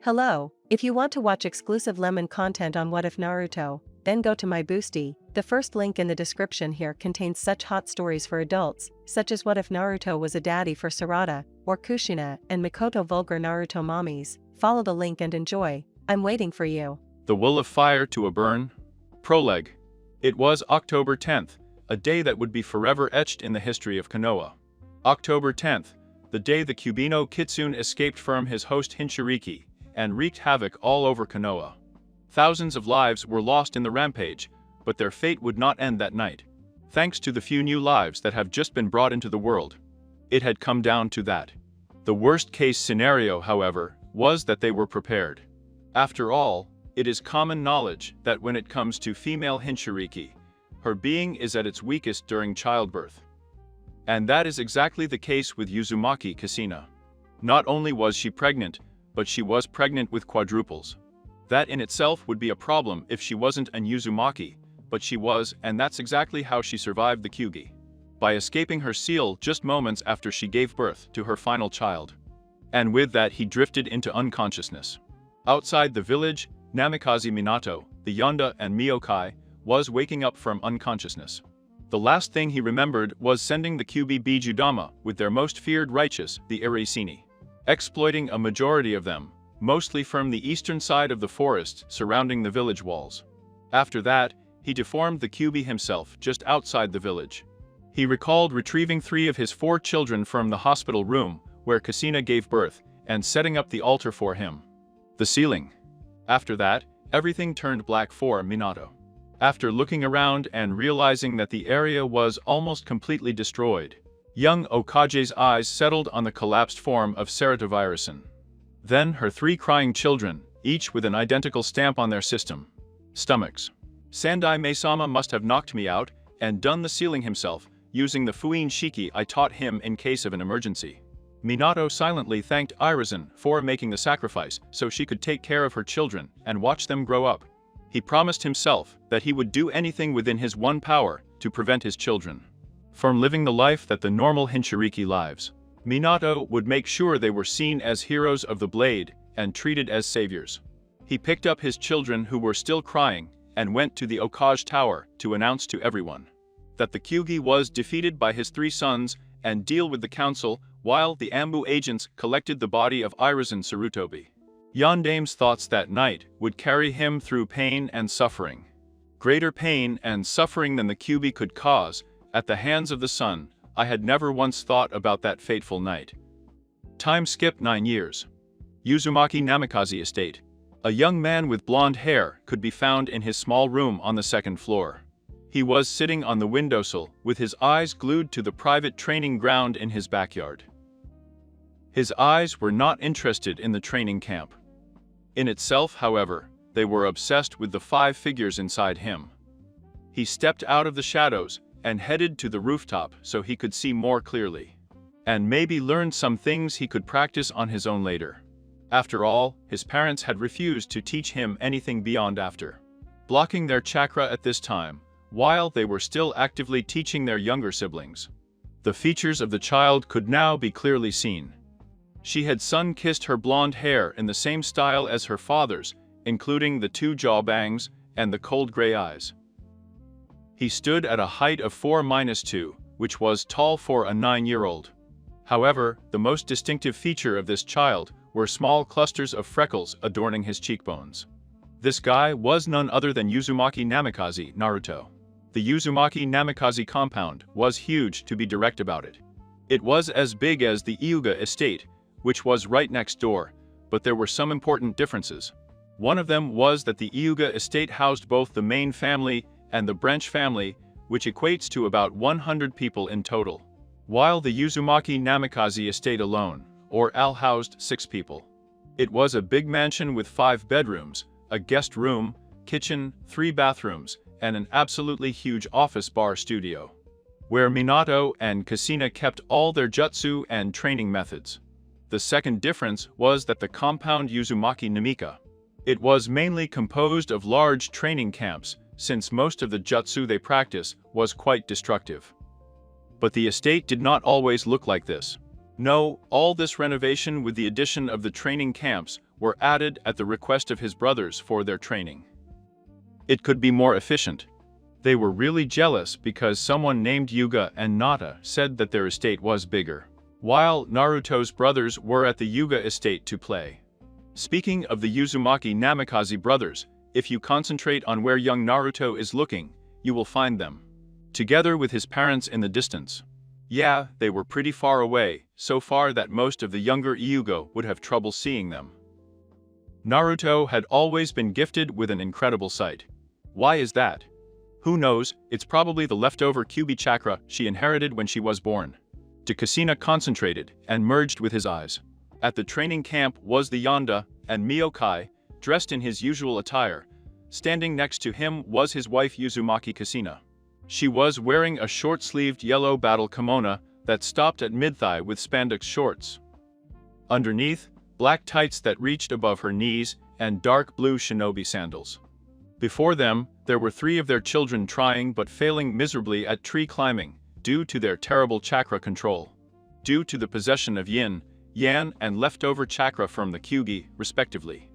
Hello, if you want to watch exclusive lemon content on What If Naruto, then go to my Boosty. The first link in the description here contains such hot stories for adults, such as What If Naruto was a daddy for Sarada, or Kushina and Mikoto Vulgar Naruto mommies. Follow the link and enjoy. I'm waiting for you. The Will of Fire to a Burn. Prologue. It was October 10th, a day that would be forever etched in the history of Konoha. October 10th, the day the Cubino Kitsune escaped from his host Hinchiriki, and wreaked havoc all over Konoha. Thousands of lives were lost in the rampage, but their fate would not end that night. Thanks to the few new lives that have just been brought into the world. It had come down to that. The worst-case scenario, however, was that they were prepared. After all, it is common knowledge that when it comes to female Hinchiriki, her being is at its weakest during childbirth. And that is exactly the case with Uzumaki Kushina. Not only was she pregnant, but she was pregnant with quadruples. That in itself would be a problem if she wasn't an Uzumaki, but she was, and that's exactly how she survived the Kyugi. By escaping her seal just moments after she gave birth to her final child. And with that he drifted into unconsciousness. Outside the village, Namikaze Minato, the Yonda and Miokai, was waking up from unconsciousness. The last thing he remembered was sending the Kyubi Bijudama with their most feared righteous, the Iraisini. Exploiting a majority of them, mostly from the eastern side of the forest surrounding the village walls. After that, he deformed the Kyubi himself just outside the village. He recalled retrieving 3 of his 4 children from the hospital room where Kushina gave birth and setting up the altar for him. The ceiling. After that, everything turned black for Minato. After looking around and realizing that the area was almost completely destroyed, young Okage's eyes settled on the collapsed form of Sarada. Then her 3 crying children, each with an identical stamp on their stomachs. Sandai Maesama must have knocked me out and done the sealing himself, using the Fuin Shiki I taught him in case of an emergency. Minato silently thanked Irazen for making the sacrifice so she could take care of her children and watch them grow up. He promised himself that he would do anything within his one power to prevent his children from living the life that the normal Hinchiriki lives. Minato would make sure they were seen as heroes of the blade and treated as saviors. He picked up his children who were still crying and went to the Okage Tower to announce to everyone that the Kyugi was defeated by his 3 sons and deal with the council while the Ambu agents collected the body of Irazen Sarutobi. Yandame's thoughts that night would carry him through pain and suffering. Greater pain and suffering than the Kyubi could cause at the hands of the sun. I had never once thought about that fateful night. Time skipped 9 years. Uzumaki Namikaze estate. A young man with blonde hair could be found in his small room on the 2nd floor. He was sitting on the windowsill with his eyes glued to the private training ground in his backyard. His eyes were not interested in the training camp. In itself, however, they were obsessed with the 5 figures inside him. He stepped out of the shadows and headed to the rooftop so he could see more clearly. And maybe learn some things he could practice on his own later. After all, his parents had refused to teach him anything beyond after blocking their chakra at this time, while they were still actively teaching their younger siblings. The features of the child could now be clearly seen. She had sun-kissed her blonde hair in the same style as her father's, including the 2 jaw bangs and the cold gray eyes. He stood at a height of 4-2, which was tall for a 9-year-old. However, the most distinctive feature of this child were small clusters of freckles adorning his cheekbones. This guy was none other than Uzumaki Namikaze, Naruto. The Uzumaki Namikaze compound was huge, to be direct about it. It was as big as the Iuga estate, which was right next door, but there were some important differences. One of them was that the Iuga estate housed both the main family and the branch family, which equates to about 100 people in total. While the Uzumaki Namikaze estate alone, or Al, housed 6 people. It was a big mansion with 5 bedrooms, a guest room, kitchen, 3 bathrooms, and an absolutely huge office bar studio, where Minato and Kushina kept all their jutsu and training methods. The second difference was that the compound Uzumaki Namika. It was mainly composed of large training camps, since most of the jutsu they practice was quite destructive. But the estate did not always look like this. No, all this renovation with the addition of the training camps were added at the request of his brothers for their training. It could be more efficient. They were really jealous because someone named Yuga and Nata said that their estate was bigger, while Naruto's brothers were at the Yuga estate to play. Speaking of the Uzumaki Namikaze brothers, if you concentrate on where young Naruto is looking, you will find them, together with his parents in the distance. Yeah, they were pretty far away, so far that most of the younger Hyuga would have trouble seeing them. Naruto had always been gifted with an incredible sight. Why is that? Who knows, it's probably the leftover Kyuubi chakra she inherited when she was born. Kushina concentrated and merged with his eyes. At the training camp was the Yonda, and Miokai, dressed in his usual attire. Standing next to him was his wife Uzumaki Kushina. She was wearing a short-sleeved yellow battle kimono that stopped at mid-thigh with spandex shorts. Underneath, black tights that reached above her knees and dark blue shinobi sandals. Before them, there were 3 of their children trying but failing miserably at tree climbing, due to their terrible chakra control. Due to the possession of yin, yang, and leftover chakra from the Kyuubi, respectively.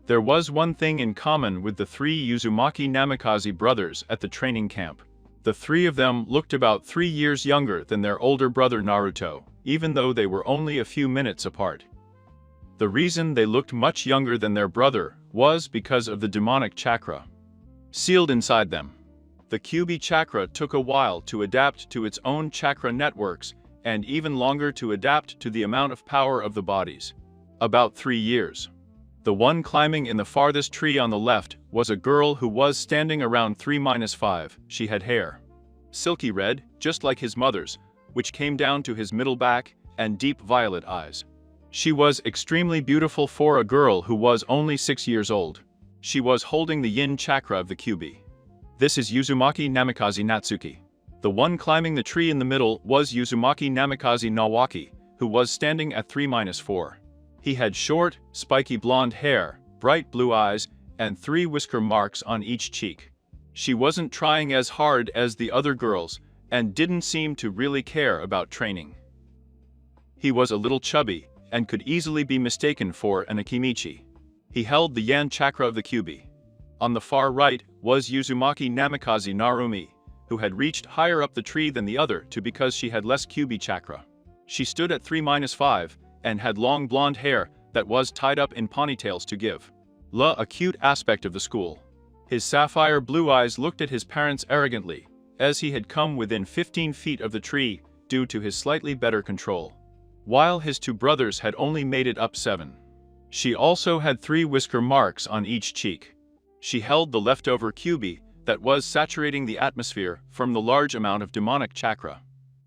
There was one thing in common with the 3 Uzumaki Namikaze brothers at the training camp. The 3 of them looked about 3 years younger than their older brother Naruto, even though they were only a few minutes apart. The reason they looked much younger than their brother was because of the demonic chakra sealed inside them. The Kyuubi chakra took a while to adapt to its own chakra networks, and even longer to adapt to the amount of power of the bodies. About 3 years. The one climbing in the farthest tree on the left was a girl who was standing around 3-5. She had hair silky red, just like his mother's, which came down to his middle back, and deep violet eyes. She was extremely beautiful for a girl who was only 6 years old. She was holding the yin chakra of the Kyuubi. This is Uzumaki Namikaze Natsuki. The one climbing the tree in the middle was Uzumaki Namikaze Nawaki, who was standing at 3-4. He had short, spiky blonde hair, bright blue eyes, and 3 whisker marks on each cheek. She wasn't trying as hard as the other girls, and didn't seem to really care about training. He was a little chubby, and could easily be mistaken for an Akimichi. He held the Yan chakra of the Kyuubi. On the far right was Uzumaki Namikaze Narumi, who had reached higher up the tree than the other because she had less Kyuubi chakra. She stood at 3-5, and had long blonde hair that was tied up in ponytails to give a cute aspect of the school. His sapphire blue eyes looked at his parents arrogantly, as he had come within 15 feet of the tree due to his slightly better control, while his 2 brothers had only made it up 7. She also had 3 whisker marks on each cheek. She held the leftover Kyuubi that was saturating the atmosphere from the large amount of demonic chakra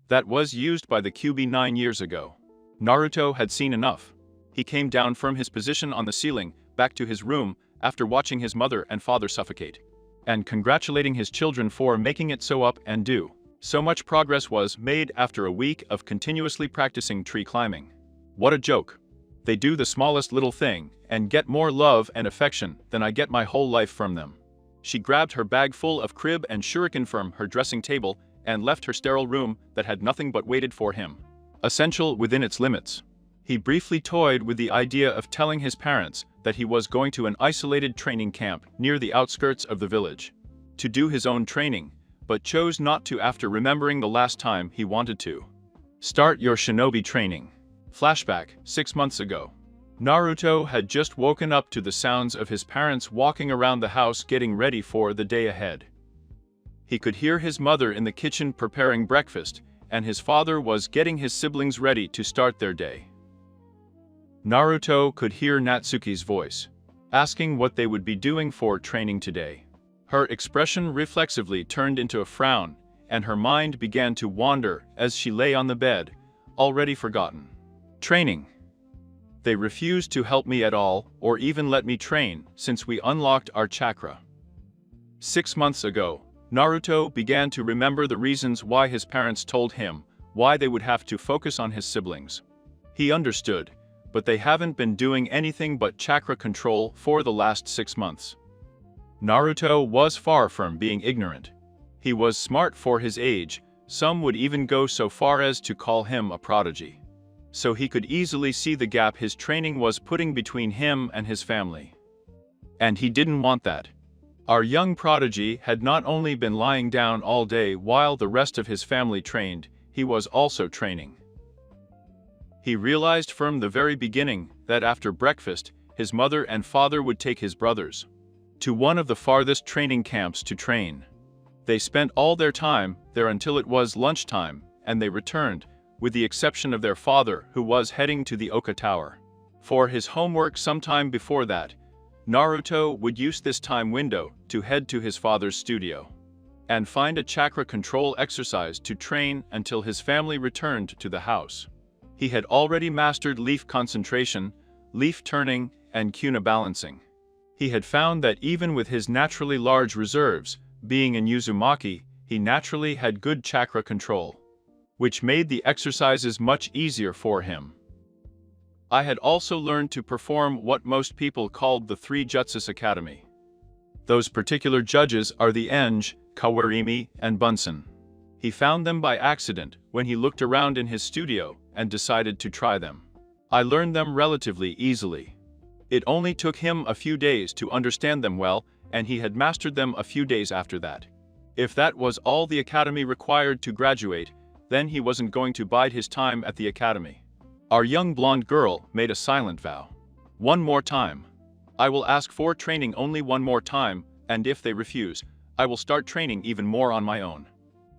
that was used by the Kyuubi 9 years ago. Naruto had seen enough. He came down from his position on the ceiling, back to his room, after watching his mother and father suffocate, and congratulating his children for making it so up and do. So much progress was made after a week of continuously practicing tree climbing. What a joke. They do the smallest little thing, and get more love and affection than I get my whole life from them. She grabbed her bag full of crib and shuriken from her dressing table, and left her sterile room that had nothing but waited for him. Essential within its limits. He briefly toyed with the idea of telling his parents that he was going to an isolated training camp near the outskirts of the village to do his own training, but chose not to after remembering the last time he wanted to. Start your shinobi training. Flashback, 6 months ago. Naruto had just woken up to the sounds of his parents walking around the house getting ready for the day ahead. He could hear his mother in the kitchen preparing breakfast, and his father was getting his siblings ready to start their day. Naruto could hear Natsuki's voice, asking what they would be doing for training today. Her expression reflexively turned into a frown, and her mind began to wander as she lay on the bed, already forgotten. Training. They refused to help me at all, or even let me train, since we unlocked our chakra. 6 months ago, Naruto began to remember the reasons why his parents told him why they would have to focus on his siblings. He understood, but they haven't been doing anything but chakra control for the last 6 months. Naruto was far from being ignorant. He was smart for his age, some would even go so far as to call him a prodigy. so he could easily see the gap his training was putting between him and his family. And he didn't want that. Our young prodigy had not only been lying down all day while the rest of his family trained, he was also training. He realized from the very beginning that after breakfast, his mother and father would take his brothers to one of the farthest training camps to train. They spent all their time there until it was lunchtime, and they returned, with the exception of their father, who was heading to the Oka Tower for his homework sometime before that. Naruto would use this time window to head to his father's studio and find a chakra control exercise to train until his family returned to the house. He had already mastered leaf concentration, leaf turning, and kuna balancing. He had found that even with his naturally large reserves, being in Uzumaki, he naturally had good chakra control, which made the exercises much easier for him. I had also learned to perform what most people called the 3 Jutsus Academy. Those particular judges are the Enge, Kawarimi, and Bunsen. He found them by accident when he looked around in his studio and decided to try them. I learned them relatively easily. It only took him a few days to understand them well, and he had mastered them a few days after that. If that was all the academy required to graduate, then he wasn't going to bide his time at the academy. Our young blonde girl made a silent vow. One more time. I will ask for training only one more time, and if they refuse, I will start training even more on my own.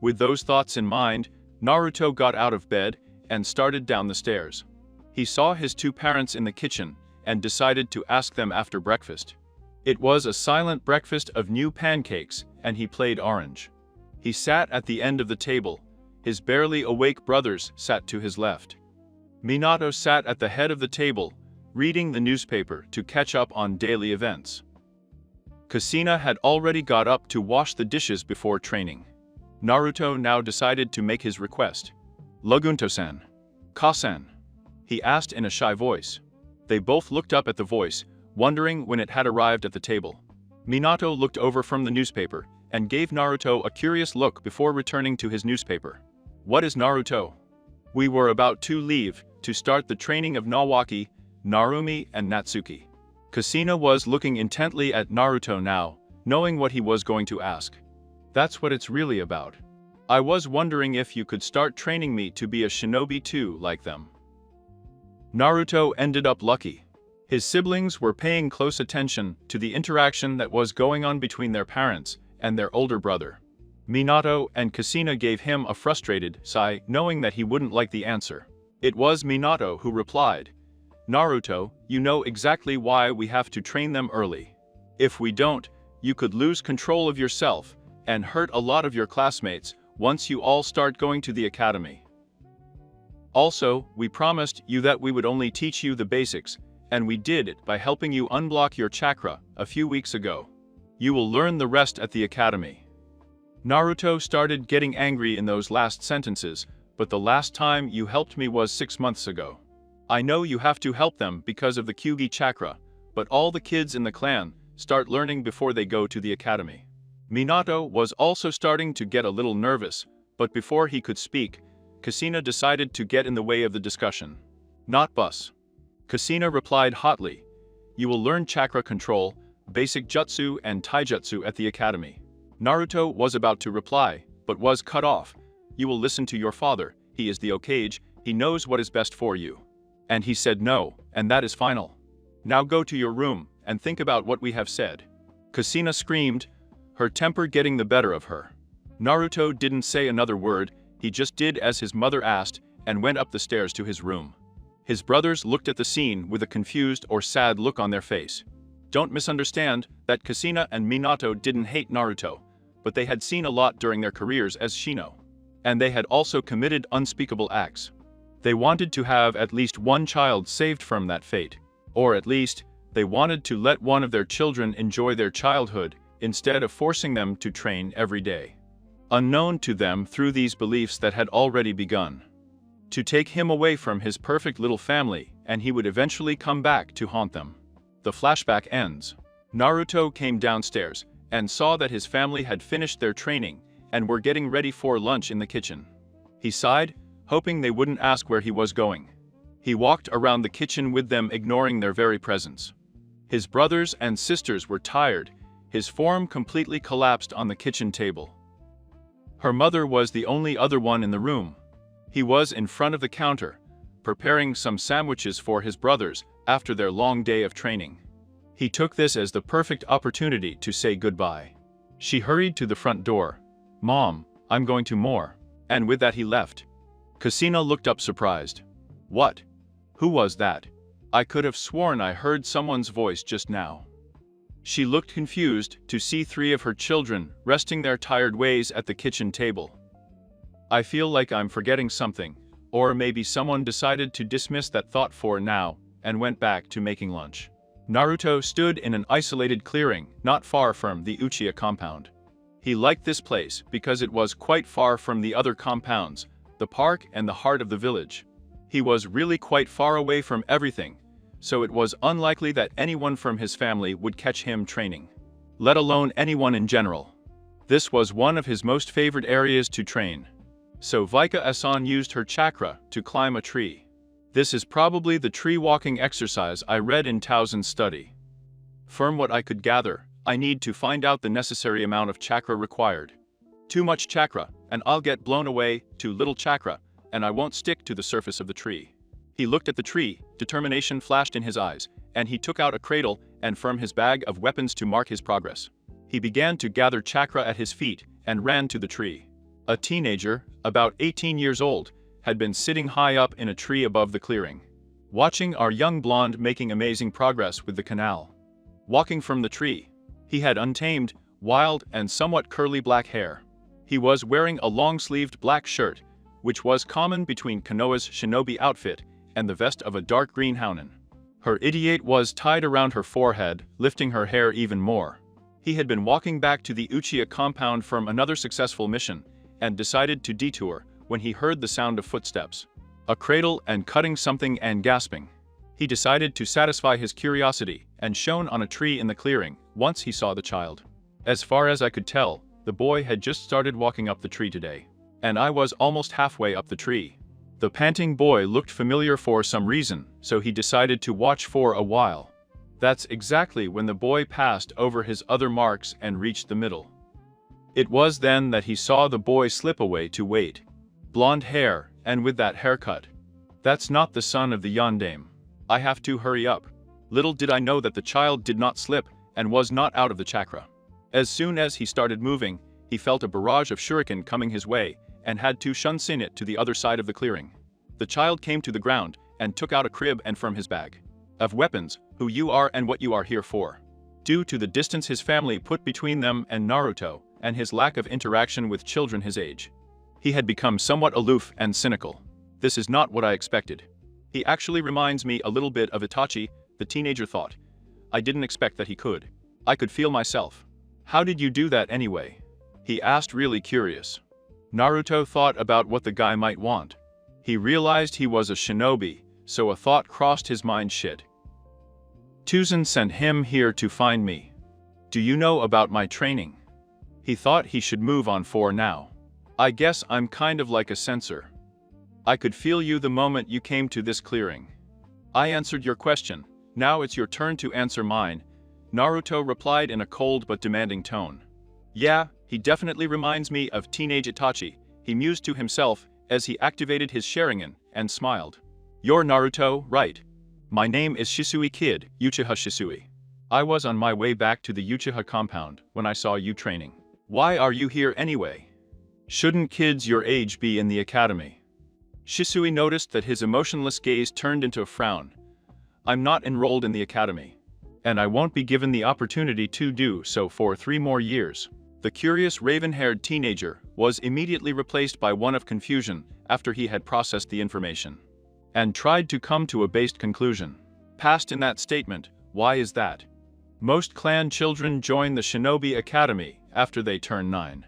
With those thoughts in mind, Naruto got out of bed and started down the stairs. He saw his 2 parents in the kitchen and decided to ask them after breakfast. It was a silent breakfast of new pancakes, and he played orange. He sat at the end of the table. His barely awake brothers sat to his left. Minato sat at the head of the table, reading the newspaper to catch up on daily events. Kushina had already got up to wash the dishes before training. Naruto now decided to make his request. "Lagunto-san. Ka-san?" he asked in a shy voice. They both looked up at the voice, wondering when it had arrived at the table. Minato looked over from the newspaper and gave Naruto a curious look before returning to his newspaper. "What is Naruto?" "We were about to leave to start the training of Nawaki, Narumi, and Natsuki." Kushina was looking intently at Naruto now, knowing what he was going to ask. "That's what it's really about. I was wondering if you could start training me to be a shinobi too, like them." Naruto ended up lucky. His siblings were paying close attention to the interaction that was going on between their parents and their older brother. Minato and Kushina gave him a frustrated sigh, knowing that he wouldn't like the answer. It was Minato who replied, "Naruto, you know exactly why we have to train them early. If we don't, you could lose control of yourself and hurt a lot of your classmates once you all start going to the academy. Also, we promised you that we would only teach you the basics, and we did it by helping you unblock your chakra a few weeks ago. You will learn the rest at the academy." Naruto started getting angry in those last sentences, "But the last time you helped me was 6 months ago. I know you have to help them because of the Kyugi chakra, but all the kids in the clan start learning before they go to the academy." Minato was also starting to get a little nervous, but before he could speak, Kushina decided to get in the way of the discussion. "Not bus." Kushina replied hotly, "You will learn chakra control, basic jutsu and taijutsu at the academy." Naruto was about to reply, but was cut off. "You will listen to your father, he is the Hokage, he knows what is best for you." And he said no, and that is final. "Now go to your room and think about what we have said." Kushina screamed, her temper getting the better of her. Naruto didn't say another word, he just did as his mother asked and went up the stairs to his room. His brothers looked at the scene with a confused or sad look on their face. Don't misunderstand that Kushina and Minato didn't hate Naruto, but they had seen a lot during their careers as Shino. And they had also committed unspeakable acts. They wanted to have at least one child saved from that fate. Or at least, they wanted to let one of their children enjoy their childhood instead of forcing them to train every day. Unknown to them through these beliefs that had already begun to take him away from his perfect little family, and he would eventually come back to haunt them. The flashback ends. Naruto came downstairs and saw that his family had finished their training and were getting ready for lunch in the kitchen. He sighed, hoping they wouldn't ask where he was going. He walked around the kitchen with them, ignoring their very presence. His brothers and sisters were tired. His form completely collapsed on the kitchen table. Her mother was the only other one in the room. He was in front of the counter, preparing some sandwiches for his brothers after their long day of training. He took this as the perfect opportunity to say goodbye. She hurried to the front door. "Mom, I'm going to more." And with that he left. Kushina looked up surprised. "What? Who was that? I could have sworn I heard someone's voice just now." She looked confused to see three of her children resting their tired ways at the kitchen table. "I feel like I'm forgetting something, or maybe someone decided to dismiss that thought for now and went back to making lunch." Naruto stood in an isolated clearing not far from the Uchiha compound. He liked this place because it was quite far from the other compounds, the park and the heart of the village. He was really quite far away from everything, so it was unlikely that anyone from his family would catch him training, let alone anyone in general. This was one of his most favored areas to train. So Vika-san used her chakra to climb a tree. This is probably the tree walking exercise I read in Taozin's study. From what I could gather, I need to find out the necessary amount of chakra required. Too much chakra, and I'll get blown away, too little chakra, and I won't stick to the surface of the tree. He looked at the tree, determination flashed in his eyes, and he took out a cradle and from his bag of weapons to mark his progress. He began to gather chakra at his feet and ran to the tree. A teenager, about 18 years old, had been sitting high up in a tree above the clearing, watching our young blonde making amazing progress with the canal. Walking from the tree, he had untamed, wild, and somewhat curly black hair. He was wearing a long-sleeved black shirt, which was common between Konoha's shinobi outfit and the vest of a dark green hounen. Her idiot was tied around her forehead, lifting her hair even more. He had been walking back to the Uchiha compound from another successful mission, and decided to detour when he heard the sound of footsteps, a cradle and cutting something and gasping. He decided to satisfy his curiosity and shone on a tree in the clearing once he saw the child. As far as I could tell, the boy had just started walking up the tree today, and I was almost halfway up the tree. The panting boy looked familiar for some reason, so he decided to watch for a while. That's exactly when the boy passed over his other marks and reached the middle. It was then that he saw the boy slip away to wait. Blonde hair, and with that haircut. That's not the son of the yondaime. I have to hurry up. Little did I know that the child did not slip and was not out of the chakra. As soon as he started moving, he felt a barrage of shuriken coming his way and had to shunsin it to the other side of the clearing. The child came to the ground and took out a crib and from his bag of weapons, who you are and what you are here for. Due to the distance his family put between them and Naruto, and his lack of interaction with children his age, he had become somewhat aloof and cynical. This is not what I expected. He actually reminds me a little bit of Itachi, the teenager thought. I didn't expect that he could. I could feel myself. How did you do that anyway? He asked, really curious. Naruto thought about what the guy might want. He realized he was a shinobi, so a thought crossed his mind. Shit. Tuzan sent him here to find me. Do you know about my training? He thought he should move on for now. I guess I'm kind of like a sensor. I could feel you the moment you came to this clearing. I answered your question, now it's your turn to answer mine, Naruto replied in a cold but demanding tone. Yeah, he definitely reminds me of teenage Itachi, he mused to himself as he activated his Sharingan and smiled. You're Naruto, right? My name is Shisui Kid, Uchiha Shisui. I was on my way back to the Uchiha compound when I saw you training. Why are you here anyway? Shouldn't kids your age be in the academy? Shisui noticed that his emotionless gaze turned into a frown. I'm not enrolled in the academy. And I won't be given the opportunity to do so for 3 more years. The curious raven-haired teenager was immediately replaced by one of confusion after he had processed the information and tried to come to a based conclusion. Past in that statement, why is that? Most clan children join the Shinobi Academy after they turn 9.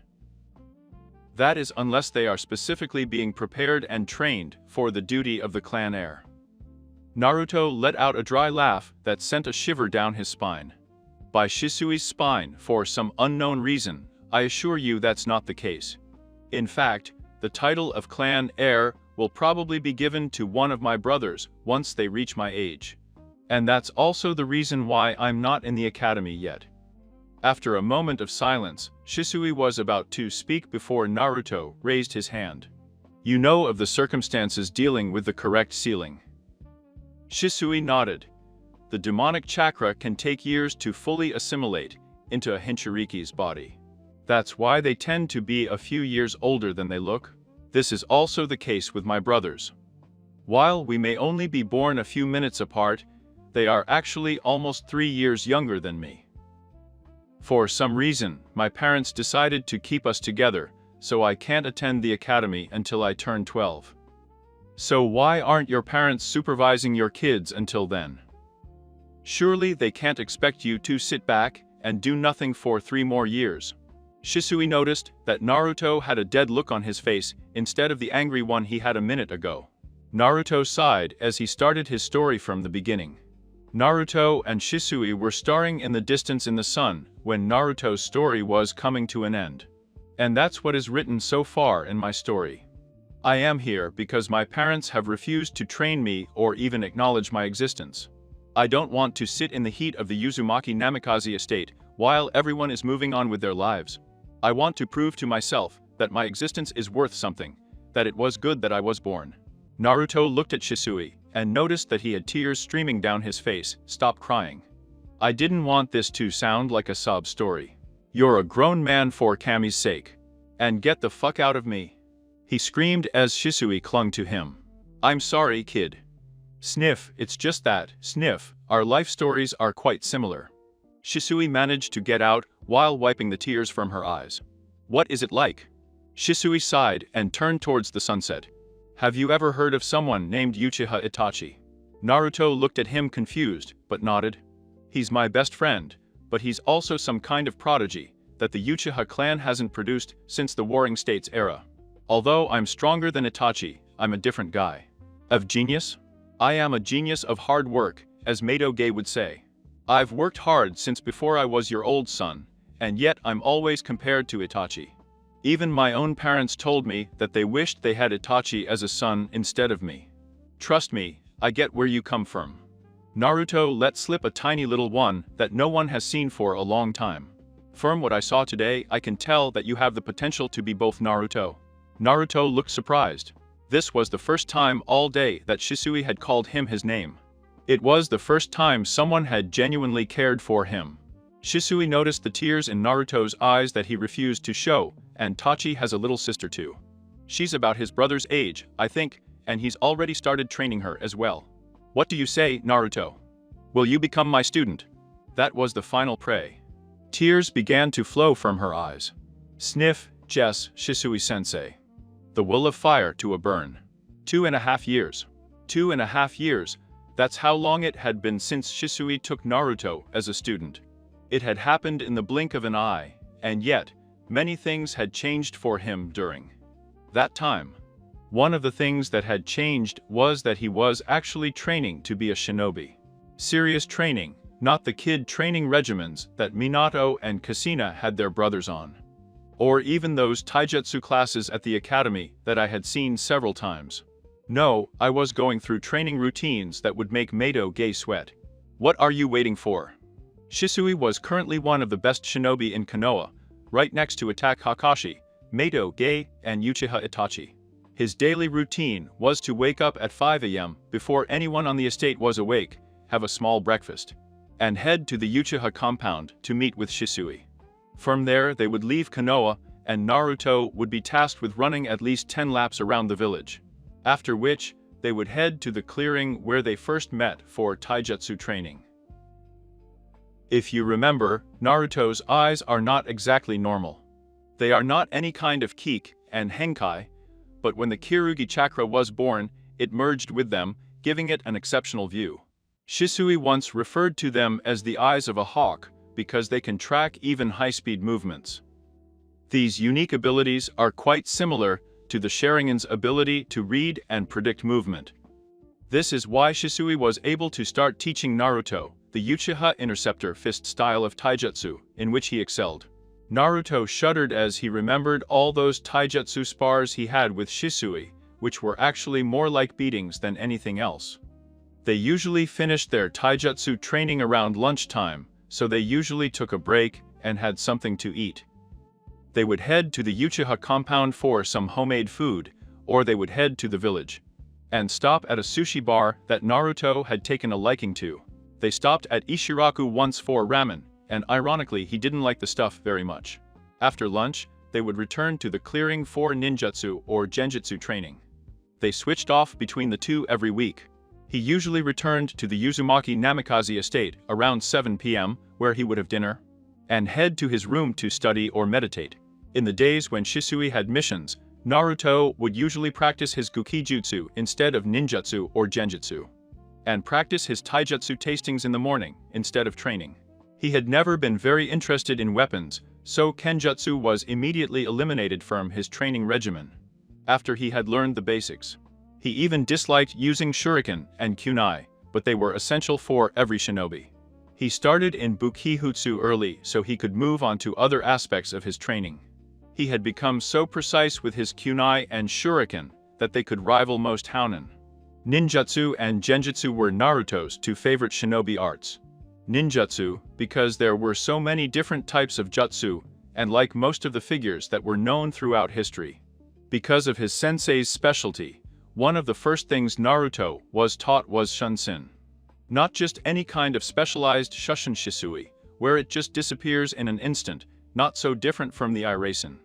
That is unless they are specifically being prepared and trained for the duty of the clan heir. Naruto let out a dry laugh that sent a shiver down his spine. By Shisui's spine, for some unknown reason, I assure you that's not the case. In fact, the title of clan heir will probably be given to one of my brothers once they reach my age. And that's also the reason why I'm not in the academy yet." After a moment of silence, Shisui was about to speak before Naruto raised his hand. "You know of the circumstances dealing with the correct sealing?" Shisui nodded. The demonic chakra can take years to fully assimilate into a Hinchiriki's body. That's why they tend to be a few years older than they look. This is also the case with my brothers. While we may only be born a few minutes apart, they are actually almost 3 years younger than me. For some reason, my parents decided to keep us together, so I can't attend the academy until I turn 12. So why aren't your parents supervising your kids until then? Surely they can't expect you to sit back and do nothing for 3 more years. Shisui noticed that Naruto had a dead look on his face instead of the angry one he had a minute ago. Naruto sighed as he started his story from the beginning. Naruto and Shisui were staring in the distance in the sun when Naruto's story was coming to an end. And that's what is written so far in my story. I am here because my parents have refused to train me or even acknowledge my existence. I don't want to sit in the heat of the Uzumaki Namikaze estate while everyone is moving on with their lives. I want to prove to myself that my existence is worth something, that it was good that I was born. Naruto looked at Shisui and noticed that he had tears streaming down his face. "Stop crying. I didn't want this to sound like a sob story. You're a grown man for Kami's sake. And get the fuck out of me," he screamed as Shisui clung to him. "I'm sorry, kid." Sniff, it's just that, sniff, our life stories are quite similar. Shisui managed to get out while wiping the tears from her eyes. "What is it like?" Shisui sighed and turned towards the sunset. "Have you ever heard of someone named Uchiha Itachi?" Naruto looked at him confused, but nodded. "He's my best friend, but he's also some kind of prodigy that the Uchiha clan hasn't produced since the Warring States era. Although I'm stronger than Itachi, I'm a different guy. Of genius? I am a genius of hard work, as Mato Ge would say. I've worked hard since before I was your old son, and yet I'm always compared to Itachi. Even my own parents told me that they wished they had Itachi as a son instead of me. Trust me, I get where you come from." Naruto let slip a tiny little one that no one has seen for a long time. "From what I saw today, I can tell that you have the potential to be both Naruto." Naruto looked surprised. This was the first time all day that Shisui had called him his name. It was the first time someone had genuinely cared for him. Shisui noticed the tears in Naruto's eyes that he refused to show, and Tachi has a little sister too. She's about his brother's age, I think, and he's already started training her as well. "What do you say, Naruto? Will you become my student?" That was the final prayer. Tears began to flow from her eyes. "Sniff, Jess, Shisui-sensei. The will of fire to a burn. 2.5 years. 2.5 years, that's how long it had been since Shisui took Naruto as a student. It had happened in the blink of an eye, and yet, many things had changed for him during that time. One of the things that had changed was that he was actually training to be a shinobi. Serious training, not the kid training regimens that Minato and Kushina had their brothers on. Or even those taijutsu classes at the academy that I had seen several times. No, I was going through training routines that would make Mato Ge sweat. What are you waiting for? Shisui was currently one of the best shinobi in Konoha, right next to Attack Kakashi, Mato Ge, and Uchiha Itachi. His daily routine was to wake up at 5 a.m. before anyone on the estate was awake, have a small breakfast, and head to the Uchiha compound to meet with Shisui. From there they would leave Konoha, and Naruto would be tasked with running at least 10 laps around the village. After which, they would head to the clearing where they first met for taijutsu training. If you remember, Naruto's eyes are not exactly normal. They are not any kind of Kik and Henkai, but when the Kirugi chakra was born, it merged with them, giving it an exceptional view. Shisui once referred to them as the eyes of a hawk because they can track even high-speed movements. These unique abilities are quite similar to the Sharingan's ability to read and predict movement. This is why Shisui was able to start teaching Naruto the Uchiha Interceptor Fist style of taijutsu, in which he excelled. Naruto shuddered as he remembered all those taijutsu spars he had with Shisui, which were actually more like beatings than anything else. They usually finished their taijutsu training around lunchtime, so they usually took a break and had something to eat. They would head to the Uchiha compound for some homemade food, or they would head to the village and stop at a sushi bar that Naruto had taken a liking to. They stopped at Ishiraku once for ramen, and ironically he didn't like the stuff very much. After lunch, they would return to the clearing for ninjutsu or genjutsu training. They switched off between the two every week. He usually returned to the Uzumaki Namikaze estate around 7 p.m., where he would have dinner, and head to his room to study or meditate. In the days when Shisui had missions, Naruto would usually practice his Gukijutsu instead of ninjutsu or genjutsu, and practice his taijutsu tastings in the morning instead of training. He had never been very interested in weapons, so kenjutsu was immediately eliminated from his training regimen after he had learned the basics. He even disliked using shuriken and kunai, but they were essential for every shinobi. He started in bukijutsu early so he could move on to other aspects of his training. He had become so precise with his kunai and shuriken that they could rival most hounen. Ninjutsu and genjutsu were Naruto's two favorite shinobi arts. Ninjutsu, because there were so many different types of jutsu, and like most of the figures that were known throughout history. Because of his sensei's specialty, one of the first things Naruto was taught was shunsin. Not just any kind of specialized shushin shisui, where it just disappears in an instant, not so different from the irasen.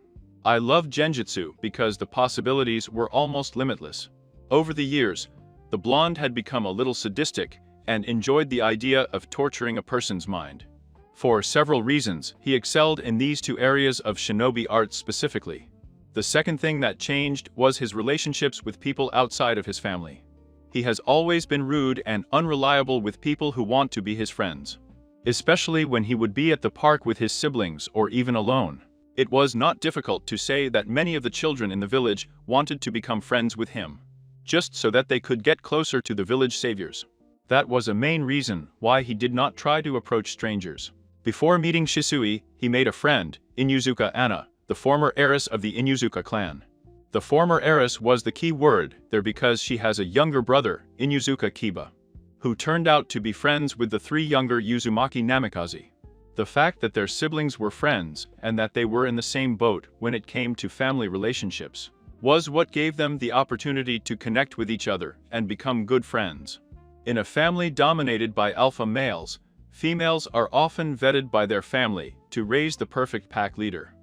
I love genjutsu because the possibilities were almost limitless. Over the years, the blonde had become a little sadistic and enjoyed the idea of torturing a person's mind. For several reasons, he excelled in these two areas of shinobi art specifically. The second thing that changed was his relationships with people outside of his family. He has always been rude and unreliable with people who want to be his friends, especially when he would be at the park with his siblings or even alone. It was not difficult to say that many of the children in the village wanted to become friends with him, just so that they could get closer to the village saviors. That was a main reason why he did not try to approach strangers. Before meeting Shisui, he made a friend, Inuzuka Anna, the former heiress of the Inuzuka clan. The former heiress was the key word there because she has a younger brother, Inuzuka Kiba, who turned out to be friends with the three younger Uzumaki Namikaze. The fact that their siblings were friends and that they were in the same boat when it came to family relationships was what gave them the opportunity to connect with each other and become good friends. In a family dominated by alpha males, females are often vetted by their family to raise the perfect pack leader.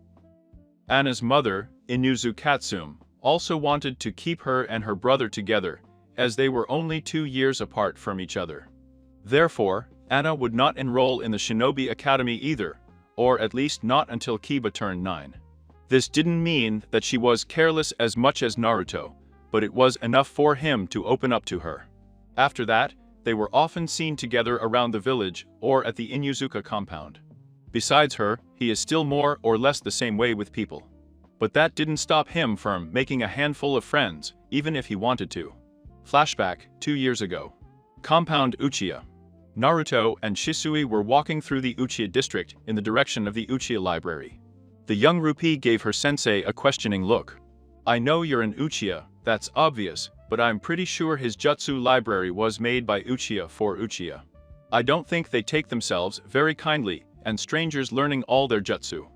Anna's mother, Inuzu Katsum, also wanted to keep her and her brother together, as they were only 2 years apart from each other. Therefore, Anna would not enroll in the Shinobi Academy either, or at least not until Kiba turned 9. This didn't mean that she was careless as much as Naruto, but it was enough for him to open up to her. After that, they were often seen together around the village or at the Inuzuka compound. Besides her, he is still more or less the same way with people. But that didn't stop him from making a handful of friends, even if he wanted to. Flashback, 2 years ago. Compound Uchiha. Naruto and Shisui were walking through the Uchiha district in the direction of the Uchiha library. The young Rupee gave her sensei a questioning look. I know you're an Uchiha, that's obvious, but I'm pretty sure his jutsu library was made by Uchiha for Uchiha. I don't think they take themselves very kindly and strangers learning all their jutsu.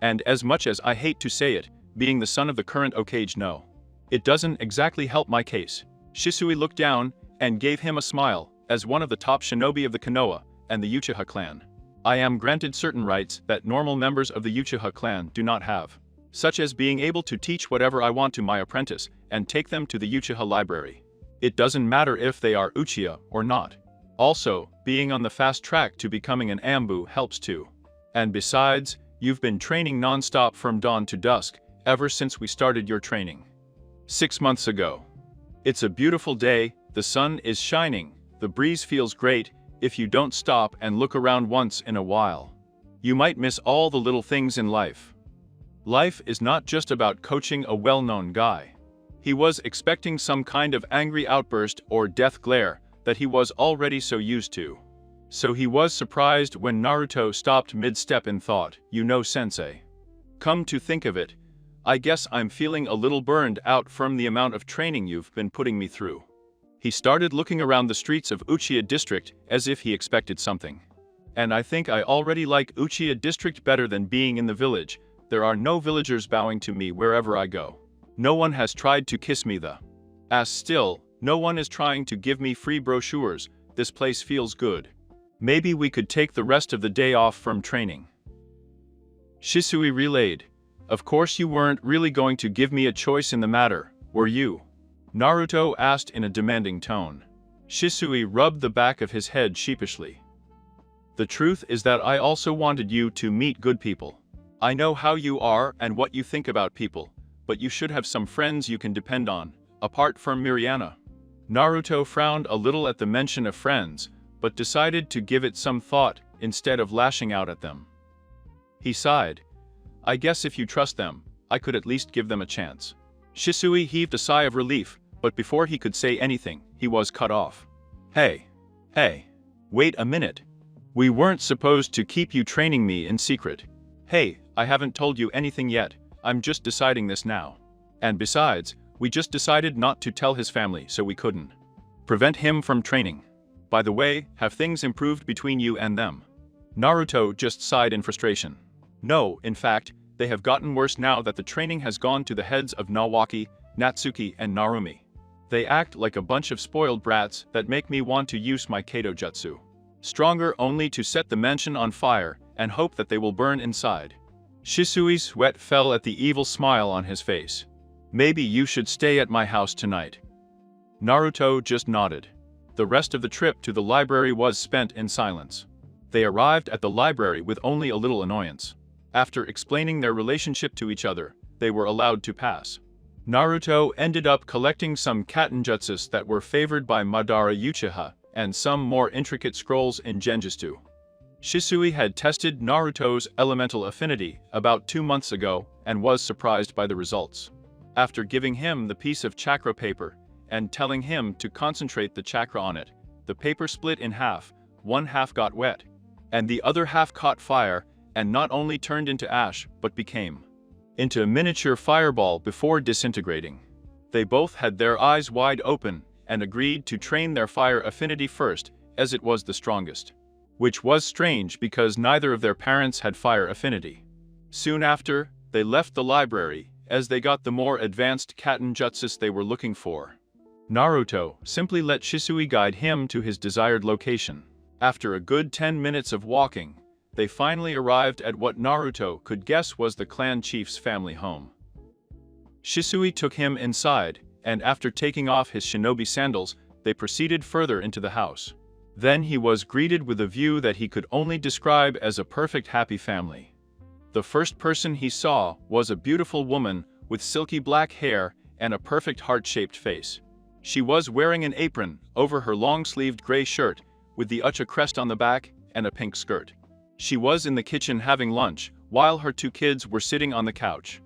And as much as I hate to say it, being the son of the current Hokage, no, it doesn't exactly help my case. Shisui looked down and gave him a smile. As one of the top shinobi of the Konoha and the Uchiha clan, I am granted certain rights that normal members of the Uchiha clan do not have, such as being able to teach whatever I want to my apprentice and take them to the Uchiha library. It doesn't matter if they are Uchiha or not. Also, being on the fast track to becoming an Ambu helps too. And besides, you've been training non-stop from dawn to dusk ever since we started your training 6 months ago. It's a beautiful day, the sun is shining, the breeze feels great. If you don't stop and look around once in a while, you might miss all the little things in life. Life is not just about coaching a well-known guy. He was expecting some kind of angry outburst or death glare that he was already so used to. So he was surprised when Naruto stopped mid-step and thought, you know, sensei. Come to think of it, I guess I'm feeling a little burned out from the amount of training you've been putting me through." He started looking around the streets of Uchiha District as if he expected something. "And I think I already like Uchiha District better than being in the village. There are no villagers bowing to me wherever I go. No one has tried to kiss me the ass still, no one is trying to give me free brochures. This place feels good. Maybe we could take the rest of the day off from training." Shisui relayed. "Of course you weren't really going to give me a choice in the matter, were you?" Naruto asked in a demanding tone. Shisui rubbed the back of his head sheepishly. "The truth is that I also wanted you to meet good people. I know how you are and what you think about people, but you should have some friends you can depend on, apart from Miriana." Naruto frowned a little at the mention of friends, but decided to give it some thought instead of lashing out at them. He sighed. "I guess if you trust them, I could at least give them a chance." Shisui heaved a sigh of relief, but before he could say anything, he was cut off. Hey, wait a minute. We weren't supposed to keep you training me in secret. Hey, I haven't told you anything yet, I'm just deciding this now. And besides, we just decided not to tell his family so we couldn't prevent him from training. By the way, have things improved between you and them?" Naruto just sighed in frustration. "No, in fact, they have gotten worse now that the training has gone to the heads of Nawaki, Natsuki and Narumi. They act like a bunch of spoiled brats that make me want to use my Kato jutsu. Stronger only to set the mansion on fire and hope that they will burn inside." Shisui's sweat fell at the evil smile on his face. "Maybe you should stay at my house tonight." Naruto just nodded. The rest of the trip to the library was spent in silence. They arrived at the library with only a little annoyance. After explaining their relationship to each other, they were allowed to pass. Naruto ended up collecting some katenjutsus that were favored by Madara Uchiha, and some more intricate scrolls in Genjutsu. Shisui had tested Naruto's elemental affinity about 2 months ago and was surprised by the results. After giving him the piece of chakra paper and telling him to concentrate the chakra on it, the paper split in half, one half got wet, and the other half caught fire and not only turned into ash but became into a miniature fireball before disintegrating. They both had their eyes wide open and agreed to train their fire affinity first, as it was the strongest. Which was strange because neither of their parents had fire affinity. Soon after, they left the library, as they got the more advanced katenjutsus they were looking for. Naruto simply let Shisui guide him to his desired location. After a good 10 minutes of walking, they finally arrived at what Naruto could guess was the clan chief's family home. Shisui took him inside, and after taking off his shinobi sandals, they proceeded further into the house. Then he was greeted with a view that he could only describe as a perfect happy family. The first person he saw was a beautiful woman with silky black hair and a perfect heart-shaped face. She was wearing an apron over her long-sleeved gray shirt with the Uchiha crest on the back and a pink skirt. She was in the kitchen having lunch, while her 2 kids were sitting on the couch.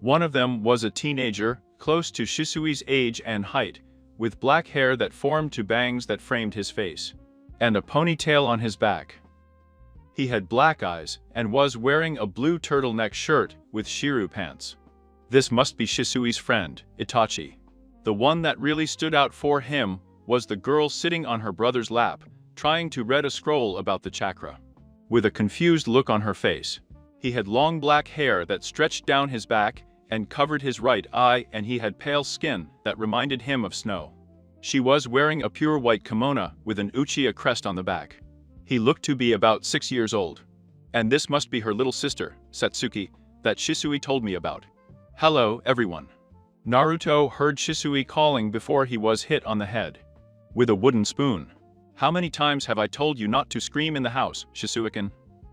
One of them was a teenager, close to Shisui's age and height, with black hair that formed to bangs that framed his face, and a ponytail on his back. He had black eyes and was wearing a blue turtleneck shirt with shiru pants. This must be Shisui's friend, Itachi. The one that really stood out for him was the girl sitting on her brother's lap, trying to read a scroll about the chakra. With a confused look on her face. He had long black hair that stretched down his back and covered his right eye, and he had pale skin that reminded him of snow. She was wearing a pure white kimono with an Uchiha crest on the back. He looked to be about 6 years old. And this must be her little sister, Satsuki, that Shisui told me about. Hello, everyone. Naruto heard Shisui calling before he was hit on the head with a wooden spoon. How many times have I told you not to scream in the house, Shisuikin?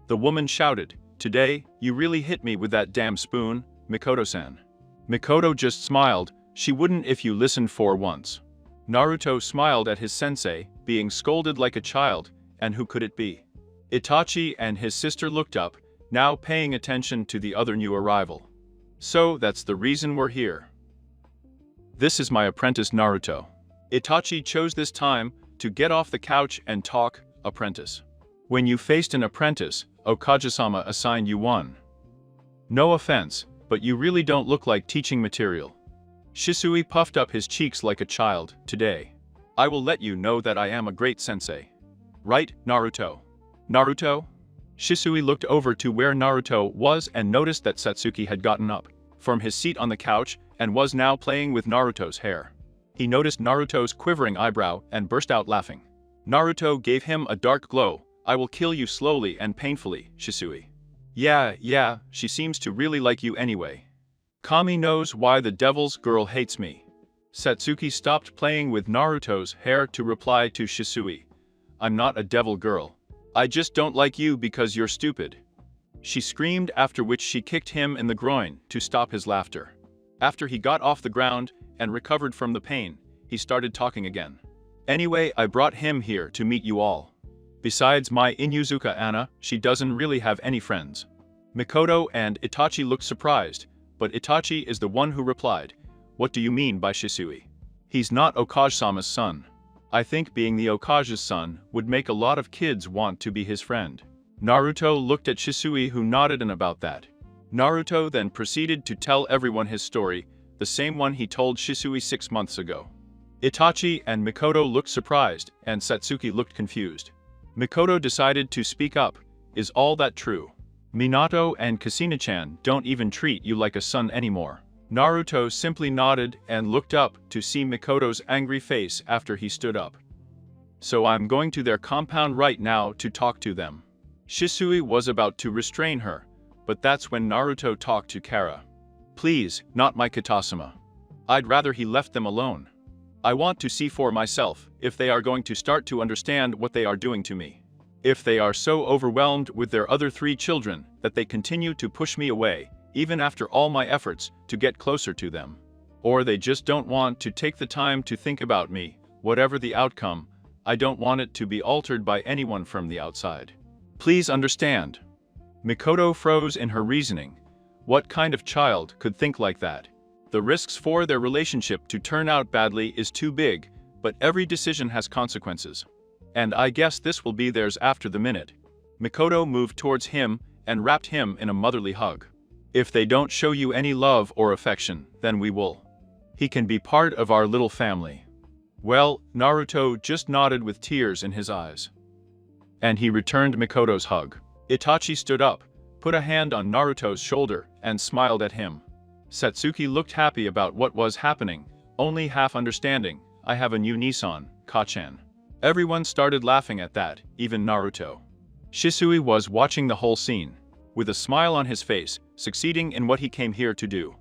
The woman shouted. Today, you really hit me with that damn spoon, Mikoto-san. Mikoto just smiled. She wouldn't if you listened for once. Naruto smiled at his sensei, being scolded like a child, and who could it be? Itachi and his sister looked up, now paying attention to the other new arrival. So that's the reason we're here. This is my apprentice Naruto. Itachi chose this time to get off the couch and talk, apprentice. When you faced an apprentice, Okage-sama assigned you one. No offense, but you really don't look like teaching material. Shisui puffed up his cheeks like a child. Today, I will let you know that I am a great sensei. Right, Naruto? Naruto? Shisui looked over to where Naruto was and noticed that Satsuki had gotten up from his seat on the couch and was now playing with Naruto's hair. He noticed Naruto's quivering eyebrow and burst out laughing. Naruto gave him a dark glow. I will kill you slowly and painfully, Shisui. Yeah, she seems to really like you anyway. Kami knows why the devil's girl hates me. Satsuki stopped playing with Naruto's hair to reply to Shisui. I'm not a devil girl. I just don't like you because you're stupid. She screamed, after which she kicked him in the groin to stop his laughter. After he got off the ground and recovered from the pain, he started talking again. Anyway, I brought him here to meet you all. Besides my Inuzuka Anna, she doesn't really have any friends. Mikoto and Itachi looked surprised, but Itachi is the one who replied, What do you mean by Shisui? He's not Okage-sama's son. I think being the Okage's son would make a lot of kids want to be his friend. Naruto looked at Shisui, who nodded and about that. Naruto then proceeded to tell everyone his story, the same one he told Shisui 6 months ago. Itachi and Mikoto looked surprised, and Satsuki looked confused. Mikoto decided to speak up. Is all that true? Minato and Kushina-chan don't even treat you like a son anymore. Naruto simply nodded and looked up to see Mikoto's angry face after he stood up. So I'm going to their compound right now to talk to them. Shisui was about to restrain her, but that's when Naruto talked to Kara. Please, not my Katasama. I'd rather he left them alone. I want to see for myself if they are going to start to understand what they are doing to me. If they are so overwhelmed with their other 3 children that they continue to push me away, even after all my efforts to get closer to them. Or they just don't want to take the time to think about me, whatever the outcome, I don't want it to be altered by anyone from the outside. Please understand. Mikoto froze in her reasoning. What kind of child could think like that? The risks for their relationship to turn out badly is too big, but every decision has consequences. And I guess this will be theirs after the minute. Mikoto moved towards him and wrapped him in a motherly hug. If they don't show you any love or affection, then we will. He can be part of our little family. Well, Naruto just nodded with tears in his eyes. And he returned Mikoto's hug. Itachi stood up, put a hand on Naruto's shoulder, and smiled at him. Satsuki looked happy about what was happening, only half understanding. I have a new Nissan, Kachan. Everyone started laughing at that, even Naruto. Shisui was watching the whole scene, with a smile on his face, succeeding in what he came here to do.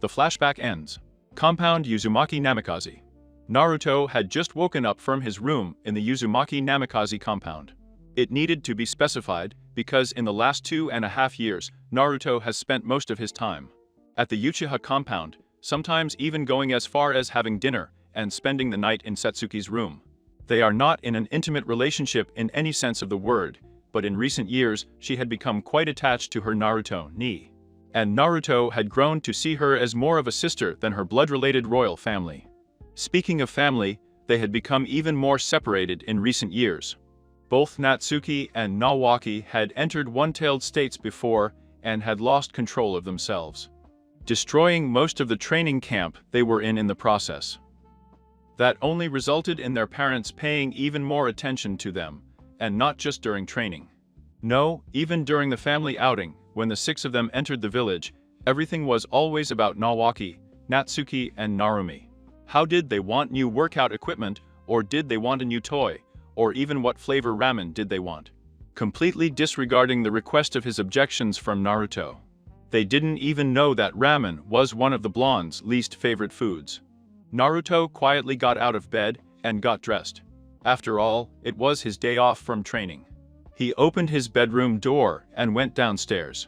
The flashback ends. Compound Uzumaki Namikaze. Naruto had just woken up from his room in the Uzumaki Namikaze compound. It needed to be specified because in the last 2.5 years, Naruto has spent most of his time at the Uchiha compound, sometimes even going as far as having dinner and spending the night in Satsuki's room. They are not in an intimate relationship in any sense of the word, but in recent years she had become quite attached to her Naruto ni. And Naruto had grown to see her as more of a sister than her blood-related royal family. Speaking of family, they had become even more separated in recent years. Both Natsuki and Nawaki had entered one-tailed states before and had lost control of themselves, destroying most of the training camp they were in the process. That only resulted in their parents paying even more attention to them, and not just during training. No, even during the family outing, when the 6 of them entered the village, everything was always about Nawaki, Natsuki, and Narumi. How did they want new workout equipment, or did they want a new toy, or even what flavor ramen did they want? Completely disregarding the request of his objections from Naruto. They didn't even know that ramen was one of the blonde's least favorite foods. Naruto quietly got out of bed and got dressed. After all, it was his day off from training. He opened his bedroom door and went downstairs.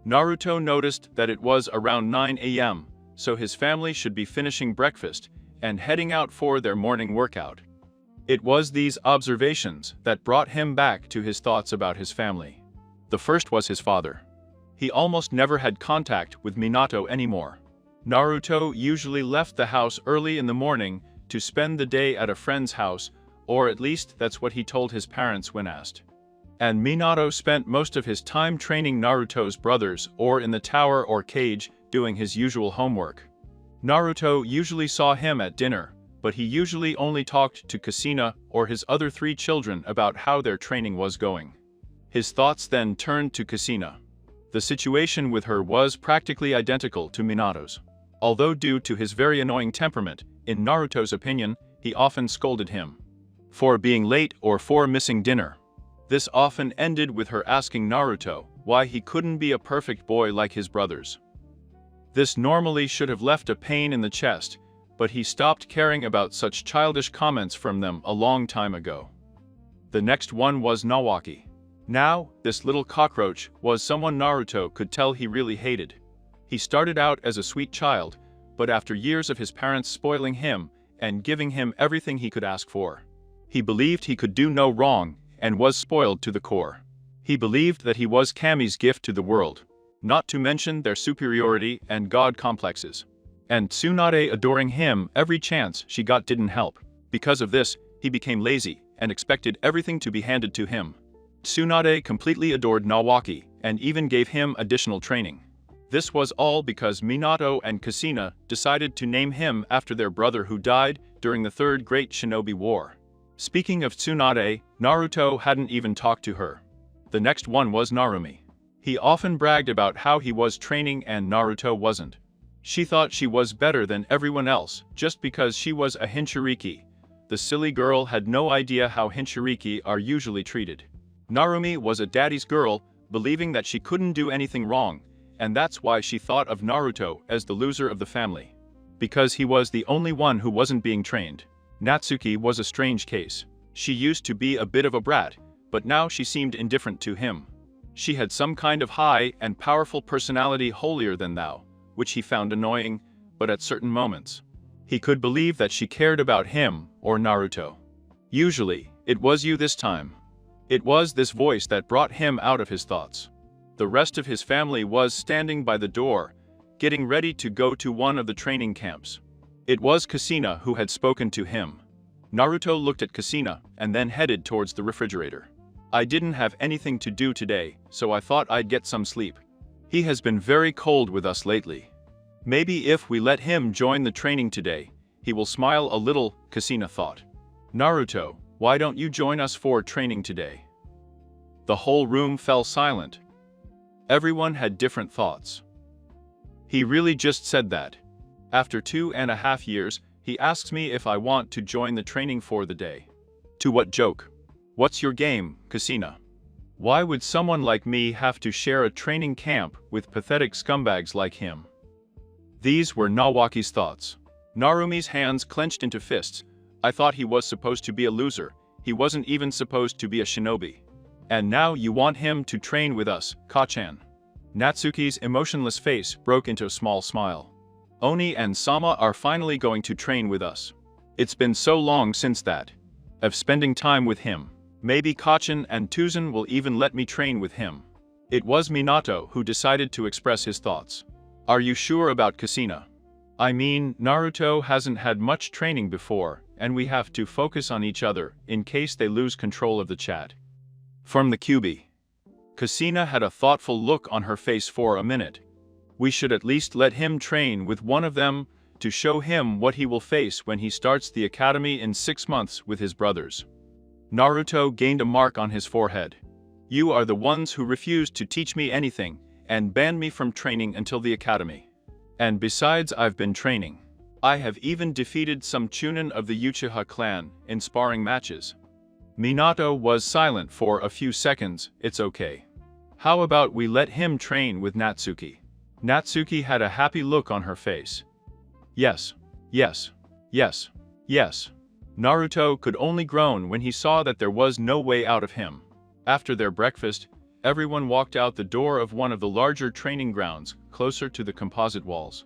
Naruto noticed that it was around 9 a.m., so his family should be finishing breakfast and heading out for their morning workout. It was these observations that brought him back to his thoughts about his family. The first was his father. He almost never had contact with Minato anymore. Naruto usually left the house early in the morning to spend the day at a friend's house, or at least that's what he told his parents when asked. And Minato spent most of his time training Naruto's brothers or in the tower or cage doing his usual homework. Naruto usually saw him at dinner, but he usually only talked to Kushina or his other 3 children about how their training was going. His thoughts then turned to Kushina. The situation with her was practically identical to Minato's. Although due to his very annoying temperament, in Naruto's opinion, he often scolded him for being late or for missing dinner. This often ended with her asking Naruto why he couldn't be a perfect boy like his brothers. This normally should have left a pain in the chest, but he stopped caring about such childish comments from them a long time ago. The next one was Nawaki. Now, this little cockroach was someone Naruto could tell he really hated. He started out as a sweet child, but after years of his parents spoiling him and giving him everything he could ask for, he believed he could do no wrong and was spoiled to the core. He believed that he was Kami's gift to the world, not to mention their superiority and god complexes. And Tsunade adoring him every chance she got didn't help. Because of this, he became lazy and expected everything to be handed to him. Tsunade completely adored Nawaki and even gave him additional training. This was all because Minato and Kushina decided to name him after their brother who died during the Third Great Shinobi War. Speaking of Tsunade, Naruto hadn't even talked to her. The next one was Narumi. He often bragged about how he was training and Naruto wasn't. She thought she was better than everyone else just because she was a Hinchuriki. The silly girl had no idea how Hinchuriki are usually treated. Narumi was a daddy's girl, believing that she couldn't do anything wrong, and that's why she thought of Naruto as the loser of the family. Because he was the only one who wasn't being trained. Natsuki was a strange case. She used to be a bit of a brat, but now she seemed indifferent to him. She had some kind of high and powerful personality holier than thou, which he found annoying, but at certain moments, he could believe that she cared about him or Naruto. Usually, it was you this time. It was this voice that brought him out of his thoughts. The rest of his family was standing by the door, getting ready to go to one of the training camps. It was Kushina who had spoken to him. Naruto looked at Kushina and then headed towards the refrigerator. I didn't have anything to do today, so I thought I'd get some sleep. He has been very cold with us lately. Maybe if we let him join the training today, he will smile a little, Kushina thought. Naruto, why don't you join us for training today? The whole room fell silent. Everyone had different thoughts. He really just said that. After 2.5 years, he asks me if I want to join the training for the day. To what joke? What's your game, Kushina? Why would someone like me have to share a training camp with pathetic scumbags like him? These were Nawaki's thoughts. Narumi's hands clenched into fists. I thought he was supposed to be a loser. He wasn't even supposed to be a shinobi. And now you want him to train with us, Kachan. Natsuki's emotionless face broke into a small smile. Oni and Sama are finally going to train with us. It's been so long since that. Of spending time with him. Maybe Kachan and Tuzan will even let me train with him. It was Minato who decided to express his thoughts. Are you sure about Kushina? I mean, Naruto hasn't had much training before, and we have to focus on each other in case they lose control of the chat. From the QB. Kushina had a thoughtful look on her face for a minute. We should at least let him train with one of them to show him what he will face when he starts the academy in 6 months with his brothers. Naruto gained a mark on his forehead. You are the ones who refused to teach me anything and banned me from training until the academy. And besides, I've been training. I have even defeated some Chunin of the Uchiha clan in sparring matches. Minato was silent for a few seconds. It's okay. How about we let him train with Natsuki? Natsuki had a happy look on her face. Yes, yes, yes, yes. Naruto could only groan when he saw that there was no way out of him. After their breakfast, everyone walked out the door of one of the larger training grounds, closer to the composite walls.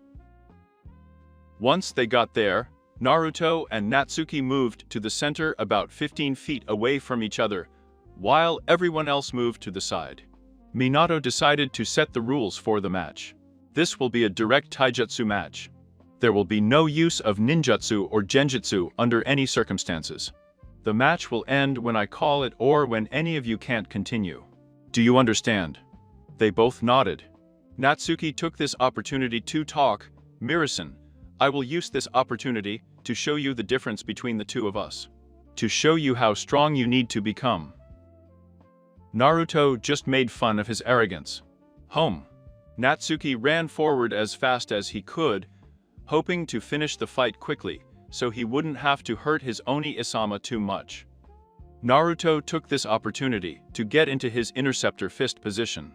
Once they got there, Naruto and Natsuki moved to the center about 15 feet away from each other, while everyone else moved to the side. Minato decided to set the rules for the match. This will be a direct taijutsu match. There will be no use of ninjutsu or genjutsu under any circumstances. The match will end when I call it or when any of you can't continue. Do you understand? They both nodded. Natsuki took this opportunity to talk. Mirasan, I will use this opportunity to show you the difference between the two of us. To show you how strong you need to become. Naruto just made fun of his arrogance. Home. Natsuki ran forward as fast as he could, hoping to finish the fight quickly, so he wouldn't have to hurt his Oni-Isama too much. Naruto took this opportunity to get into his interceptor fist position.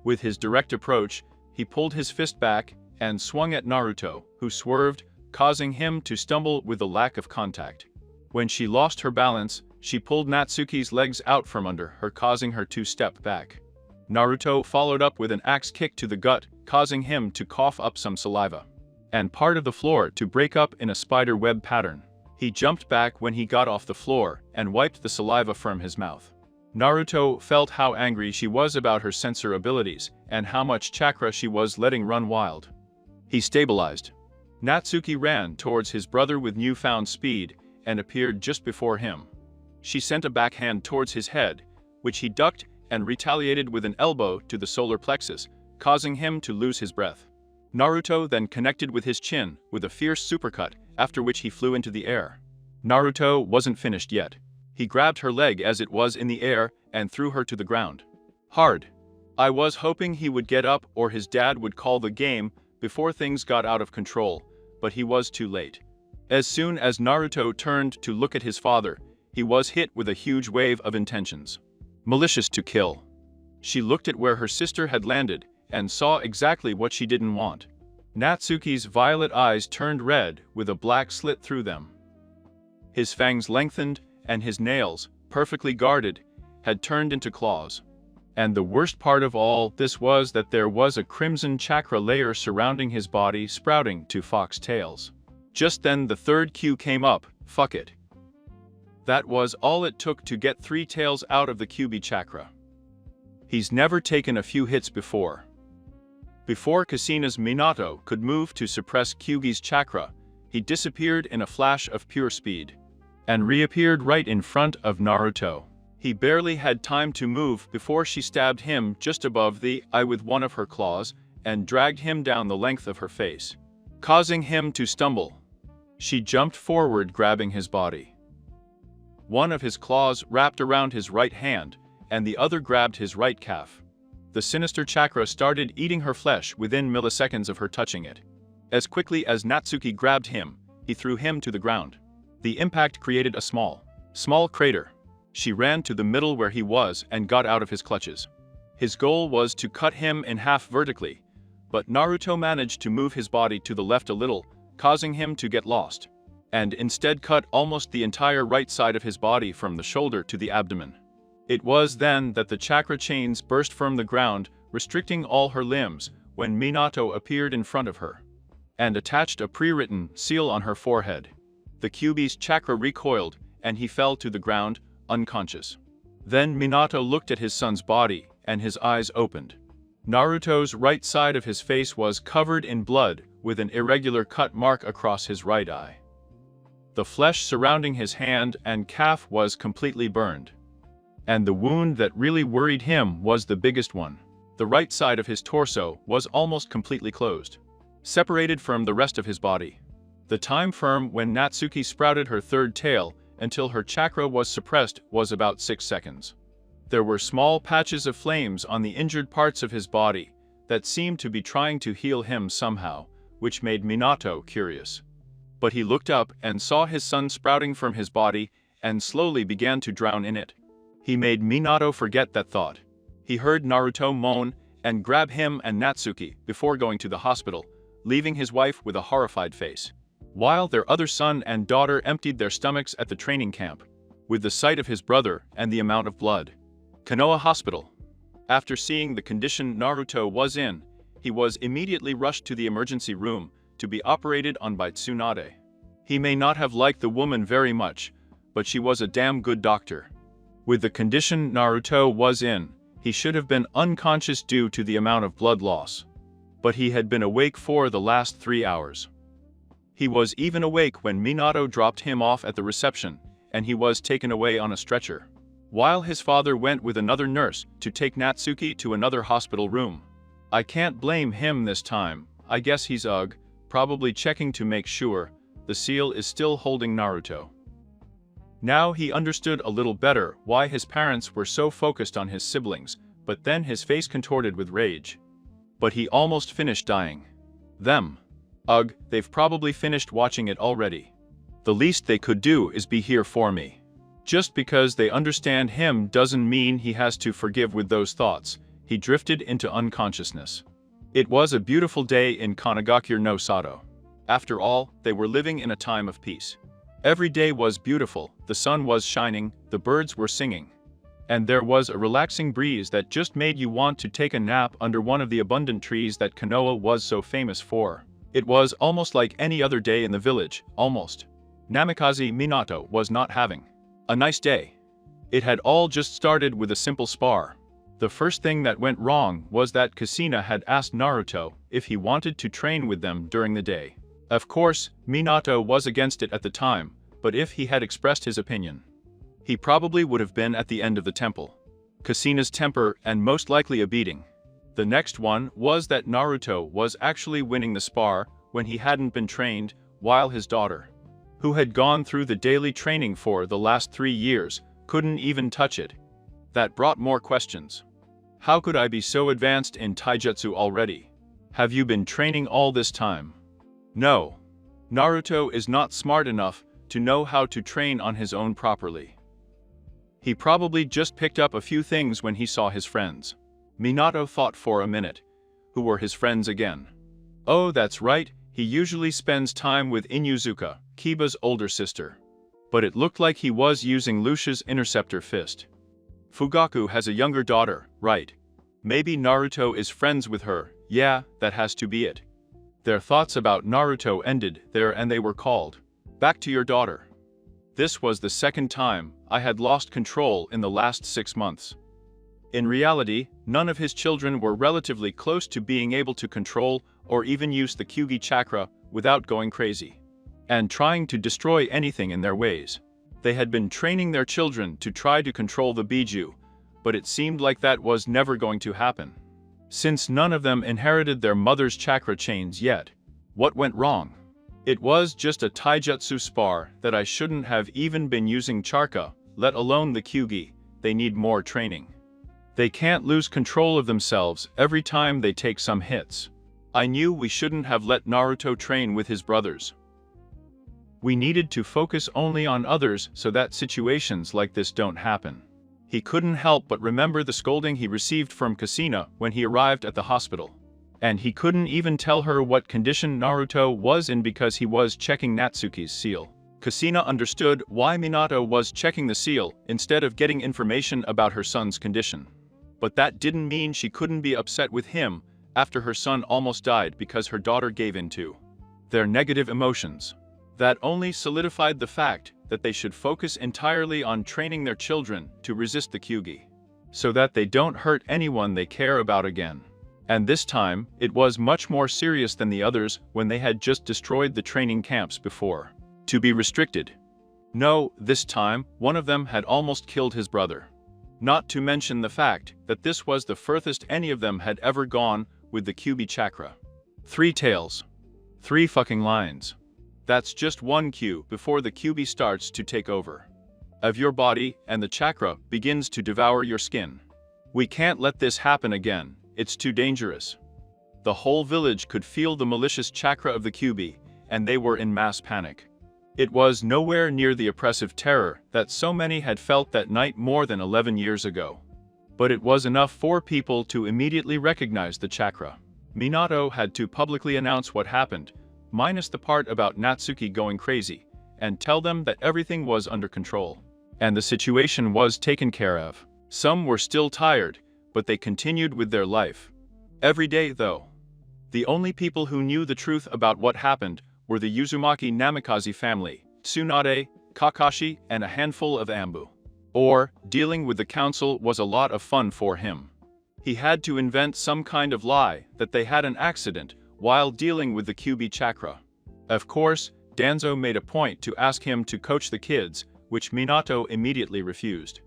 With his direct approach, he pulled his fist back and swung at Naruto, who swerved, causing him to stumble with the lack of contact. When she lost her balance, she pulled Natsuki's legs out from under her, causing her to step back. Naruto followed up with an axe kick to the gut, causing him to cough up some saliva and part of the floor to break up in a spider web pattern. He jumped back when he got off the floor and wiped the saliva from his mouth. Naruto felt how angry she was about her sensor abilities and how much chakra she was letting run wild. He stabilized. Natsuki ran towards his brother with newfound speed and appeared just before him. She sent a backhand towards his head, which he ducked and retaliated with an elbow to the solar plexus, causing him to lose his breath. Naruto then connected with his chin with a fierce supercut, after which he flew into the air. Naruto wasn't finished yet. He grabbed her leg as it was in the air and threw her to the ground. Hard. I was hoping he would get up or his dad would call the game before things got out of control, but he was too late. As soon as Naruto turned to look at his father, he was hit with a huge wave of intentions. Malicious to kill. She looked at where her sister had landed and saw exactly what she didn't want. Natsuki's violet eyes turned red with a black slit through them. His fangs lengthened and his nails, perfectly guarded, had turned into claws. And the worst part of all this was that there was a crimson chakra layer surrounding his body sprouting to fox tails. Just then the third cue came up, fuck it. That was all it took to get 3 tails out of the Kyuubi chakra. He's never taken a few hits before. Before Kushina's Minato could move to suppress Kyuubi's chakra, he disappeared in a flash of pure speed and reappeared right in front of Naruto. He barely had time to move before she stabbed him just above the eye with one of her claws and dragged him down the length of her face, causing him to stumble. She jumped forward, grabbing his body. One of his claws wrapped around his right hand, and the other grabbed his right calf. The sinister chakra started eating her flesh within milliseconds of her touching it. As quickly as Natsuki grabbed him, he threw him to the ground. The impact created a small crater. She ran to the middle where he was and got out of his clutches. His goal was to cut him in half vertically, but Naruto managed to move his body to the left a little, causing him to get lost, and instead cut almost the entire right side of his body from the shoulder to the abdomen. It was then that the chakra chains burst from the ground, restricting all her limbs, when Minato appeared in front of her and attached a pre-written seal on her forehead. The Kyuubi's chakra recoiled, and he fell to the ground, unconscious. Then Minato looked at his son's body, and his eyes opened. Naruto's right side of his face was covered in blood, with an irregular cut mark across his right eye. The flesh surrounding his hand and calf was completely burned. And the wound that really worried him was the biggest one. The right side of his torso was almost completely closed, separated from the rest of his body. The time frame when Natsuki sprouted her third tail until her chakra was suppressed was about 6 seconds. There were small patches of flames on the injured parts of his body that seemed to be trying to heal him somehow, which made Minato curious. But he looked up and saw his son sprouting from his body and slowly began to drown in it. He made Minato forget that thought. He heard Naruto moan and grab him and Natsuki before going to the hospital, leaving his wife with a horrified face, while their other son and daughter emptied their stomachs at the training camp, with the sight of his brother and the amount of blood. Konoha Hospital. After seeing the condition Naruto was in, he was immediately rushed to the emergency room to be operated on by Tsunade. He may not have liked the woman very much, but she was a damn good doctor. With the condition Naruto was in, he should have been unconscious due to the amount of blood loss. But he had been awake for the last 3 hours. He was even awake when Minato dropped him off at the reception, and he was taken away on a stretcher, while his father went with another nurse to take Natsuki to another hospital room. I can't blame him this time. I guess he's probably checking to make sure the seal is still holding Naruto. Now he understood a little better why his parents were so focused on his siblings, but then his face contorted with rage. But he almost finished dying. Them. They've probably finished watching it already. The least they could do is be here for me. Just because they understand him doesn't mean he has to forgive. With those thoughts, he drifted into unconsciousness. It was a beautiful day in Kanagakure no Sato. After all, they were living in a time of peace. Every day was beautiful, the sun was shining, the birds were singing. And there was a relaxing breeze that just made you want to take a nap under one of the abundant trees that Konoha was so famous for. It was almost like any other day in the village, almost. Namikaze Minato was not having a nice day. It had all just started with a simple spar. The first thing that went wrong was that Kushina had asked Naruto if he wanted to train with them during the day. Of course, Minato was against it at the time, but if he had expressed his opinion, he probably would have been at the end of the temple. Kushina's temper and most likely a beating. The next one was that Naruto was actually winning the spar when he hadn't been trained, while his daughter, who had gone through the daily training for the last 3 years, couldn't even touch it. That brought more questions. How could I be so advanced in taijutsu already? Have you been training all this time? No. Naruto is not smart enough to know how to train on his own properly. He probably just picked up a few things when he saw his friends. Minato thought for a minute. Who were his friends again? Oh, that's right, he usually spends time with Inuzuka, Kiba's older sister. But it looked like he was using Lucia's interceptor fist. Fugaku has a younger daughter, right? Maybe Naruto is friends with her. Yeah, that has to be it. Their thoughts about Naruto ended there and they were called back to your daughter. This was the second time I had lost control in the last 6 months. In reality, none of his children were relatively close to being able to control or even use the Kyuubi chakra without going crazy and trying to destroy anything in their ways. They had been training their children to try to control the Biju, but it seemed like that was never going to happen. Since none of them inherited their mother's chakra chains yet. What went wrong? It was just a taijutsu spar that I shouldn't have even been using chakra, let alone the Kyuubi. They need more training. They can't lose control of themselves every time they take some hits. I knew we shouldn't have let Naruto train with his brothers. We needed to focus only on others so that situations like this don't happen. He couldn't help but remember the scolding he received from Kushina when he arrived at the hospital. And he couldn't even tell her what condition Naruto was in because he was checking Natsuki's seal. Kushina understood why Minato was checking the seal instead of getting information about her son's condition. But that didn't mean she couldn't be upset with him after her son almost died because her daughter gave in to their negative emotions. That only solidified the fact that they should focus entirely on training their children to resist the Kyuubi, so that they don't hurt anyone they care about again. And this time, it was much more serious than the others when they had just destroyed the training camps before. To be restricted. No, this time, one of them had almost killed his brother. Not to mention the fact that this was the furthest any of them had ever gone with the Kyuubi chakra. 3 tails. 3 fucking lines. That's just 1 Q before the Kyuubi starts to take over of your body and the chakra begins to devour your skin. We can't let this happen again, it's too dangerous. The whole village could feel the malicious chakra of the Kyuubi, and they were in mass panic. It was nowhere near the oppressive terror that so many had felt that night more than 11 years ago. But it was enough for people to immediately recognize the chakra. Minato had to publicly announce what happened, minus the part about Natsuki going crazy, and tell them that everything was under control. And the situation was taken care of. Some were still tired, but they continued with their life. Every day, though. The only people who knew the truth about what happened were the Uzumaki Namikaze family, Tsunade, Kakashi, and a handful of Ambu. Or, dealing with the council was a lot of fun for him. He had to invent some kind of lie that they had an accident while dealing with the Kyuubi chakra. Of course, Danzo made a point to ask him to coach the kids, which Minato immediately refused.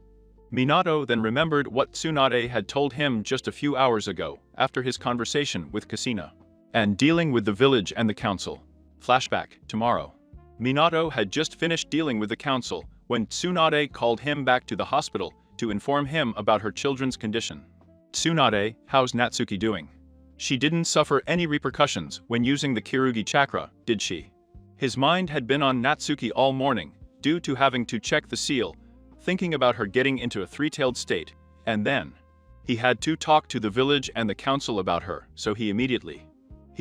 Minato then remembered what Tsunade had told him just a few hours ago, after his conversation with Kushina. And dealing with the village and the council. Flashback, tomorrow. Minato had just finished dealing with the council when Tsunade called him back to the hospital to inform him about her children's condition. Tsunade, how's Natsuki doing? She didn't suffer any repercussions when using the Kirugi chakra, did she? His mind had been on Natsuki all morning, due to having to check the seal, thinking about her getting into a three-tailed state, and then he had to talk to the village and the council about her, so he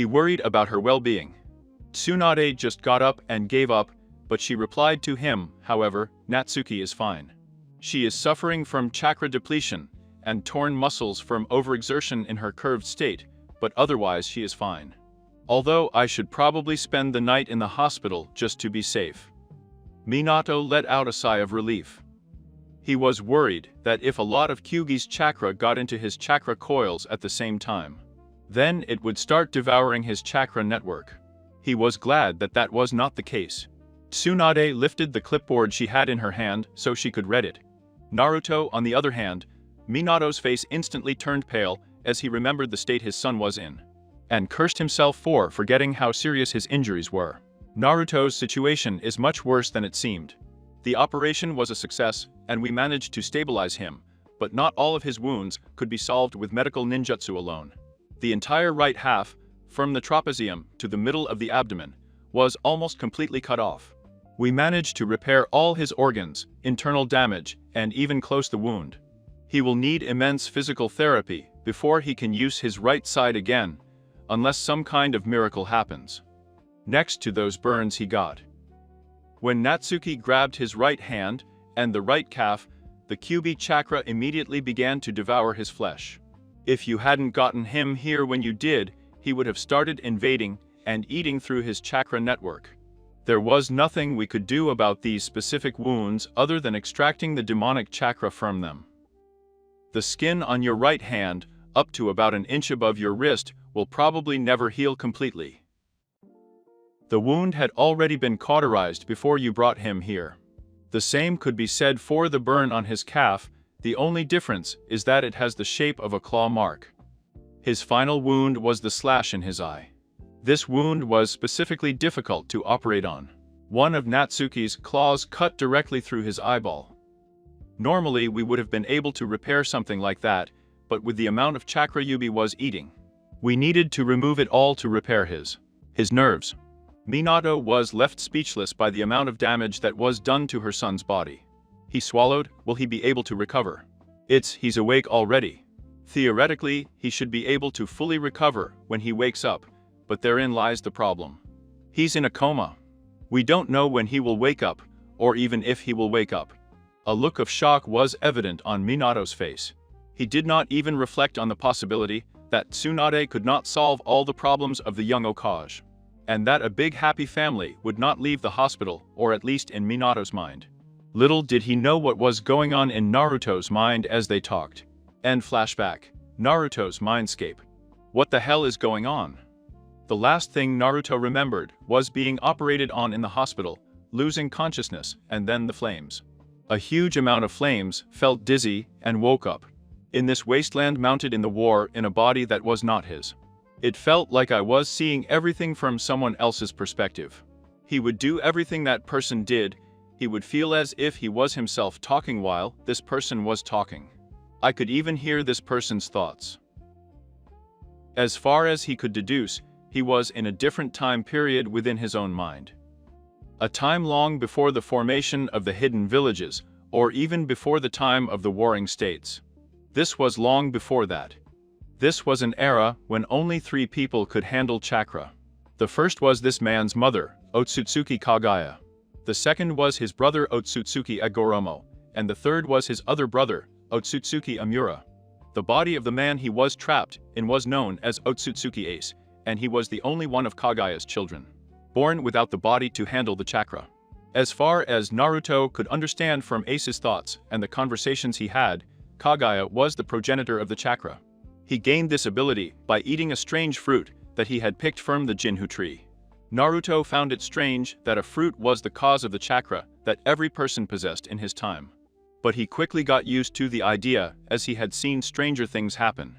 worried about her well-being. Tsunade just got up and gave up, but she replied to him, however, Natsuki is fine. She is suffering from chakra depletion and torn muscles from overexertion in her curved state, but otherwise she is fine. Although I should probably spend the night in the hospital just to be safe. Minato let out a sigh of relief. He was worried that if a lot of Kyugi's chakra got into his chakra coils at the same time, then it would start devouring his chakra network. He was glad that that was not the case. Tsunade lifted the clipboard she had in her hand so she could read it. Naruto, on the other hand, Minato's face instantly turned pale as he remembered the state his son was in, and cursed himself for forgetting how serious his injuries were. Naruto's situation is much worse than it seemed. The operation was a success, and we managed to stabilize him, but not all of his wounds could be solved with medical ninjutsu alone. The entire right half, from the trapezium to the middle of the abdomen, was almost completely cut off. We managed to repair all his organs, internal damage, and even close the wound. He will need immense physical therapy before he can use his right side again, unless some kind of miracle happens. Next to those burns he got. When Natsuki grabbed his right hand and the right calf, the Kyubi chakra immediately began to devour his flesh. If you hadn't gotten him here when you did, he would have started invading and eating through his chakra network. There was nothing we could do about these specific wounds other than extracting the demonic chakra from them. The skin on your right hand, up to about an inch above your wrist, will probably never heal completely. The wound had already been cauterized before you brought him here. The same could be said for the burn on his calf, the only difference is that it has the shape of a claw mark. His final wound was the slash in his eye. This wound was specifically difficult to operate on. One of Natsuki's claws cut directly through his eyeball. Normally we would have been able to repair something like that, but with the amount of chakra Yubi was eating, we needed to remove it all to repair his nerves. Minato was left speechless by the amount of damage that was done to her son's body. He swallowed. Will he be able to recover? He's awake already. Theoretically, he should be able to fully recover when he wakes up, but therein lies the problem. He's in a coma. We don't know when he will wake up, or even if he will wake up. A look of shock was evident on Minato's face. He did not even reflect on the possibility that Tsunade could not solve all the problems of the young Okage, and that a big happy family would not leave the hospital, or at least in Minato's mind. Little did he know what was going on in Naruto's mind as they talked. End flashback. Naruto's mindscape. What the hell is going on? The last thing Naruto remembered was being operated on in the hospital, losing consciousness, and then the flames. A huge amount of flames, felt dizzy, and woke up. In this wasteland mounted in the war in a body that was not his. It felt like I was seeing everything from someone else's perspective. He would do everything that person did. He would feel as if he was himself talking while this person was talking. I could even hear this person's thoughts. As far as he could deduce, he was in a different time period within his own mind. A time long before the formation of the hidden villages, or even before the time of the warring states. This was long before that. This was an era when only 3 people could handle chakra. The first was this man's mother, Otsutsuki Kagaya. The second was his brother Otsutsuki Agoromo, and the third was his other brother, Otsutsuki Amura. The body of the man he was trapped in was known as Otsutsuki Ace, and he was the only one of Kagaya's children, born without the body to handle the chakra. As far as Naruto could understand from Ace's thoughts and the conversations he had, Kagaya was the progenitor of the chakra. He gained this ability by eating a strange fruit that he had picked from the Jinhu tree. Naruto found it strange that a fruit was the cause of the chakra that every person possessed in his time. But he quickly got used to the idea, as he had seen stranger things happen.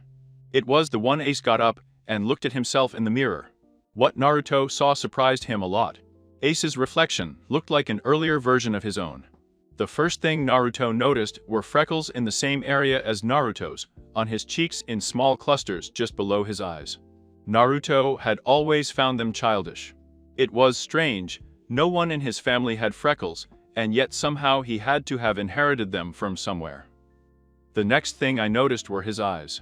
It was the one Ace got up and looked at himself in the mirror. What Naruto saw surprised him a lot. Ace's reflection looked like an earlier version of his own. The first thing Naruto noticed were freckles in the same area as Naruto's, on his cheeks in small clusters just below his eyes. Naruto had always found them childish. It was strange, no one in his family had freckles, and yet somehow he had to have inherited them from somewhere. The next thing I noticed were his eyes.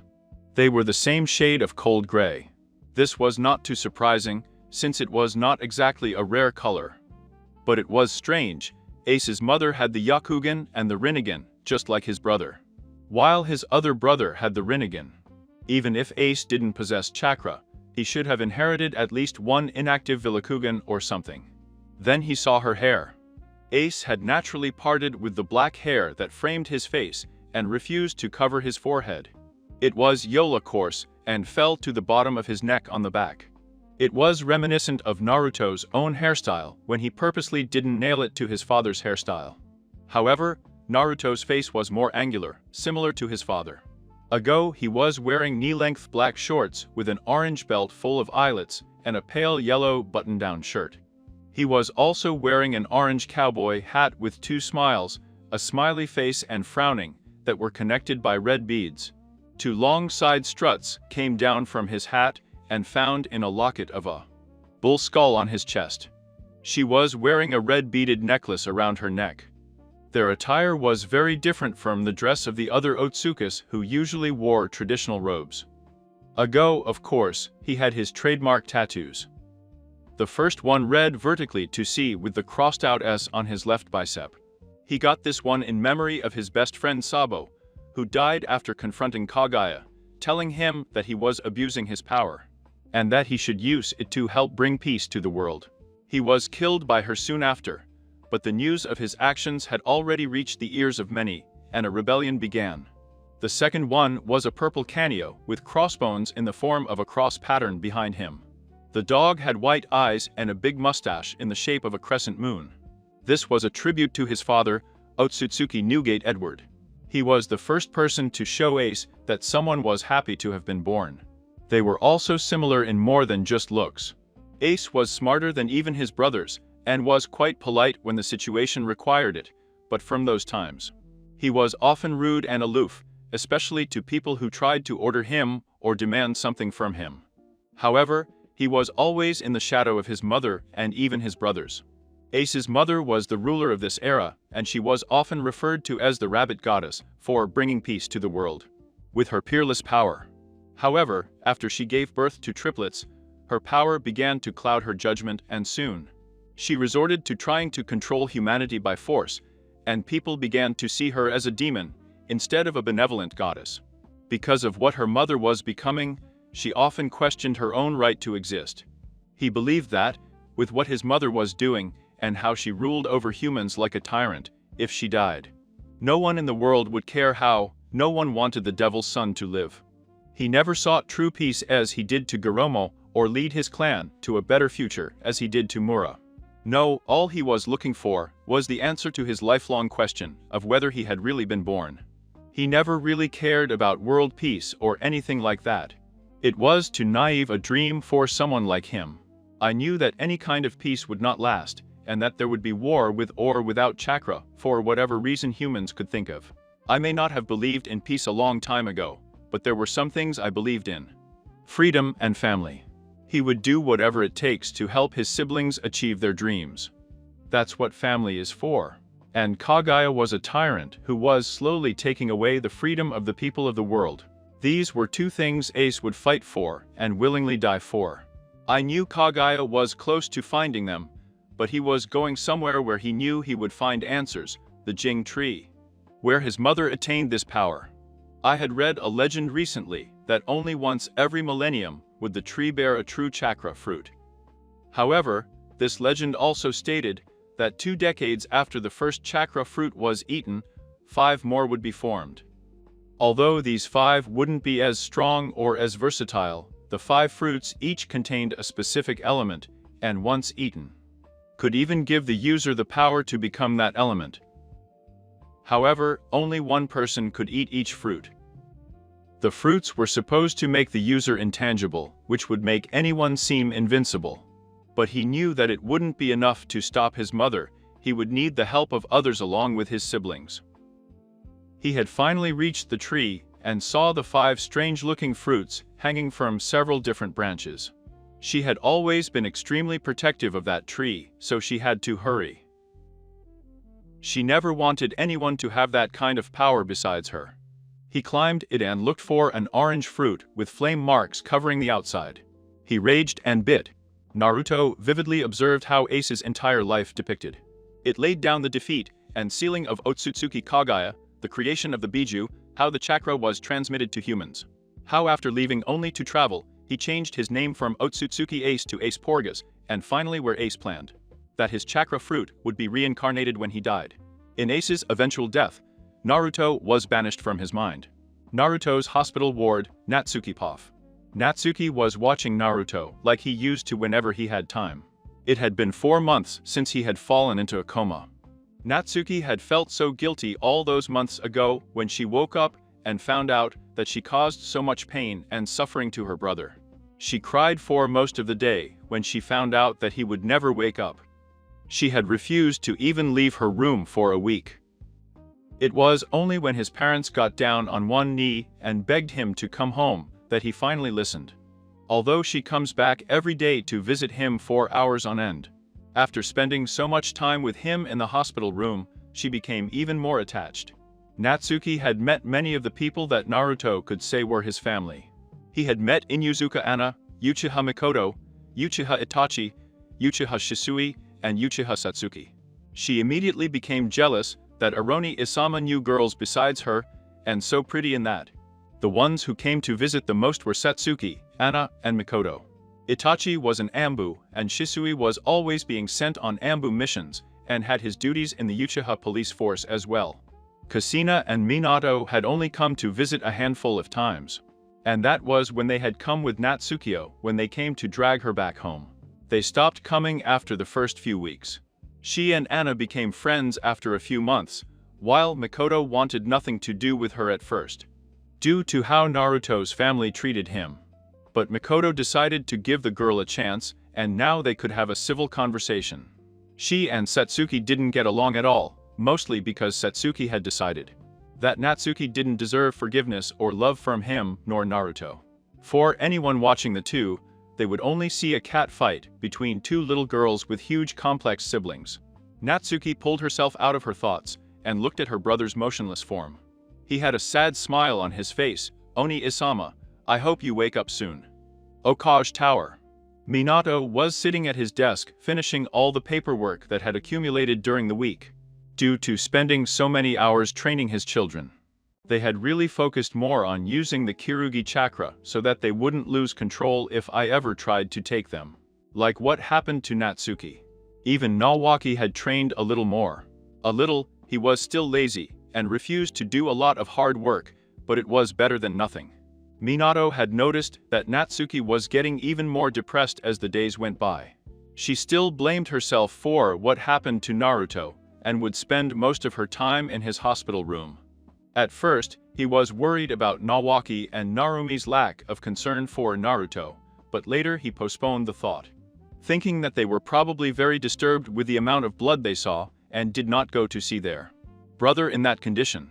They were the same shade of cold gray. This was not too surprising, since it was not exactly a rare color. But it was strange, Ace's mother had the Yakugan and the Rinnegan, just like his brother, while his other brother had the Rinnegan. Even if Ace didn't possess chakra, he should have inherited at least one inactive Vilikugan or something. Then he saw her hair. Ace had naturally parted with the black hair that framed his face and refused to cover his forehead. It was Yola coarse and fell to the bottom of his neck on the back. It was reminiscent of Naruto's own hairstyle when he purposely didn't nail it to his father's hairstyle. However, Naruto's face was more angular, similar to his father. He was wearing knee-length black shorts with an orange belt full of eyelets and a pale yellow button-down shirt. He was also wearing an orange cowboy hat with two smiles, a smiley face and frowning, that were connected by red beads. Two long side struts came down from his hat and found in a locket of a bull skull on his chest. She was wearing a red beaded necklace around her neck. Their attire was very different from the dress of the other Otsukas who usually wore traditional robes. Of course, he had his trademark tattoos. The first one read vertically to C with the crossed out S on his left bicep. He got this one in memory of his best friend Sabo, who died after confronting Kaguya, telling him that he was abusing his power, and that he should use it to help bring peace to the world. He was killed by her soon after, but the news of his actions had already reached the ears of many, and a rebellion began. The second one was a purple canio with crossbones in the form of a cross pattern behind him. The dog had white eyes and a big mustache in the shape of a crescent moon. This was a tribute to his father, Otsutsuki Newgate Edward. He was the first person to show Ace that someone was happy to have been born. They were also similar in more than just looks. Ace was smarter than even his brothers, and was quite polite when the situation required it, but from those times, he was often rude and aloof, especially to people who tried to order him or demand something from him. However, he was always in the shadow of his mother and even his brothers. Ace's mother was the ruler of this era, and she was often referred to as the Rabbit Goddess for bringing peace to the world, with her peerless power. However, after she gave birth to triplets, her power began to cloud her judgment, and soon, she resorted to trying to control humanity by force, and people began to see her as a demon instead of a benevolent goddess. Because of what her mother was becoming, she often questioned her own right to exist. He believed that, with what his mother was doing and how she ruled over humans like a tyrant, if she died, no one in the world would care how. No one wanted the devil's son to live. He never sought true peace as he did to Goromo, or lead his clan to a better future as he did to Mura. No, all he was looking for was the answer to his lifelong question of whether he had really been born. He never really cared about world peace or anything like that. It was too naive a dream for someone like him. I knew that any kind of peace would not last, and that there would be war with or without chakra, for whatever reason humans could think of. I may not have believed in peace a long time ago, but there were some things I believed in. Freedom and family. He would do whatever it takes to help his siblings achieve their dreams. That's what family is for. And Kaguya was a tyrant who was slowly taking away the freedom of the people of the world. These were two things Ace would fight for and willingly die for. I knew Kaguya was close to finding them, but he was going somewhere where he knew he would find answers, the Jing Tree, where his mother attained this power. I had read a legend recently that only once every millennium would the tree bear a true chakra fruit. However, this legend also stated that 2 decades after the first chakra fruit was eaten, 5 more would be formed. Although these 5 wouldn't be as strong or as versatile, the 5 fruits each contained a specific element, and once eaten, could even give the user the power to become that element. However, only one person could eat each fruit. The fruits were supposed to make the user intangible, which would make anyone seem invincible. But he knew that it wouldn't be enough to stop his mother, he would need the help of others along with his siblings. He had finally reached the tree and saw the 5 strange-looking fruits hanging from several different branches. She had always been extremely protective of that tree, so she had to hurry. She never wanted anyone to have that kind of power besides her. He climbed it and looked for an orange fruit with flame marks covering the outside. He raged and bit. Naruto vividly observed how Ace's entire life depicted. It laid down the defeat and sealing of Otsutsuki Kagaya, the creation of the Biju, how the chakra was transmitted to humans. How after leaving only to travel, he changed his name from Otsutsuki Ace to Ace Porgas, and finally where Ace planned that his chakra fruit would be reincarnated when he died. In Ace's eventual death, Naruto was banished from his mind. Naruto's hospital ward, Natsuki Poff. Natsuki was watching Naruto like he used to whenever he had time. It had been 4 months since he had fallen into a coma. Natsuki had felt so guilty all those months ago when she woke up and found out that she caused so much pain and suffering to her brother. She cried for most of the day when she found out that he would never wake up. She had refused to even leave her room for a week. It was only when his parents got down on one knee and begged him to come home that he finally listened. Although she comes back every day to visit him for hours on end. After spending so much time with him in the hospital room, she became even more attached. Natsuki had met many of the people that Naruto could say were his family. He had met Inuzuka Anna, Uchiha Mikoto, Uchiha Itachi, Uchiha Shisui, and Uchiha Satsuki. She immediately became jealous that Aroni Isama knew girls besides her, and so pretty in that. The ones who came to visit the most were Satsuki, Anna, and Mikoto. Itachi was an Ambu, and Shisui was always being sent on Ambu missions, and had his duties in the Uchiha police force as well. Kushina and Minato had only come to visit a handful of times. And that was when they had come with Natsukio when they came to drag her back home. They stopped coming after the first few weeks. She and Anna became friends after a few months, while Mikoto wanted nothing to do with her at first, due to how Naruto's family treated him. But Mikoto decided to give the girl a chance, and now they could have a civil conversation. She and Satsuki didn't get along at all, mostly because Satsuki had decided that Natsuki didn't deserve forgiveness or love from him nor Naruto. For anyone watching the two, they would only see a cat fight between 2 little girls with huge complex siblings. Natsuki pulled herself out of her thoughts and looked at her brother's motionless form. He had a sad smile on his face. Oni Isama, I hope you wake up soon. Okage Tower. Minato was sitting at his desk finishing all the paperwork that had accumulated during the week. Due to spending so many hours training his children, they had really focused more on using the Kirugi chakra so that they wouldn't lose control if I ever tried to take them. Like what happened to Natsuki. Even Nawaki had trained a little more. A little, he was still lazy and refused to do a lot of hard work, but it was better than nothing. Minato had noticed that Natsuki was getting even more depressed as the days went by. She still blamed herself for what happened to Naruto and would spend most of her time in his hospital room. At first, he was worried about Nawaki and Narumi's lack of concern for Naruto, but later he postponed the thought, thinking that they were probably very disturbed with the amount of blood they saw and did not go to see their brother in that condition.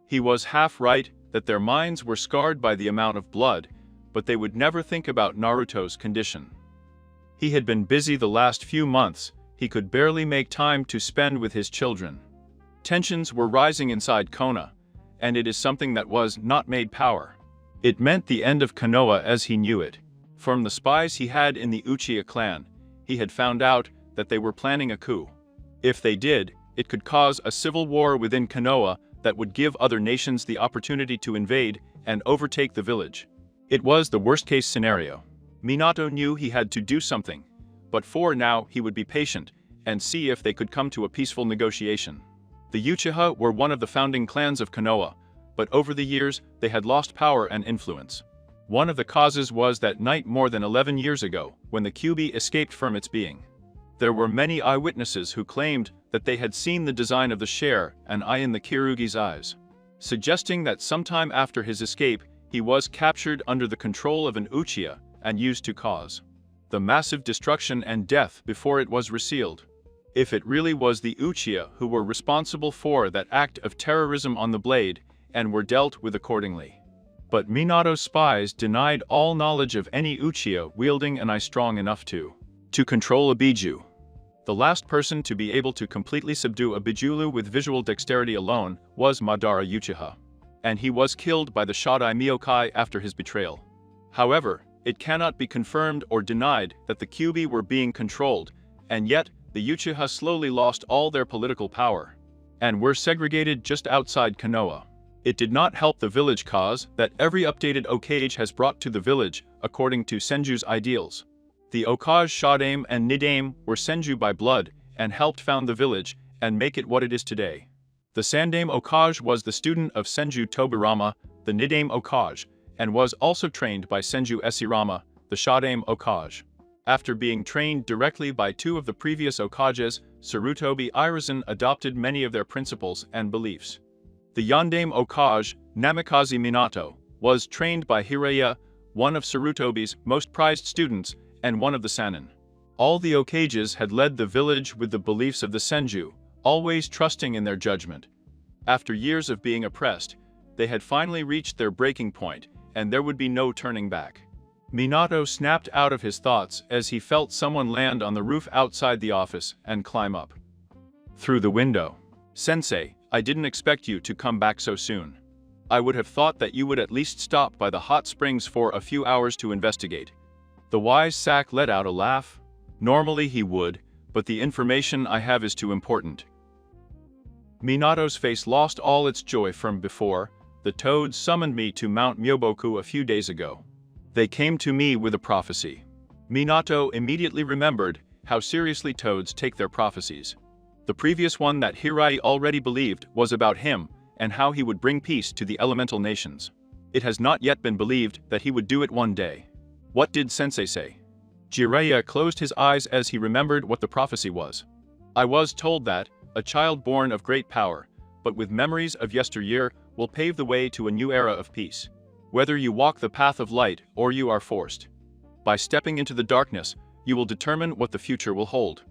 He was half right that their minds were scarred by the amount of blood, but they would never think about Naruto's condition. He had been busy the last few months, he could barely make time to spend with his children. Tensions were rising inside Konoha, and it is something that was not made power. It meant the end of Konoha as he knew it. From the spies he had in the Uchiha clan, he had found out that they were planning a coup. If they did, it could cause a civil war within Konoha that would give other nations the opportunity to invade and overtake the village. It was the worst-case scenario. Minato knew he had to do something, but for now he would be patient and see if they could come to a peaceful negotiation. The Uchiha were one of the founding clans of Konoha, but over the years they had lost power and influence. One of the causes was that night more than 11 years ago, when the Kyuubi escaped from its being. There were many eyewitnesses who claimed that they had seen the design of the share and eye in the Kirugi's eyes, suggesting that sometime after his escape, he was captured under the control of an Uchiha and used to cause the massive destruction and death before it was resealed. If it really was the Uchiha who were responsible for that act of terrorism on the blade and were dealt with accordingly. But Minato's spies denied all knowledge of any Uchiha wielding an eye strong enough to control a Biju. The last person to be able to completely subdue a Bijulu with visual dexterity alone was Madara Uchiha, and he was killed by the Shodai Myokai after his betrayal. However, it cannot be confirmed or denied that the Kyuubi were being controlled, and yet the Uchiha slowly lost all their political power and were segregated just outside Konoha. It did not help the village cause that every updated Okage has brought to the village according to Senju's ideals. The Okage Shadame and Nidame were Senju by blood and helped found the village and make it what it is today. The Sandame Okage was the student of Senju Tobirama, the Nidame Okage, and was also trained by Senju Esirama, the Shadame Okage. After being trained directly by two of the previous Okages, Sarutobi Irizen adopted many of their principles and beliefs. The Yandame Okage, Namikaze Minato, was trained by Hiraya, one of Sarutobi's most prized students, and one of the Sannin. All the Okages had led the village with the beliefs of the Senju, always trusting in their judgment. After years of being oppressed, they had finally reached their breaking point, and there would be no turning back. Minato snapped out of his thoughts as he felt someone land on the roof outside the office and climb up through the window. "Sensei, I didn't expect you to come back so soon. I would have thought that you would at least stop by the hot springs for a few hours to investigate." The wise sack let out a laugh. Normally he would, but the information I have is too important. Minato's face lost all its joy from before. The toads summoned me to Mount Myoboku a few days ago. They came to me with a prophecy. Minato immediately remembered how seriously toads take their prophecies. The previous one that Hirai already believed was about him and how he would bring peace to the elemental nations. It has not yet been believed that he would do it one day. What did Sensei say? Jiraiya closed his eyes as he remembered what the prophecy was. "I was told that, a child born of great power, but with memories of yesteryear, will pave the way to a new era of peace. Whether you walk the path of light or you are forced. By stepping into the darkness, you will determine what the future will hold.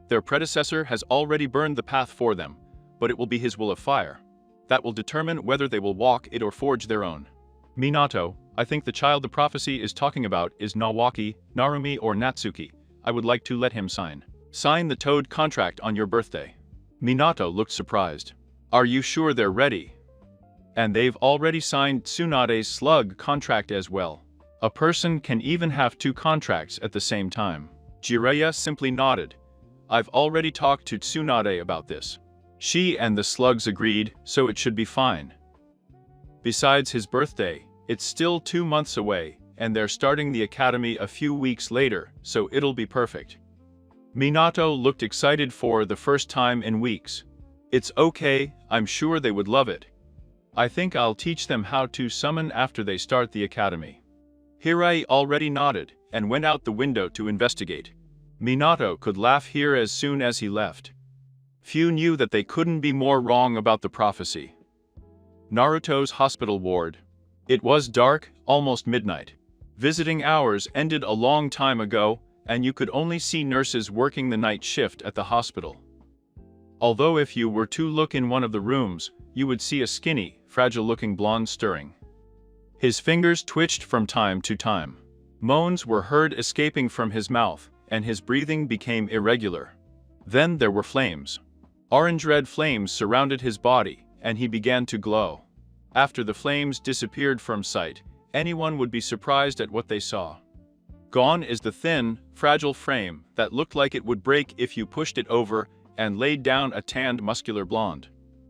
Their predecessor has already burned the path for them, but it will be his will of fire that will determine whether they will walk it or forge their own." Minato, I think the child the prophecy is talking about is Nawaki, Narumi or Natsuki. I would like to let him sign the toad contract on your birthday. Minato looked surprised. "Are you sure they're ready?" "And they've already signed Tsunade's slug contract as well. A person can even have two contracts at the same time." Jiraiya simply nodded. "I've already talked to Tsunade about this. She and the slugs agreed, so it should be fine. Besides his birthday, it's still 2 months away, and they're starting the academy a few weeks later, so it'll be perfect." Minato looked excited for the first time in weeks. "It's okay, I'm sure they would love it. I think I'll teach them how to summon after they start the academy." Hirai already nodded and went out the window to investigate. Minato could laugh here as soon as he left. Few knew that they couldn't be more wrong about the prophecy. Naruto's hospital ward. It was dark, almost midnight. Visiting hours ended a long time ago, and you could only see nurses working the night shift at the hospital. Although if you were to look in one of the rooms, you would see a skinny, fragile-looking blonde stirring. His fingers twitched from time to time. Moans were heard escaping from his mouth, and his breathing became irregular. Then there were flames. Orange-red flames surrounded his body, and he began to glow. After the flames disappeared from sight, anyone would be surprised at what they saw. Gone is the thin, fragile frame that looked like it would break if you pushed it over, and laid down a tanned muscular blonde,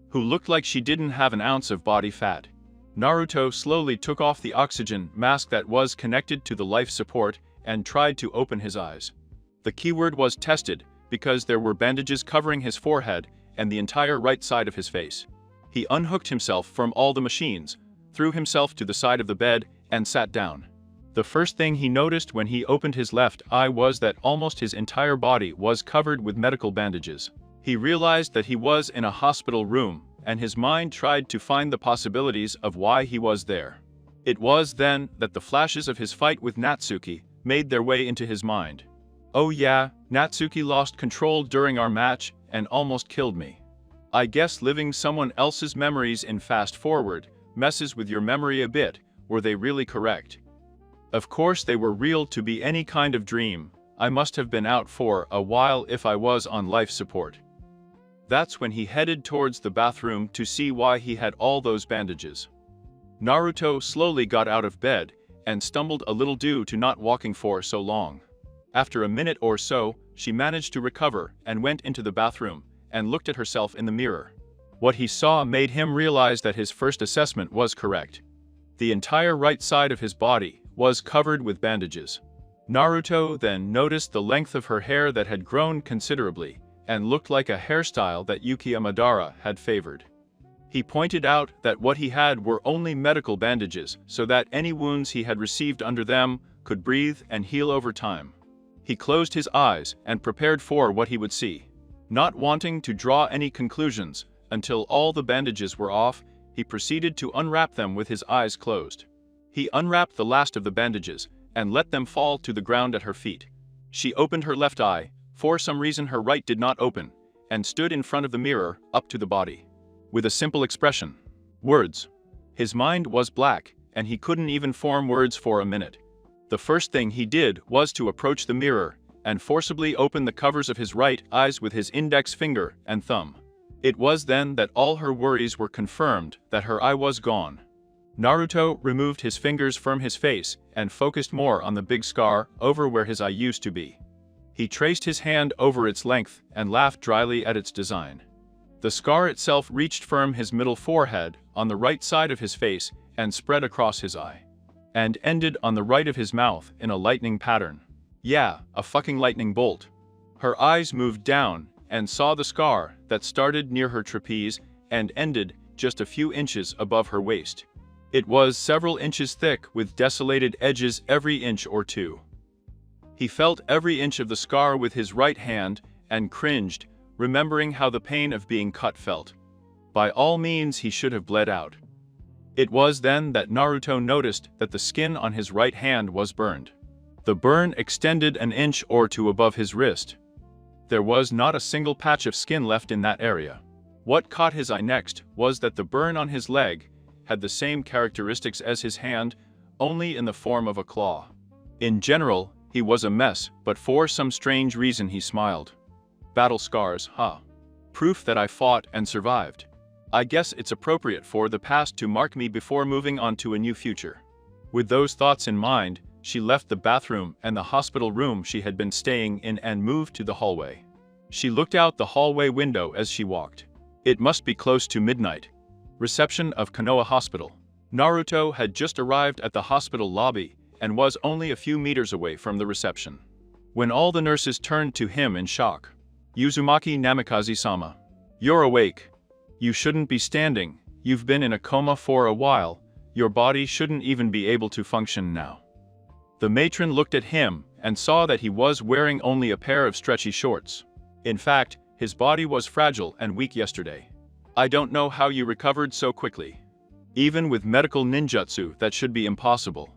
who looked like she didn't have an ounce of body fat. Naruto slowly took off the oxygen mask that was connected to the life support and tried to open his eyes. The keyword was tested because there were bandages covering his forehead and the entire right side of his face. He unhooked himself from all the machines, threw himself to the side of the bed, and sat down. The first thing he noticed when he opened his left eye was that almost his entire body was covered with medical bandages. He realized that he was in a hospital room, and his mind tried to find the possibilities of why he was there. It was then that the flashes of his fight with Natsuki made their way into his mind. Oh yeah, Natsuki lost control during our match and almost killed me. I guess living someone else's memories in fast forward messes with your memory a bit. Were they really correct? Of course they were real to be any kind of dream. I must have been out for a while if I was on life support. That's when he headed towards the bathroom to see why he had all those bandages. Naruto slowly got out of bed and stumbled a little due to not walking for so long. After a minute or so, she managed to recover and went into the bathroom and looked at herself in the mirror. What he saw made him realize that his first assessment was correct. The entire right side of his body was covered with bandages. Naruto then noticed the length of her hair that had grown considerably and looked like a hairstyle that Yukiya Madara had favored. He pointed out that what he had were only medical bandages so that any wounds he had received under them could breathe and heal over time. He closed his eyes and prepared for what he would see. Not wanting to draw any conclusions until all the bandages were off, he proceeded to unwrap them with his eyes closed. He unwrapped the last of the bandages and let them fall to the ground at her feet. She opened her left eye, for some reason her right did not open, and stood in front of the mirror, up to the body. With a simple expression. Words. His mind was blank, and he couldn't even form words for a minute. The first thing he did was to approach the mirror and forcibly open the covers of his right eyes with his index finger and thumb. It was then that all her worries were confirmed that her eye was gone. Naruto removed his fingers from his face and focused more on the big scar over where his eye used to be. He traced his hand over its length and laughed dryly at its design. The scar itself reached from his middle forehead on the right side of his face and spread across his eye. And ended on the right of his mouth in a lightning pattern. Yeah, a fucking lightning bolt. Her eyes moved down and saw the scar that started near her trapeze and ended just a few inches above her waist. It was several inches thick with desolated edges every inch or two. He felt every inch of the scar with his right hand and cringed, remembering how the pain of being cut felt. By all means he should have bled out. It was then that Naruto noticed that the skin on his right hand was burned. The burn extended an inch or two above his wrist. There was not a single patch of skin left in that area. What caught his eye next was that the burn on his leg had the same characteristics as his hand, only in the form of a claw. In general, he was a mess, but for some strange reason he smiled. Battle scars, huh? Proof that I fought and survived. I guess it's appropriate for the past to mark me before moving on to a new future. With those thoughts in mind, she left the bathroom and the hospital room she had been staying in and moved to the hallway. She looked out the hallway window as she walked. It must be close to midnight. Reception of Konoha Hospital. Naruto had just arrived at the hospital lobby and was only a few meters away from the reception. When all the nurses turned to him in shock. Uzumaki Namikaze-sama. You're awake. You shouldn't be standing, you've been in a coma for a while, your body shouldn't even be able to function now. The matron looked at him and saw that he was wearing only a pair of stretchy shorts. In fact, his body was fragile and weak yesterday. I don't know how you recovered so quickly. Even with medical ninjutsu, that should be impossible.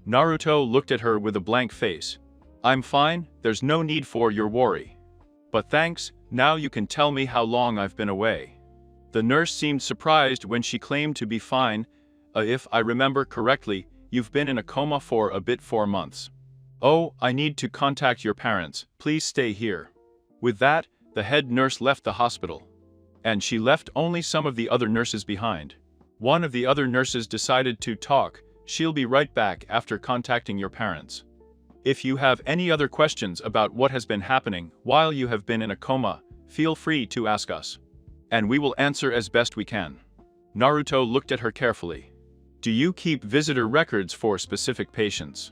Naruto looked at her with a blank face. I'm fine, there's no need for your worry. But thanks, now you can tell me how long I've been away. The nurse seemed surprised when she claimed to be fine. If I remember correctly, you've been in a coma for a bit 4 months. Oh, I need to contact your parents, please stay here. With that, the head nurse left the hospital. And she left only some of the other nurses behind. One of the other nurses decided to talk, she'll be right back after contacting your parents. If you have any other questions about what has been happening while you have been in a coma, feel free to ask us. And we will answer as best we can. Naruto looked at her carefully. Do you keep visitor records for specific patients?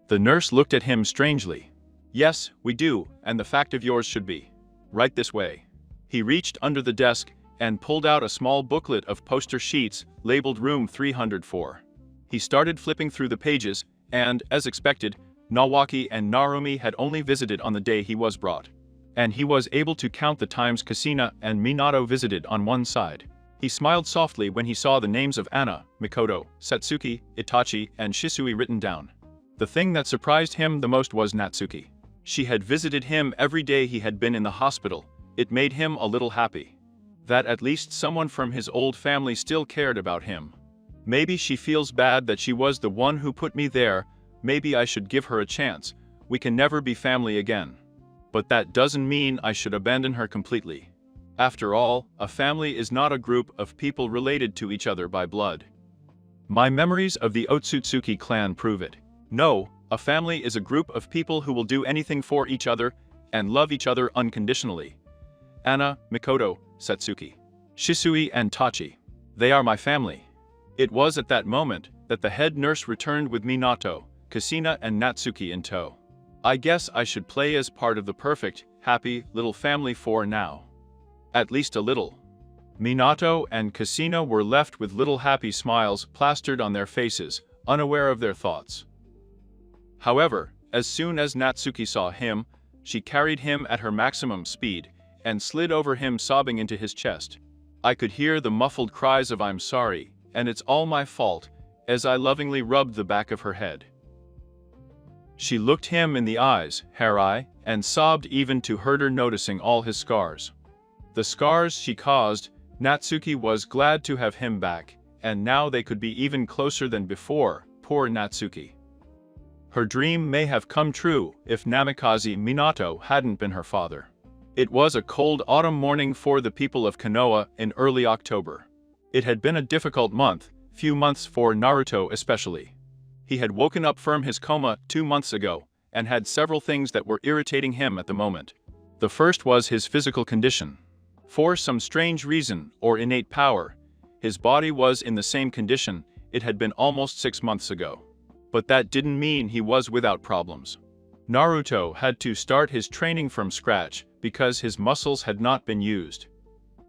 The nurse looked at him strangely. Yes, we do, and the fact of yours should be. Right this way. He reached under the desk and pulled out a small booklet of poster sheets labeled Room 304. He started flipping through the pages And, as expected, Nawaki and Narumi had only visited on the day he was brought. And he was able to count the times Kushina and Minato visited on one side. He smiled softly when he saw the names of Anna, Mikoto, Satsuki, Itachi, and Shisui written down. The thing that surprised him the most was Natsuki. She had visited him every day he had been in the hospital. It made him a little happy. That at least someone from his old family still cared about him. Maybe she feels bad that she was the one who put me there. Maybe I should give her a chance. We can never be family again. But that doesn't mean I should abandon her completely. After all, a family is not a group of people related to each other by blood. My memories of the Otsutsuki clan prove it. No, a family is a group of people who will do anything for each other and love each other unconditionally. Anna, Mikoto, Satsuki, Shisui, and Tachi. They are my family. It was at that moment that the head nurse returned with Minato, Kushina, and Natsuki in tow. I guess I should play as part of the perfect, happy, little family for now. At least a little. Minato and Kushina were left with little happy smiles plastered on their faces, unaware of their thoughts. However, as soon as Natsuki saw him, she carried him at her maximum speed and slid over him, sobbing into his chest. I could hear the muffled cries of "I'm sorry, and it's all my fault," as I lovingly rubbed the back of her head. She looked him in the eyes, Harai, and sobbed even to hurt her, noticing all his scars. The scars she caused. Natsuki was glad to have him back, and now they could be even closer than before. Poor Natsuki. Her dream may have come true if Namikaze Minato hadn't been her father. It was a cold autumn morning for the people of Konoha in early October. It had been a difficult few months for Naruto especially. He had woken up from his coma 2 months ago, and had several things that were irritating him at the moment. The first was his physical condition. For some strange reason, or innate power, his body was in the same condition it had been almost 6 months ago. But that didn't mean he was without problems. Naruto had to start his training from scratch because his muscles had not been used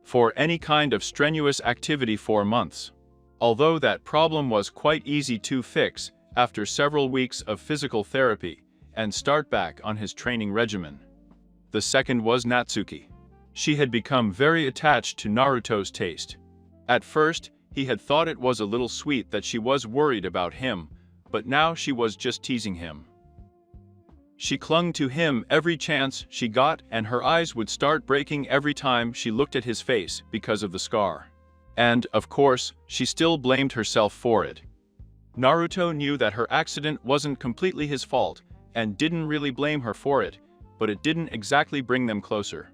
for any kind of strenuous activity for months. Although that problem was quite easy to fix after several weeks of physical therapy and start back on his training regimen. The second was Natsuki. She had become very attached to Naruto's taste. At first, he had thought it was a little sweet that she was worried about him, but now she was just teasing him. She clung to him every chance she got, and her eyes would start breaking every time she looked at his face because of the scar. And, of course, she still blamed herself for it. Naruto knew that her accident wasn't completely his fault, and didn't really blame her for it, but it didn't exactly bring them closer.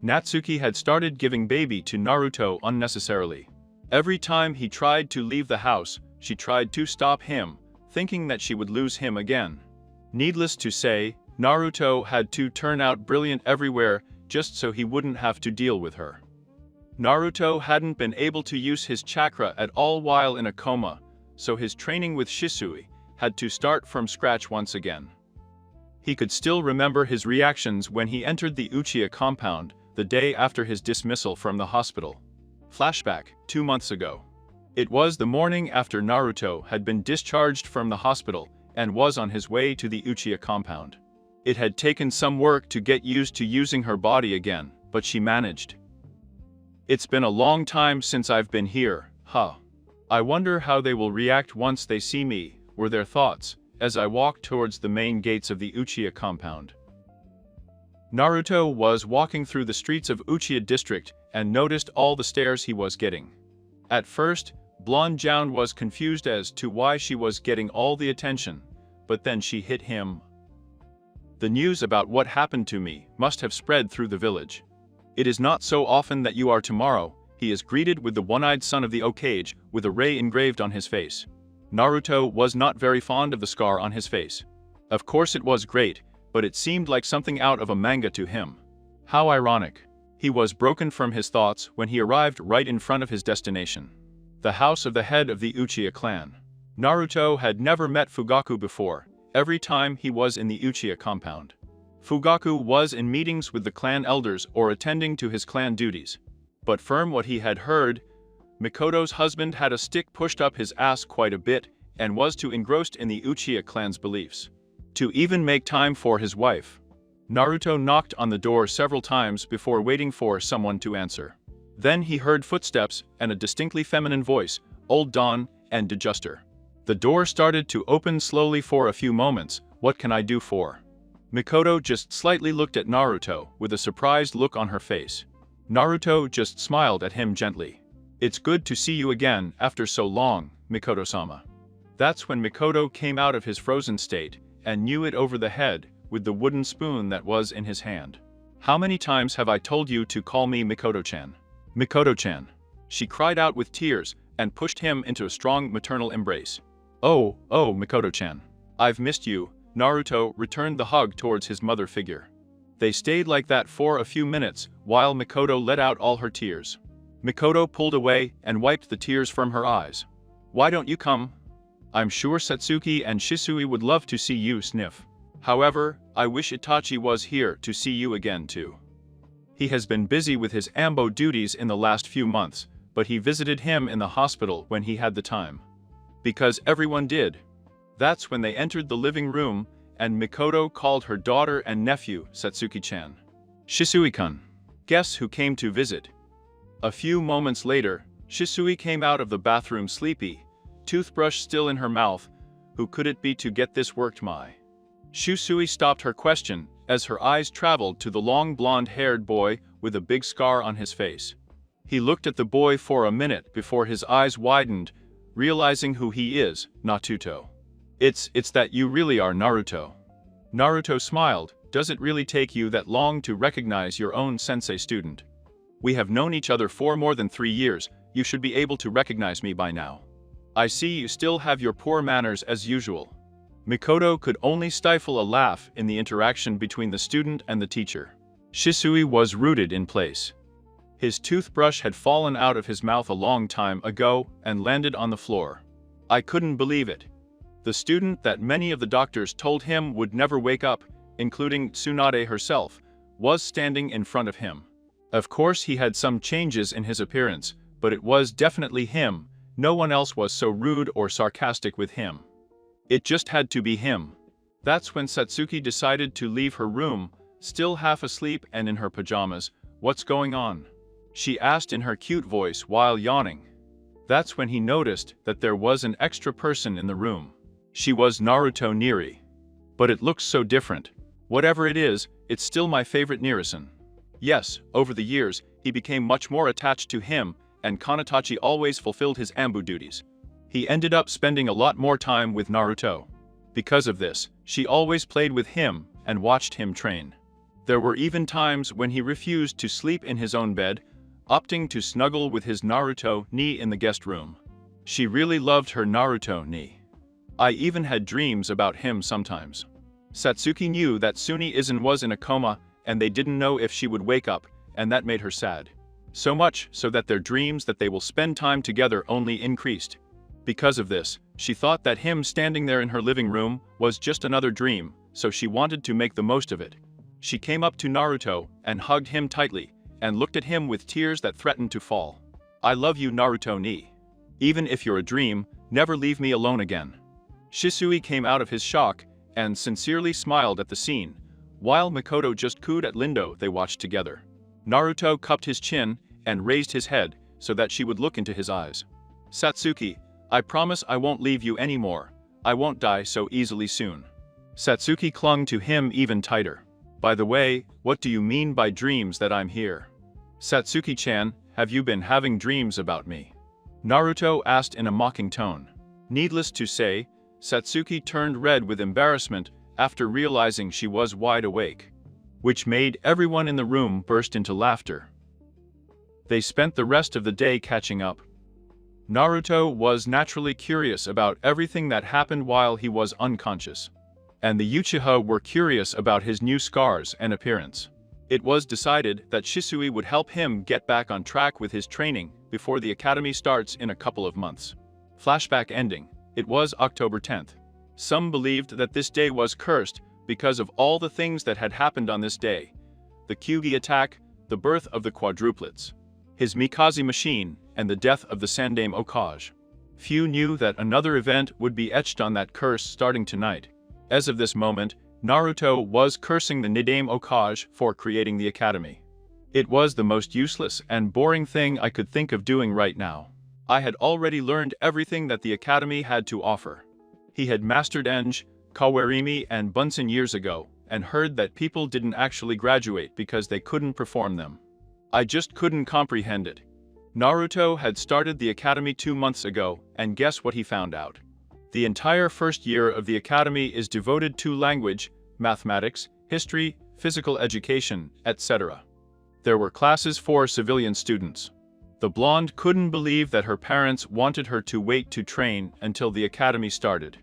Natsuki had started giving baby to Naruto unnecessarily. Every time he tried to leave the house, she tried to stop him, thinking that she would lose him again. Needless to say, Naruto had to turn out brilliant everywhere just so he wouldn't have to deal with her. Naruto hadn't been able to use his chakra at all while in a coma, so his training with Shisui had to start from scratch once again. He could still remember his reactions when he entered the Uchiha compound the day after his dismissal from the hospital. Flashback, 2 months ago. It was the morning after Naruto had been discharged from the hospital and was on his way to the Uchiha compound. It had taken some work to get used to using her body again, but she managed. "It's been a long time since I've been here, huh? I wonder how they will react once they see me," were their thoughts, as I walked towards the main gates of the Uchiha compound. Naruto was walking through the streets of Uchiha district and noticed all the stares he was getting. At first, Blonde Joun was confused as to why she was getting all the attention, but then she hit him. The news about what happened to me must have spread through the village. "It is not so often that you are tomorrow," he is greeted with the one-eyed son of the Okage with a ray engraved on his face. Naruto was not very fond of the scar on his face. Of course it was great, but it seemed like something out of a manga to him. How ironic. He was broken from his thoughts when he arrived right in front of his destination. The house of the head of the Uchiha clan. Naruto had never met Fugaku before, every time he was in the Uchiha compound. Fugaku was in meetings with the clan elders or attending to his clan duties. But from what he had heard, Mikoto's husband had a stick pushed up his ass quite a bit, and was too engrossed in the Uchiha clan's beliefs to even make time for his wife. Naruto knocked on the door several times before waiting for someone to answer. Then he heard footsteps and a distinctly feminine voice, "Old Dawn and Dejuster." The door started to open slowly for a few moments. "What can I do for?" Mikoto just slightly looked at Naruto with a surprised look on her face. Naruto just smiled at him gently. "It's good to see you again after so long, Mikoto-sama." That's when Mikoto came out of his frozen state and knew it over the head with the wooden spoon that was in his hand. "How many times have I told you to call me Mikoto-chan? Mikoto-chan." She cried out with tears and pushed him into a strong maternal embrace. Oh, Mikoto-chan. I've missed you." Naruto returned the hug towards his mother figure. They stayed like that for a few minutes while Mikoto let out all her tears. Mikoto pulled away and wiped the tears from her eyes. "Why don't you come? I'm sure Satsuki and Shisui would love to see you." Sniff. "However, I wish Itachi was here to see you again too. He has been busy with his ambo duties in the last few months, but he visited him in the hospital when he had the time." Because everyone did. That's when they entered the living room, and Mikoto called her daughter and nephew Satsuki-chan. "Shisui-kun. Guess who came to visit?" A few moments later, Shisui came out of the bathroom sleepy, toothbrush still in her mouth. "Who could it be to get this worked, my?" Shisui stopped her question as her eyes traveled to the long blonde-haired boy with a big scar on his face. He looked at the boy for a minute before his eyes widened, realizing who he is, Naruto. It's that you really are Naruto." Naruto smiled. "Does it really take you that long to recognize your own sensei student? We have known each other for more than 3 years, you should be able to recognize me by now. I see you still have your poor manners as usual." Mikoto could only stifle a laugh in the interaction between the student and the teacher. Shisui was rooted in place. His toothbrush had fallen out of his mouth a long time ago and landed on the floor. I couldn't believe it. The student that many of the doctors told him would never wake up, including Tsunade herself, was standing in front of him. Of course he had some changes in his appearance, but it was definitely him. No one else was so rude or sarcastic with him. It just had to be him. That's when Satsuki decided to leave her room, still half asleep and in her pajamas. "What's going on?" she asked in her cute voice while yawning. That's when he noticed that there was an extra person in the room. She was Naruto Niri. But it looks so different. Whatever it is, it's still my favorite Nirisan. Yes, over the years, he became much more attached to him, and Kanatachi always fulfilled his ambu duties. He ended up spending a lot more time with Naruto. Because of this, she always played with him and watched him train. There were even times when he refused to sleep in his own bed, opting to snuggle with his Naruto ni in the guest room. She really loved her Naruto ni. I even had dreams about him sometimes. Satsuki knew that Suni-Izan was in a coma, and they didn't know if she would wake up, and that made her sad. So much so that their dreams that they will spend time together only increased. Because of this, she thought that him standing there in her living room was just another dream, so she wanted to make the most of it. She came up to Naruto and hugged him tightly, and looked at him with tears that threatened to fall. "I love you, Naruto ni. Even if you're a dream, never leave me alone again." Shisui came out of his shock and sincerely smiled at the scene, while Mikoto just cooed at Lindo. They watched together. Naruto cupped his chin and raised his head so that she would look into his eyes. "Satsuki, I promise I won't leave you anymore. I won't die so easily soon." Satsuki clung to him even tighter. "By the way, what do you mean by dreams that I'm here?" "Satsuki-chan, have you been having dreams about me?" Naruto asked in a mocking tone. Needless to say, Satsuki turned red with embarrassment after realizing she was wide awake, which made everyone in the room burst into laughter. They spent the rest of the day catching up. Naruto was naturally curious about everything that happened while he was unconscious, and the Uchiha were curious about his new scars and appearance. It was decided that Shisui would help him get back on track with his training before the academy starts in a couple of months. Flashback ending. It was October 10th. Some believed that this day was cursed because of all the things that had happened on this day. The Kyugi attack, the birth of the quadruplets, his Mikaze machine, and the death of the Sandaime Okage. Few knew that another event would be etched on that curse starting tonight. As of this moment, Naruto was cursing the Nidaime Okage for creating the academy. It was the most useless and boring thing I could think of doing right now. I had already learned everything that the academy had to offer. He had mastered Enge, Kawarimi, and Bunsen years ago, and heard that people didn't actually graduate because they couldn't perform them. I just couldn't comprehend it. Naruto had started the academy 2 months ago, and guess what he found out? The entire first year of the academy is devoted to language, mathematics, history, physical education, etc. There were classes for civilian students. The blonde couldn't believe that her parents wanted her to wait to train until the academy started.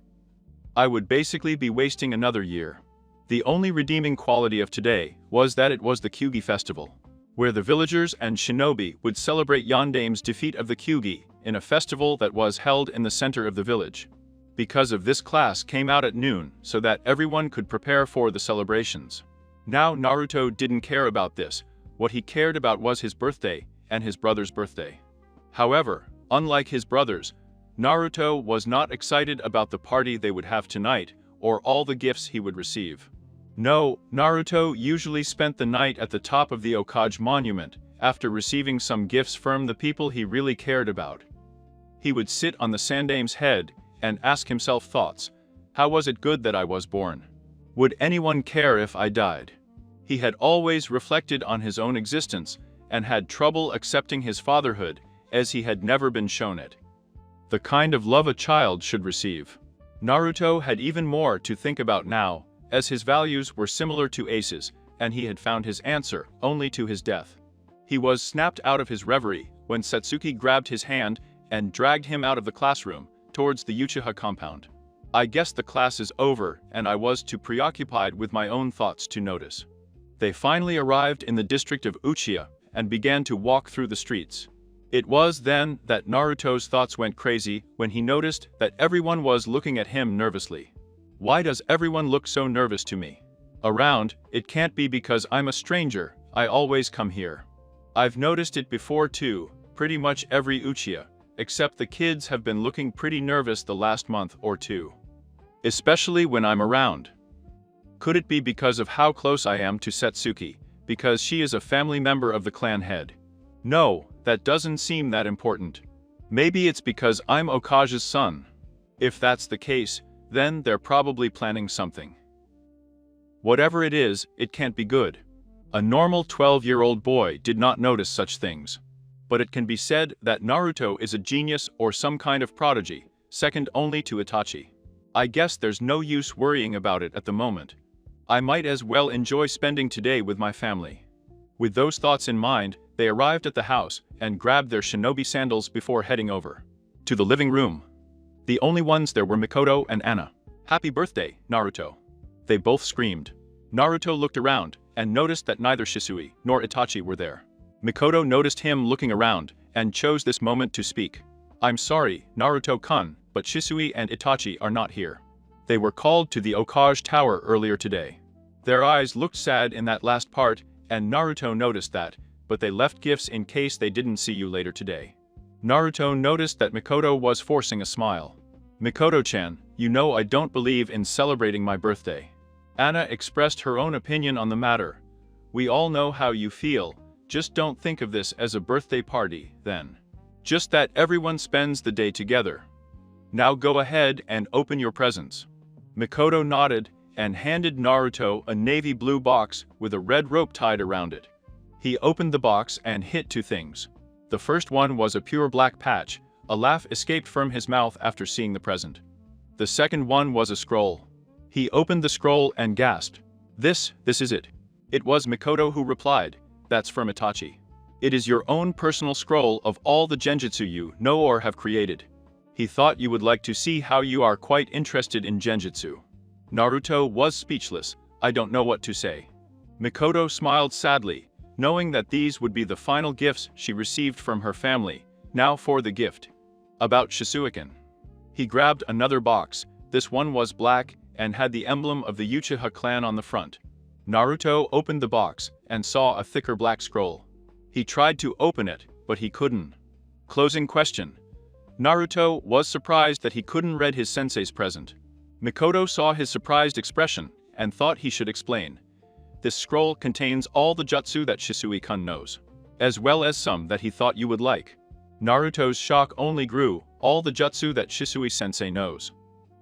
I would basically be wasting another year. The only redeeming quality of today was that it was the Kyugi festival, where the villagers and shinobi would celebrate Yondaime's defeat of the Kyugi in a festival that was held in the center of the village. Because of this, class came out at noon so that everyone could prepare for the celebrations. Now Naruto didn't care about this. What he cared about was his birthday and his brother's birthday. However, unlike his brothers, Naruto was not excited about the party they would have tonight or all the gifts he would receive. No, Naruto usually spent the night at the top of the Okage monument after receiving some gifts from the people he really cared about. He would sit on the Sandaime's head and ask himself thoughts. How was it good that I was born? Would anyone care if I died? He had always reflected on his own existence and had trouble accepting his fatherhood, as he had never been shown it. The kind of love a child should receive. Naruto had even more to think about now, as his values were similar to Ace's, and he had found his answer only to his death. He was snapped out of his reverie when Satsuki grabbed his hand and dragged him out of the classroom towards the Uchiha compound. I guess the class is over, and I was too preoccupied with my own thoughts to notice. They finally arrived in the district of Uchiha and began to walk through the streets. It was then that Naruto's thoughts went crazy when he noticed that everyone was looking at him nervously. Why does everyone look so nervous to me? Around, it can't be because I'm a stranger, I always come here. I've noticed it before too, pretty much every Uchiha, except the kids have been looking pretty nervous the last month or two. Especially when I'm around. Could it be because of how close I am to Satsuki, because she is a family member of the clan head? No, that doesn't seem that important. Maybe it's because I'm Okage's son. If that's the case, then they're probably planning something. Whatever it is, it can't be good. A normal 12-year-old boy did not notice such things. But it can be said that Naruto is a genius or some kind of prodigy, second only to Itachi. I guess there's no use worrying about it at the moment. I might as well enjoy spending today with my family. With those thoughts in mind, they arrived at the house and grabbed their shinobi sandals before heading over to the living room. The only ones there were Mikoto and Anna. "Happy birthday, Naruto!" They both screamed. Naruto looked around and noticed that neither Shisui nor Itachi were there. Mikoto noticed him looking around and chose this moment to speak. "I'm sorry, Naruto-kun, but Shisui and Itachi are not here. They were called to the Okage Tower earlier today." Their eyes looked sad in that last part, and Naruto noticed that, but they left gifts in case they didn't see you later today. Naruto noticed that Mikoto was forcing a smile. "Mikoto-chan, you know I don't believe in celebrating my birthday." Anna expressed her own opinion on the matter. "We all know how you feel, just don't think of this as a birthday party, then. Just that everyone spends the day together. Now go ahead and open your presents." Mikoto nodded and handed Naruto a navy blue box with a red rope tied around it. He opened the box and hit two things. The first one was a pure black patch. A laugh escaped from his mouth after seeing the present. The second one was a scroll. He opened the scroll and gasped. This is it." It was Mikoto who replied, "That's from Itachi. It is your own personal scroll of all the genjutsu you know or have created. He thought you would like to see how you are quite interested in genjutsu." Naruto was speechless. "I don't know what to say." Mikoto smiled sadly, knowing that these would be the final gifts she received from her family. Now for the gift. About Shisuiken. He grabbed another box. This one was black and had the emblem of the Uchiha clan on the front. Naruto opened the box and saw a thicker black scroll. He tried to open it, but he couldn't. Closing question. Naruto was surprised that he couldn't read his sensei's present. Mikoto saw his surprised expression and thought he should explain. This scroll contains all the jutsu that Shisui-kun knows, as well as some that he thought you would like. Naruto's shock only grew, all the jutsu that Shisui-sensei knows.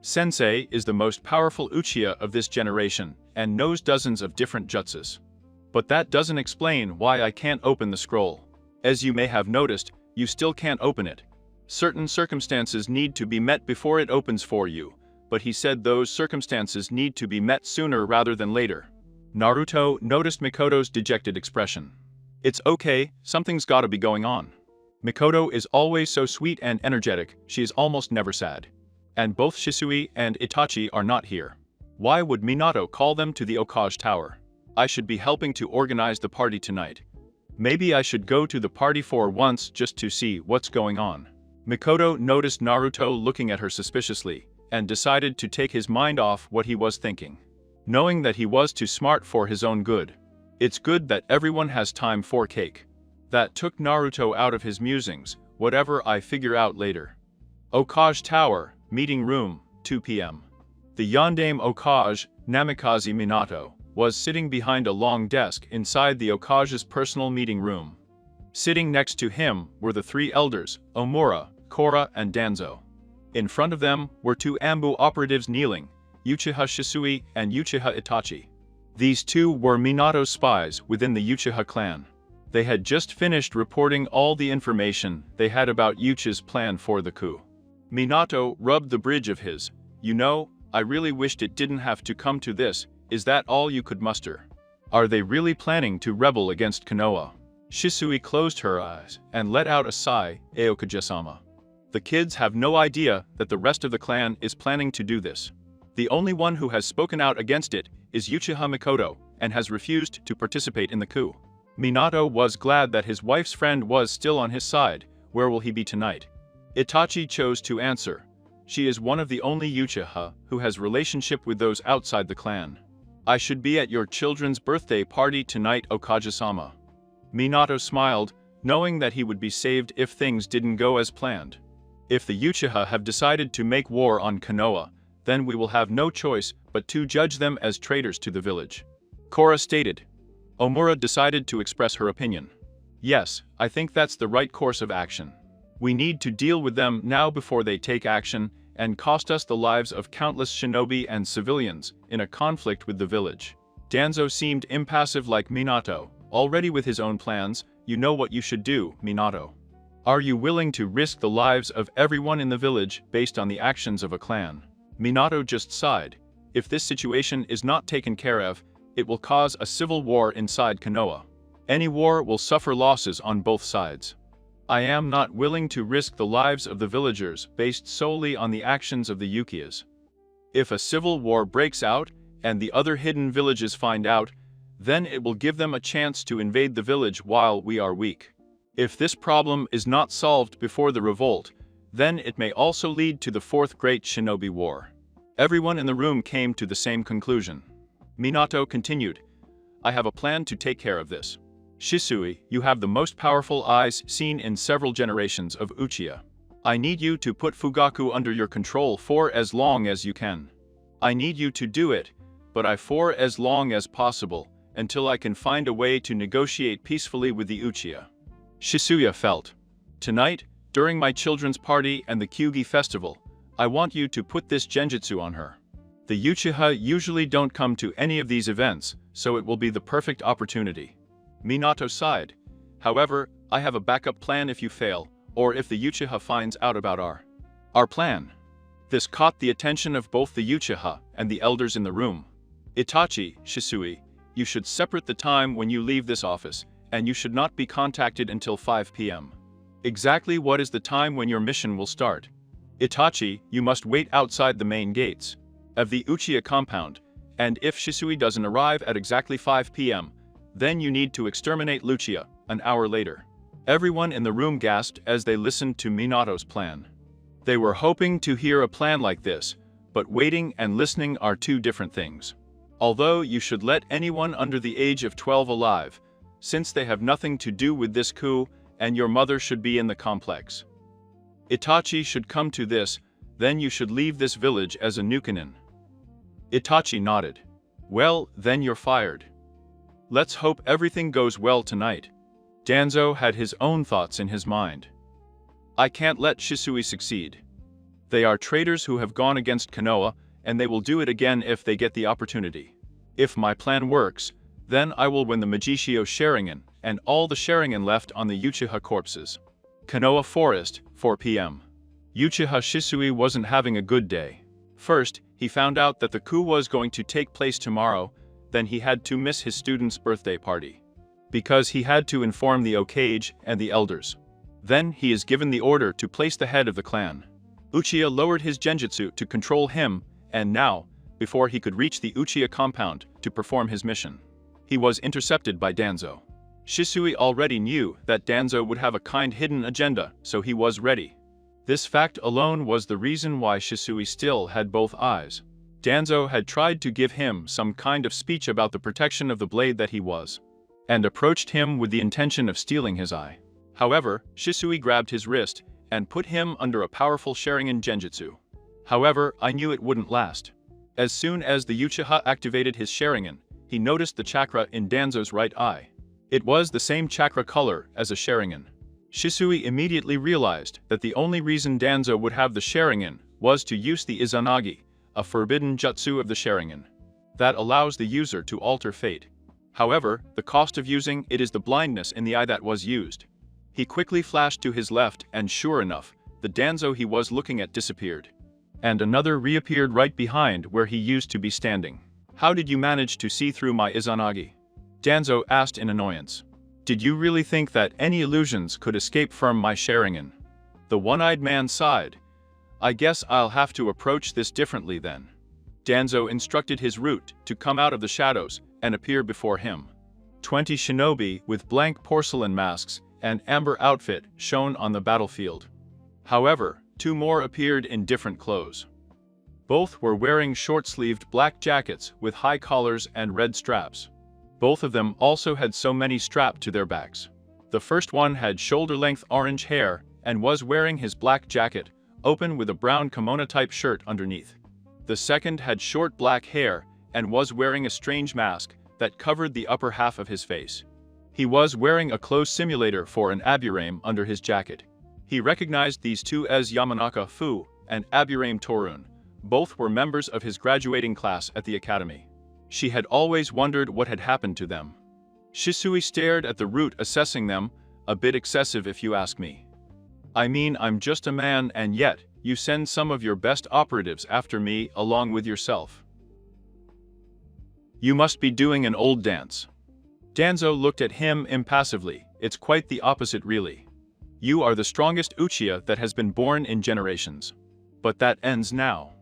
Sensei is the most powerful Uchiha of this generation and knows dozens of different jutsus. But that doesn't explain why I can't open the scroll. As you may have noticed, you still can't open it. Certain circumstances need to be met before it opens for you, but he said those circumstances need to be met sooner rather than later. Naruto noticed Mikoto's dejected expression. It's okay, something's gotta be going on. Mikoto is always so sweet and energetic, she is almost never sad. And both Shisui and Itachi are not here. Why would Minato call them to the Okage Tower? I should be helping to organize the party tonight. Maybe I should go to the party for once just to see what's going on. Mikoto noticed Naruto looking at her suspiciously, and decided to take his mind off what he was thinking. Knowing that he was too smart for his own good. It's good that everyone has time for cake. That took Naruto out of his musings, whatever I figure out later. Okage Tower, meeting room, 2 p.m. The Yondaime Okage, Namikaze Minato, was sitting behind a long desk inside the Okage's personal meeting room. Sitting next to him were the three elders, Omura, Korra, and Danzo. In front of them were two Anbu operatives kneeling, Uchiha Shisui and Uchiha Itachi. These two were Minato's spies within the Uchiha clan. They had just finished reporting all the information they had about Uchiha's plan for the coup. Minato rubbed the bridge of his, "You know, I really wished it didn't have to come to this, is that all you could muster? Are they really planning to rebel against Konoha?" Shisui closed her eyes and let out a sigh, "Aokage-sama. The kids have no idea that the rest of the clan is planning to do this. The only one who has spoken out against it is Uchiha Mikoto and has refused to participate in the coup." Minato was glad that his wife's friend was still on his side. Where will he be tonight? Itachi chose to answer. She is one of the only Uchiha who has relationship with those outside the clan. "I should be at your children's birthday party tonight, Okage-sama." Minato smiled, knowing that he would be saved if things didn't go as planned. If the Uchiha have decided to make war on Konoha, then we will have no choice but to judge them as traitors to the village. Korra stated. Omura decided to express her opinion. "Yes, I think that's the right course of action. We need to deal with them now before they take action and cost us the lives of countless shinobi and civilians in a conflict with the village." Danzo seemed impassive like Minato, already with his own plans. "You know what you should do, Minato. Are you willing to risk the lives of everyone in the village based on the actions of a clan?" Minato just sighed. If this situation is not taken care of, it will cause a civil war inside Konoha. Any war will suffer losses on both sides. I am not willing to risk the lives of the villagers based solely on the actions of the Uchihas. If a civil war breaks out, and the other hidden villages find out, then it will give them a chance to invade the village while we are weak. If this problem is not solved before the revolt, then it may also lead to the Fourth Great Shinobi War. Everyone in the room came to the same conclusion. Minato continued, "I have a plan to take care of this. Shisui, you have the most powerful eyes seen in several generations of Uchiha. I need you to put Fugaku under your control for as long as you can. I need you to do it, but for as long as possible, until I can find a way to negotiate peacefully with the Uchiha." Shisuya felt. "Tonight, during my children's party and the Kyugi festival, I want you to put this genjutsu on her. The Uchiha usually don't come to any of these events, so it will be the perfect opportunity." Minato sighed. "However, I have a backup plan if you fail, or if the Uchiha finds out about our plan." This caught the attention of both the Uchiha and the elders in the room. "Itachi, Shisui, you should separate the time when you leave this office, and you should not be contacted until 5 p.m. Exactly what is the time when your mission will start? Itachi, you must wait outside the main gates of the Uchiha compound, and if Shisui doesn't arrive at exactly 5 p.m., then you need to exterminate Lucia an hour later." Everyone in the room gasped as they listened to Minato's plan. They were hoping to hear a plan like this, but waiting and listening are two different things. Although you should let anyone under the age of 12 alive, since they have nothing to do with this coup, and your mother should be in the complex. Itachi should come to this, then you should leave this village as a Nukenin. Itachi nodded. Well, then you're fired. Let's hope everything goes well tonight. Danzo had his own thoughts in his mind. I can't let Shisui succeed. They are traitors who have gone against Konoha, and they will do it again if they get the opportunity. If my plan works, then I will win the Magishio Sharingan, and all the Sharingan left on the Uchiha corpses. Konoha Forest, 4 p.m. Uchiha Shisui wasn't having a good day. First, he found out that the coup was going to take place tomorrow, then he had to miss his student's birthday party. Because he had to inform the Okage and the elders. Then he is given the order to place the head of the clan. Uchiha lowered his genjutsu to control him, and now, before he could reach the Uchiha compound to perform his mission, he was intercepted by Danzo. Shisui already knew that Danzo would have a kind hidden agenda, so he was ready. This fact alone was the reason why Shisui still had both eyes. Danzo had tried to give him some kind of speech about the protection of the blade that he was, and approached him with the intention of stealing his eye. However, Shisui grabbed his wrist and put him under a powerful Sharingan genjutsu. However, I knew it wouldn't last. As soon as the Uchiha activated his Sharingan, he noticed the chakra in Danzo's right eye. It was the same chakra color as a Sharingan. Shisui immediately realized that the only reason Danzo would have the Sharingan was to use the Izanagi, a forbidden jutsu of the Sharingan, that allows the user to alter fate. However, the cost of using it is the blindness in the eye that was used. He quickly flashed to his left and sure enough, the Danzo he was looking at disappeared. And another reappeared right behind where he used to be standing. How did you manage to see through my Izanagi? Danzo asked in annoyance. Did you really think that any illusions could escape from my Sharingan? The one-eyed man sighed. I guess I'll have to approach this differently then. Danzo instructed his root to come out of the shadows and appear before him. 20 shinobi with blank porcelain masks and amber outfit shone on the battlefield. However, 2 more appeared in different clothes. Both were wearing short-sleeved black jackets with high collars and red straps. Both of them also had so many strapped to their backs. The first one had shoulder-length orange hair and was wearing his black jacket, open with a brown kimono-type shirt underneath. The second had short black hair and was wearing a strange mask that covered the upper half of his face. He was wearing a clothes simulator for an Aburame under his jacket. He recognized these 2 as Yamanaka Fu and Aburame Torun. Both were members of his graduating class at the academy. She had always wondered what had happened to them. Shisui stared at the root, assessing them, a bit excessive if you ask me. I mean, I'm just a man, and yet, you send some of your best operatives after me along with yourself. You must be doing an old dance. Danzo looked at him impassively. It's quite the opposite really. You are the strongest Uchiha that has been born in generations. But that ends now.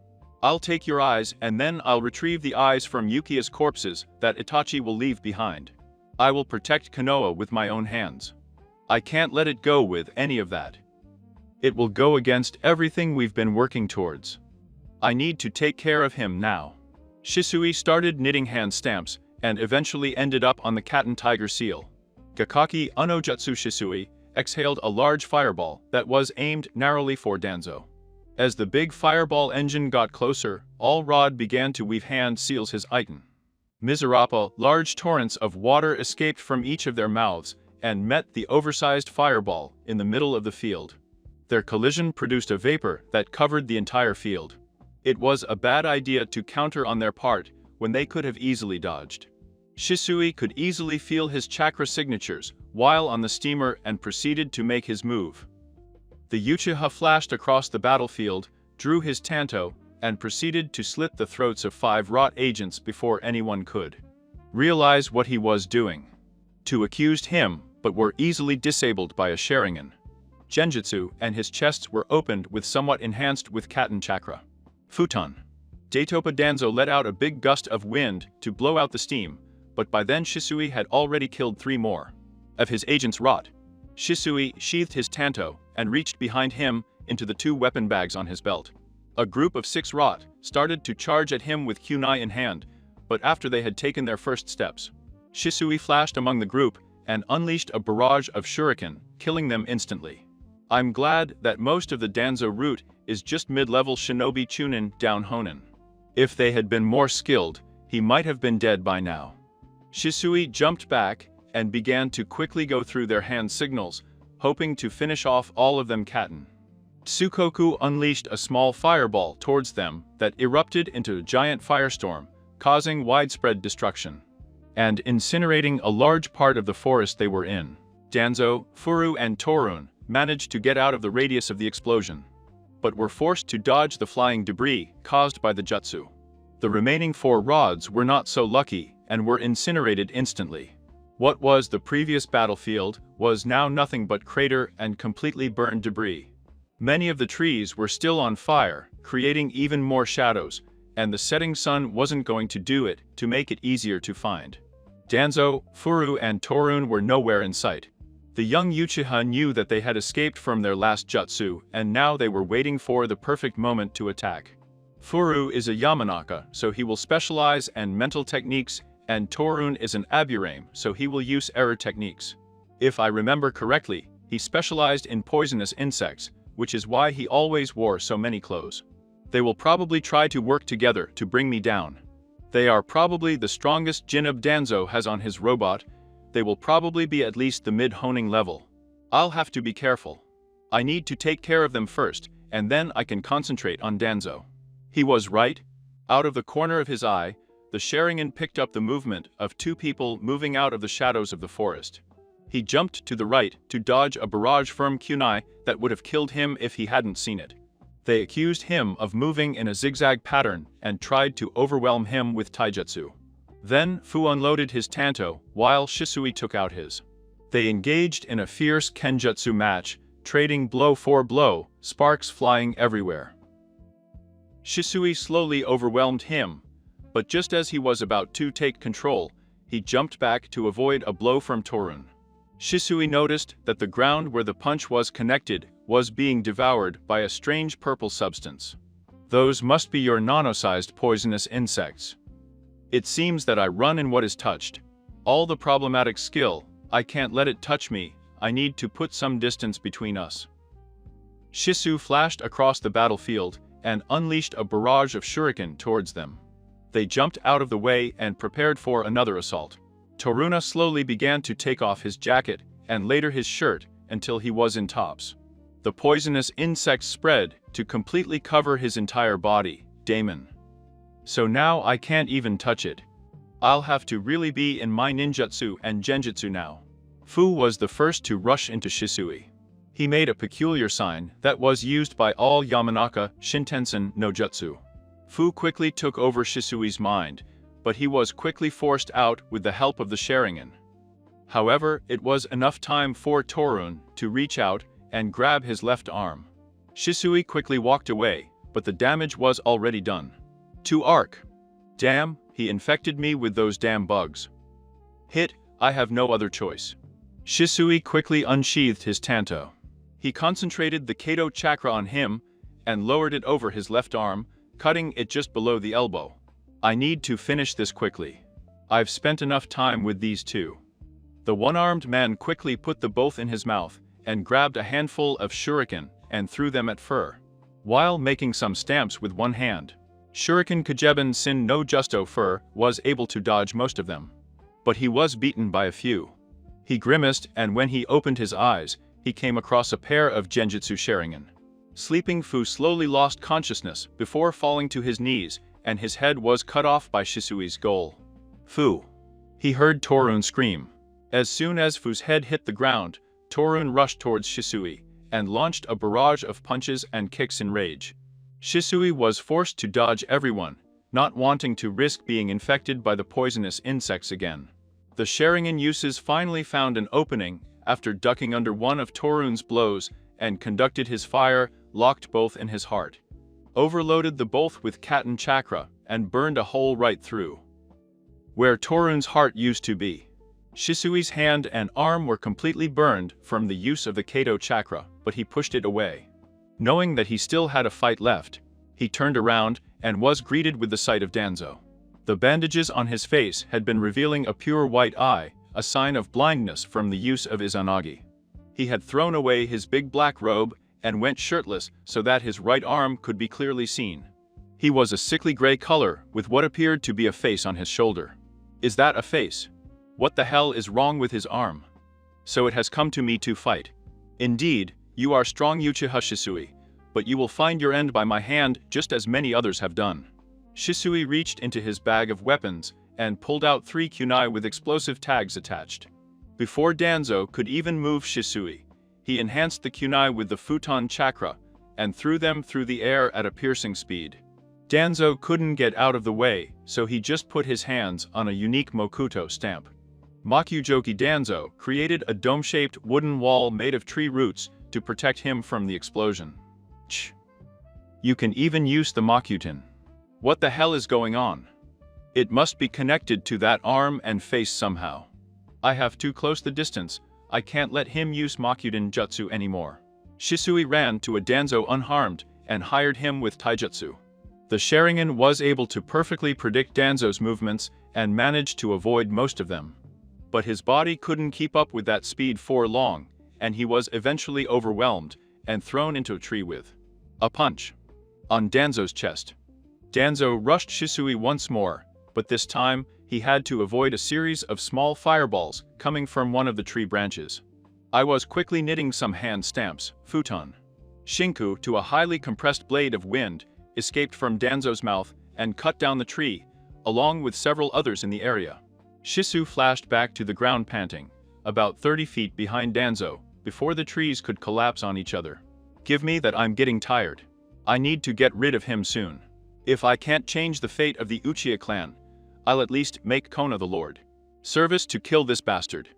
I'll take your eyes and then I'll retrieve the eyes from Yukia's corpses that Itachi will leave behind. I will protect Konoha with my own hands. I can't let it go with any of that. It will go against everything we've been working towards. I need to take care of him now. Shisui started knitting hand stamps and eventually ended up on the cat and tiger seal. Gakaki Unojutsu Shisui exhaled a large fireball that was aimed narrowly for Danzo. As the big fireball engine got closer, all Rod began to weave hand seals his item. Miserapa, large torrents of water escaped from each of their mouths and met the oversized fireball in the middle of the field. Their collision produced a vapor that covered the entire field. It was a bad idea to counter on their part when they could have easily dodged. Shisui could easily feel his chakra signatures while on the steamer and proceeded to make his move. The Uchiha flashed across the battlefield, drew his tanto, and proceeded to slit the throats of 5 rot agents before anyone could realize what he was doing. 2 accused him, but were easily disabled by a Sharingan genjutsu, and his chests were opened with somewhat enhanced with Katen chakra. Futon. Datopa Danzo let out a big gust of wind to blow out the steam, but by then Shisui had already killed 3 more of his agents rot. Shisui sheathed his tanto and reached behind him into the 2 weapon bags on his belt. A group of 6 rot started to charge at him with kunai in hand, but after they had taken their first steps, Shisui flashed among the group and unleashed a barrage of shuriken, killing them instantly. I'm glad that most of the Danzo route is just mid-level shinobi chunin down honen. If they had been more skilled, he might have been dead by now. Shisui jumped back and began to quickly go through their hand signals, hoping to finish off all of them katen. Tsukoku unleashed a small fireball towards them that erupted into a giant firestorm, causing widespread destruction and incinerating a large part of the forest they were in. Danzo, Furu and Torun managed to get out of the radius of the explosion, but were forced to dodge the flying debris caused by the jutsu. The remaining 4 rods were not so lucky and were incinerated instantly. What was the previous battlefield was now nothing but crater and completely burned debris. Many of the trees were still on fire, creating even more shadows, and the setting sun wasn't going to do it to make it easier to find. Danzo, Furu and Torun were nowhere in sight. The young Uchiha knew that they had escaped from their last jutsu, and now they were waiting for the perfect moment to attack. Furu is a Yamanaka, so he will specialize in mental techniques, and Torun is an Aburame, so he will use error techniques. If I remember correctly, he specialized in poisonous insects, which is why he always wore so many clothes. They will probably try to work together to bring me down. They are probably the strongest Jinub Danzo has on his robot. They will probably be at least the mid-honing level. I'll have to be careful. I need to take care of them first, and then I can concentrate on Danzo. He was right. Out of the corner of his eye, the Sharingan picked up the movement of 2 people moving out of the shadows of the forest. He jumped to the right to dodge a barrage from kunai that would have killed him if he hadn't seen it. They accused him of moving in a zigzag pattern and tried to overwhelm him with taijutsu. Then Fu unloaded his tanto while Shisui took out his. They engaged in a fierce kenjutsu match, trading blow for blow, sparks flying everywhere. Shisui slowly overwhelmed him, but just as he was about to take control, he jumped back to avoid a blow from Torun. Shisui noticed that the ground where the punch was connected was being devoured by a strange purple substance. Those must be your nano-sized poisonous insects. It seems that I run in what is touched. All the problematic skill, I can't let it touch me, I need to put some distance between us. Shisu flashed across the battlefield and unleashed a barrage of shuriken towards them. They jumped out of the way and prepared for another assault. Toruna slowly began to take off his jacket and later his shirt until he was in tops. The poisonous insects spread to completely cover his entire body, Damon. So now I can't even touch it. I'll have to really be in my ninjutsu and genjutsu now. Fu was the first to rush into Shisui. He made a peculiar sign that was used by all Yamanaka Shintensen no Jutsu. Fu quickly took over Shisui's mind, but he was quickly forced out with the help of the Sharingan. However, it was enough time for Torun to reach out and grab his left arm. Shisui quickly walked away, but the damage was already done. To Arc. Damn, he infected me with those damn bugs. Hit, I have no other choice. Shisui quickly unsheathed his tanto. He concentrated the Kato chakra on him and lowered it over his left arm, cutting it just below the elbow. I need to finish this quickly. I've spent enough time with these 2. The one-armed man quickly put the both in his mouth and grabbed a handful of shuriken and threw them at Fur, while making some stamps with one hand. Shuriken Kajeben Sin no Justo Fur was able to dodge most of them, but he was beaten by a few. He grimaced, and when he opened his eyes, he came across a pair of Genjutsu Sharingan. Sleeping Fu slowly lost consciousness before falling to his knees, and his head was cut off by Shisui's goal. Fu. He heard Torun scream. As soon as Fu's head hit the ground, Torun rushed towards Shisui and launched a barrage of punches and kicks in rage. Shisui was forced to dodge everyone, not wanting to risk being infected by the poisonous insects again. The Sharingan uses finally found an opening after ducking under one of Torun's blows and conducted his fire, locked both in his heart. Overloaded the both with Katen chakra and burned a hole right through where Torun's heart used to be. Shisui's hand and arm were completely burned from the use of the Kato chakra, but he pushed it away. Knowing that he still had a fight left, he turned around and was greeted with the sight of Danzo. The bandages on his face had been revealing a pure white eye, a sign of blindness from the use of Izanagi. He had thrown away his big black robe and went shirtless so that his right arm could be clearly seen. He was a sickly gray color with what appeared to be a face on his shoulder. Is that a face? What the hell is wrong with his arm? So it has come to me to fight. Indeed, you are strong Uchiha Shisui, but you will find your end by my hand just as many others have done. Shisui reached into his bag of weapons and pulled out 3 kunai with explosive tags attached. Before Danzo could even move Shisui, he enhanced the kunai with the futon chakra and threw them through the air at a piercing speed. Danzo couldn't get out of the way, so he just put his hands on a unique Mokuto stamp. Makujoki Danzo created a dome-shaped wooden wall made of tree roots to protect him from the explosion. Ch. You can even use the Makutin. What the hell is going on? It must be connected to that arm and face somehow. I have too close the distance, I can't let him use Makutin jutsu anymore. Shisui ran to a Danzo unharmed and hired him with taijutsu. The Sharingan was able to perfectly predict Danzo's movements and managed to avoid most of them. But his body couldn't keep up with that speed for long, and he was eventually overwhelmed and thrown into a tree with a punch on Danzo's chest. Danzo rushed Shisui once more, but this time he had to avoid a series of small fireballs coming from one of the tree branches. I was quickly knitting some hand stamps, futon. Shinku, to a highly compressed blade of wind, escaped from Danzo's mouth and cut down the tree, along with several others in the area. Shisu flashed back to the ground panting, about 30 feet behind Danzo, before the trees could collapse on each other. Give me that, I'm getting tired. I need to get rid of him soon. If I can't change the fate of the Uchiha clan, I'll at least make Kona the Lord. Service to kill this bastard.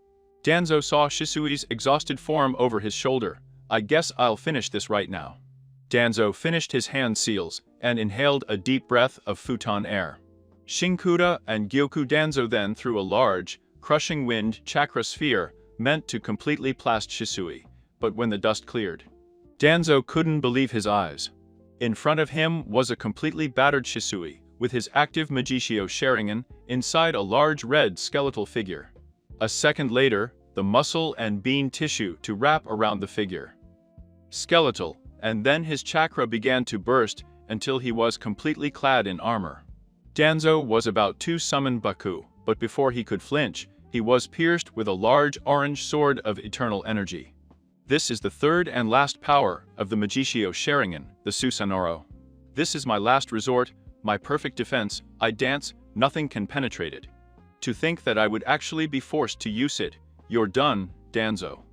Danzo saw Shisui's exhausted form over his shoulder. I guess I'll finish this right now. Danzo finished his hand seals and inhaled a deep breath of futon air. Shinkuda and Gyoku Danzo then threw a large, crushing wind chakra sphere meant to completely blast Shisui, but when the dust cleared, Danzo couldn't believe his eyes. In front of him was a completely battered Shisui, with his active Magishio Sharingan inside a large red skeletal figure. A second later, the muscle and bean tissue to wrap around the figure. Skeletal, and then his chakra began to burst until he was completely clad in armor. Danzo was about to summon Baku, but before he could flinch, he was pierced with a large orange sword of eternal energy. This is the third and last power of the Magishio Sharingan, the Susanoro. This is my last resort, my perfect defense. I dance, nothing can penetrate it. To think that I would actually be forced to use it. You're done, Danzo.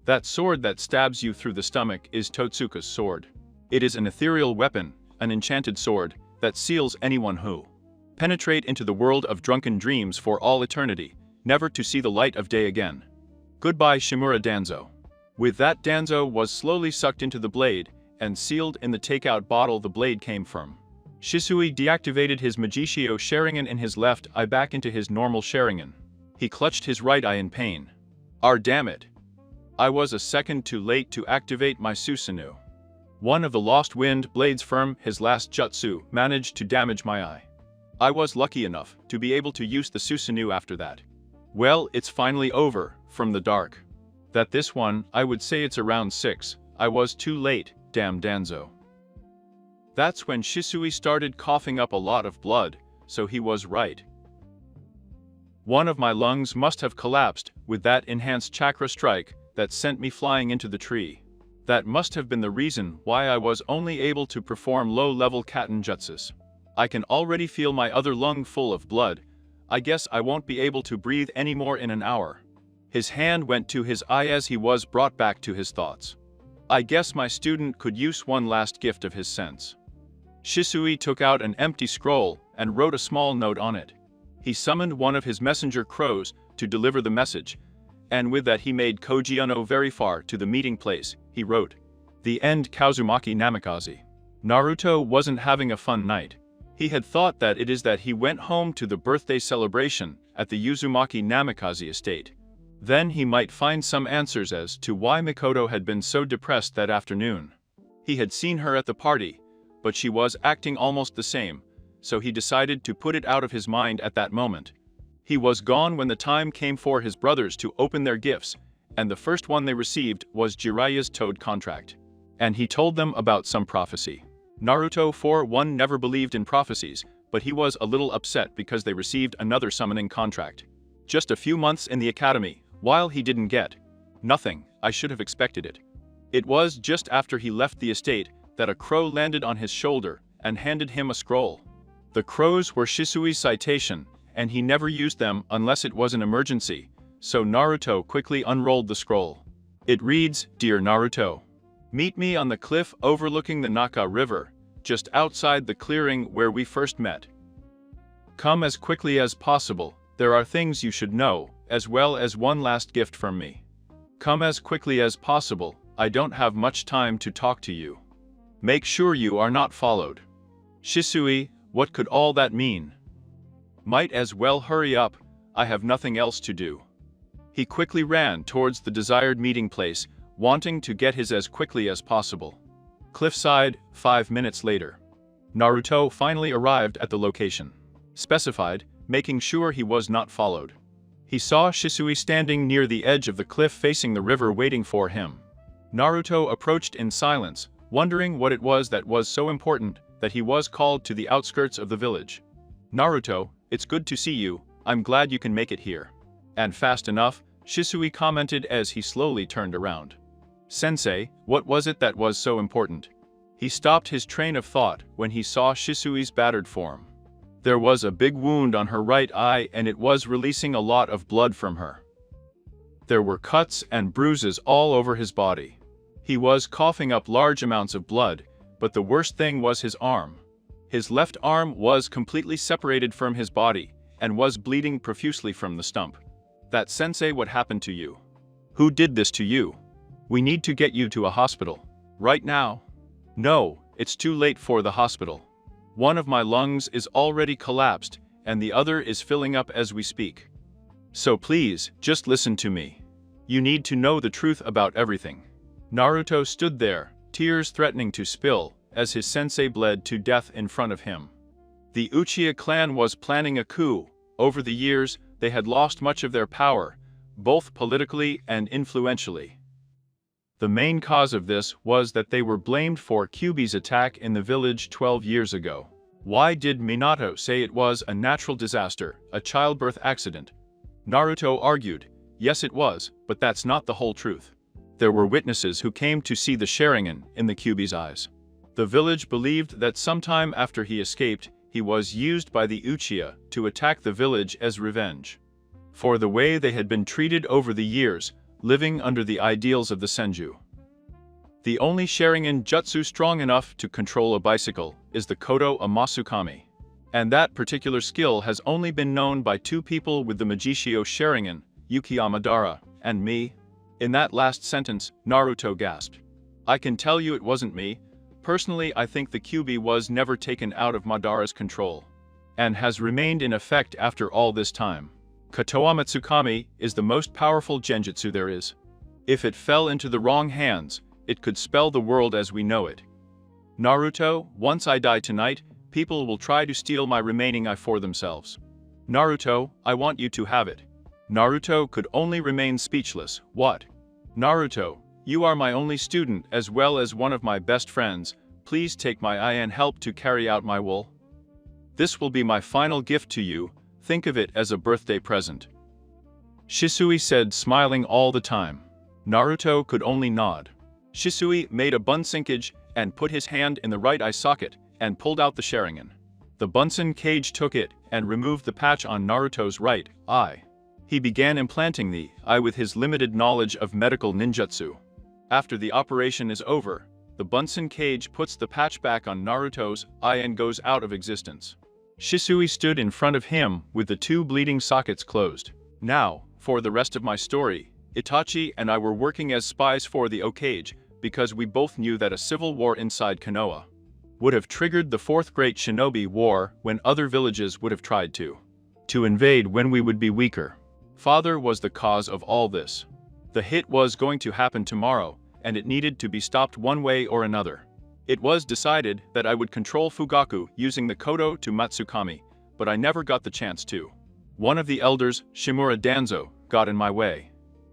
That sword that stabs you through the stomach is Totsuka's sword. It is an ethereal weapon, an enchanted sword, that seals anyone who penetrate into the world of drunken dreams for all eternity, never to see the light of day again. Goodbye, Shimura Danzo. With that, Danzo was slowly sucked into the blade and sealed in the takeout bottle the blade came from. Shisui deactivated his Magishio Sharingan in his left eye back into his normal Sharingan. He clutched his right eye in pain. Damn it. I was a second too late to activate my Susanoo. One of the lost wind blades from his last jutsu managed to damage my eye. I was lucky enough to be able to use the Susanoo after that. Well, it's finally over, from the dark. That this one, I would say it's around 6, I was too late, damn Danzo. That's when Shisui started coughing up a lot of blood, so he was right. One of my lungs must have collapsed with that enhanced chakra strike that sent me flying into the tree. That must have been the reason why I was only able to perform low-level Katen jutsus. I can already feel my other lung full of blood. I guess I won't be able to breathe anymore in an hour. His hand went to his eye as he was brought back to his thoughts. I guess my student could use one last gift of his sense. Shisui took out an empty scroll and wrote a small note on it. He summoned one of his messenger crows to deliver the message, and with that he made Koji Uno very far to the meeting place. He wrote, "The end, Kazumaki Namikaze." Naruto wasn't having a fun night. He had thought that it is that he went home to the birthday celebration at the Uzumaki Namikaze estate. Then he might find some answers as to why Mikoto had been so depressed that afternoon. He had seen her at the party, but she was acting almost the same, so he decided to put it out of his mind at that moment. He was gone when the time came for his brothers to open their gifts, and the first one they received was Jiraiya's toad contract. And he told them about some prophecy. Naruto 4-1 never believed in prophecies, but he was a little upset because they received another summoning contract. Just a few months in the academy, while he didn't get nothing, I should have expected it. It was just after he left the estate that a crow landed on his shoulder and handed him a scroll. The crows were Shisui's citation, and he never used them unless it was an emergency, so Naruto quickly unrolled the scroll. It reads, "Dear Naruto, meet me on the cliff overlooking the Naka River, just outside the clearing where we first met. Come as quickly as possible, there are things you should know, as well as one last gift from me. Come as quickly as possible, I don't have much time to talk to you. Make sure you are not followed." Shisui, what could all that mean? Might as well hurry up, I have nothing else to do. He quickly ran towards the desired meeting place, wanting to get his as quickly as possible. Cliffside, 5 minutes later. Naruto finally arrived at the location specified, making sure he was not followed. He saw Shisui standing near the edge of the cliff facing the river waiting for him. Naruto approached in silence, wondering what it was that was so important that he was called to the outskirts of the village. "Naruto, it's good to see you, I'm glad you can make it here." And fast enough, Shisui commented as he slowly turned around. "Sensei, what was it that was so important?" He stopped his train of thought when he saw Shisui's battered form. There was a big wound on her right eye and it was releasing a lot of blood from her. There were cuts and bruises all over his body. He was coughing up large amounts of blood, but the worst thing was his arm. His left arm was completely separated from his body and was bleeding profusely from the stump. "That sensei, what happened to you? Who did this to you? We need to get you to a hospital. Right now." "No, it's too late for the hospital. One of my lungs is already collapsed, and the other is filling up as we speak. So please, just listen to me. You need to know the truth about everything." Naruto stood there, tears threatening to spill, as his sensei bled to death in front of him. The Uchiha clan was planning a coup. Over the years, they had lost much of their power, both politically and influentially. The main cause of this was that they were blamed for Kyuubi's attack in the village 12 years ago. Why did Minato say it was a natural disaster, a childbirth accident? Naruto argued, yes it was, but that's not the whole truth. There were witnesses who came to see the Sharingan in the Kyuubi's eyes. The village believed that sometime after he escaped, he was used by the Uchiha to attack the village as revenge for the way they had been treated over the years, living under the ideals of the Senju. The only Sharingan jutsu strong enough to control a bicycle is the Kodo Amasukami. And that particular skill has only been known by two people with the Magishio Sharingan, Yukiyama Madara, and me. In that last sentence, Naruto gasped. I can tell you it wasn't me. Personally, I think the Kyuubi was never taken out of Madara's control, and has remained in effect after all this time. Kotoa Matsukami is the most powerful genjutsu there is. If it fell into the wrong hands, it could spell the world as we know it. Naruto, once I die tonight, people will try to steal my remaining eye for themselves. Naruto, I want you to have it. Naruto could only remain speechless. What? Naruto, you are my only student as well as one of my best friends. Please take my eye and help to carry out my will. This will be my final gift to you. Think of it as a birthday present. Shisui said, smiling all the time. Naruto could only nod. Shisui made a bunsinkage and put his hand in the right eye socket and pulled out the Sharingan. The Bunsen cage took it and removed the patch on Naruto's right eye. He began implanting the eye with his limited knowledge of medical ninjutsu. After the operation is over, the Bunsen cage puts the patch back on Naruto's eye and goes out of existence. Shisui stood in front of him with the two bleeding sockets closed. Now, for the rest of my story, Itachi and I were working as spies for the Hokage because we both knew that a civil war inside Konoha would have triggered the Fourth Great Shinobi War when other villages would have tried to invade when we would be weaker. Father was the cause of all this. The hit was going to happen tomorrow, and it needed to be stopped one way or another. It was decided that I would control Fugaku using the Kodo to Matsukami, but I never got the chance to. One of the elders, Shimura Danzo, got in my way.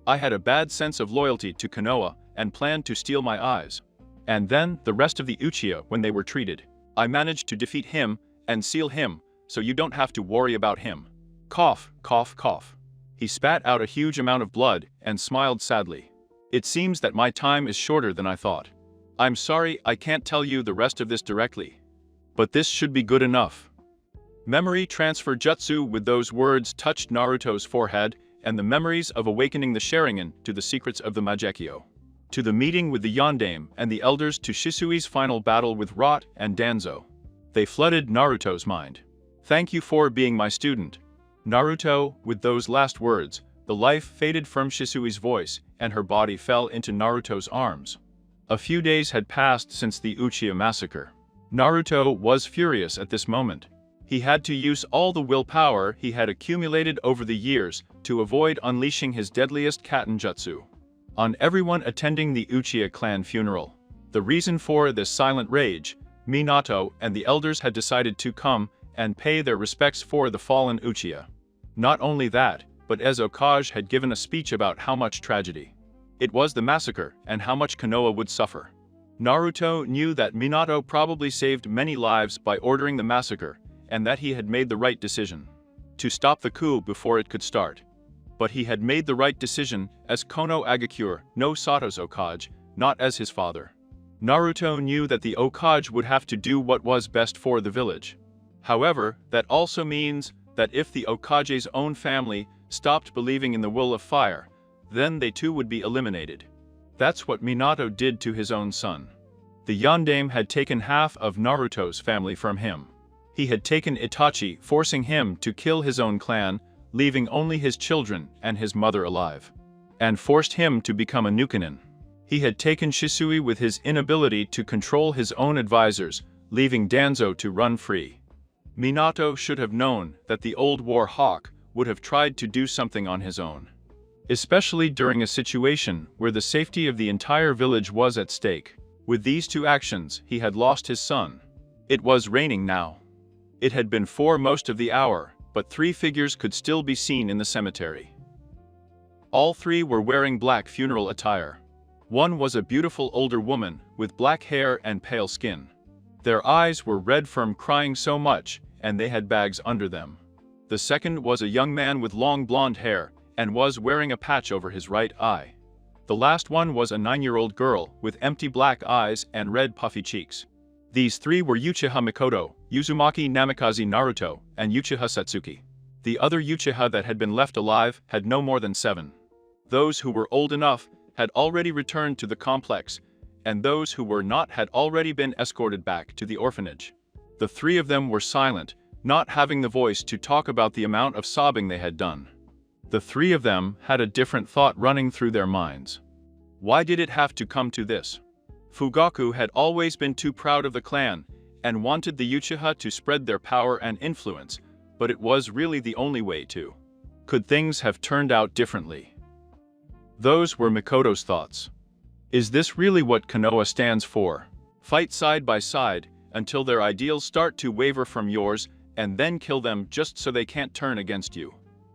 I had a bad sense of loyalty to Konoha and planned to steal my eyes. And then the rest of the Uchiha when they were treated. I managed to defeat him and seal him, so you don't have to worry about him. Cough, cough, cough. He spat out a huge amount of blood and smiled sadly. It seems that my time is shorter than I thought. I'm sorry I can't tell you the rest of this directly. But this should be good enough. Memory transfer jutsu. With those words touched Naruto's forehead, and the memories of awakening the Sharingan to the secrets of the Mangekyo. To the meeting with the Yondaime and the elders, to Shisui's final battle with Rot and Danzo. They flooded Naruto's mind. Thank you for being my student, Naruto. With those last words, the life faded from Shisui's voice, and her body fell into Naruto's arms. A few days had passed since the Uchiha massacre. Naruto was furious at this moment. He had to use all the willpower he had accumulated over the years to avoid unleashing his deadliest Katen jutsu on everyone attending the Uchiha clan funeral. The reason for this silent rage, Minato and the elders had decided to come and pay their respects for the fallen Uchiha. Not only that, but Ezokage had given a speech about how much tragedy it was the massacre and how much Konoha would suffer. Naruto knew that Minato probably saved many lives by ordering the massacre, and that he had made the right decision to stop the coup before it could start. But he had made the right decision as Kono Agakure no Sato's Okage, not as his father. Naruto knew that the Okage would have to do what was best for the village. However, that also means that if the Okage's own family stopped believing in the will of fire, then they too would be eliminated. That's what Minato did to his own son. The Yondaime had taken half of Naruto's family from him. He had taken Itachi, forcing him to kill his own clan, leaving only his children and his mother alive, and forced him to become a Nukenin. He had taken Shisui with his inability to control his own advisors, leaving Danzo to run free. Minato should have known that the old war hawk would have tried to do something on his own, especially during a situation where the safety of the entire village was at stake. With these two actions, he had lost his son. It was raining now. It had been for most of the hour, but three figures could still be seen in the cemetery. All three were wearing black funeral attire. One was a beautiful older woman with black hair and pale skin. Their eyes were red from crying so much, and they had bags under them. The second was a young man with long blonde hair and was wearing a patch over his right eye. The last one was a 9-year-old girl with empty black eyes and red puffy cheeks. These three were Uchiha Mikoto, Uzumaki Namikaze Naruto, and Uchiha Satsuki. The other Uchiha that had been left alive had no more than 7. Those who were old enough had already returned to the complex, and those who were not had already been escorted back to the orphanage. The three of them were silent, not having the voice to talk about the amount of sobbing they had done. The three of them had a different thought running through their minds. Why did it have to come to this? Fugaku had always been too proud of the clan and wanted the Uchiha to spread their power and influence, but it was really the only way to. Could things have turned out differently? Those were Mikoto's thoughts. Is this really what Konoha stands for? Fight side by side until their ideals start to waver from yours, and then kill them just so they can't turn against you.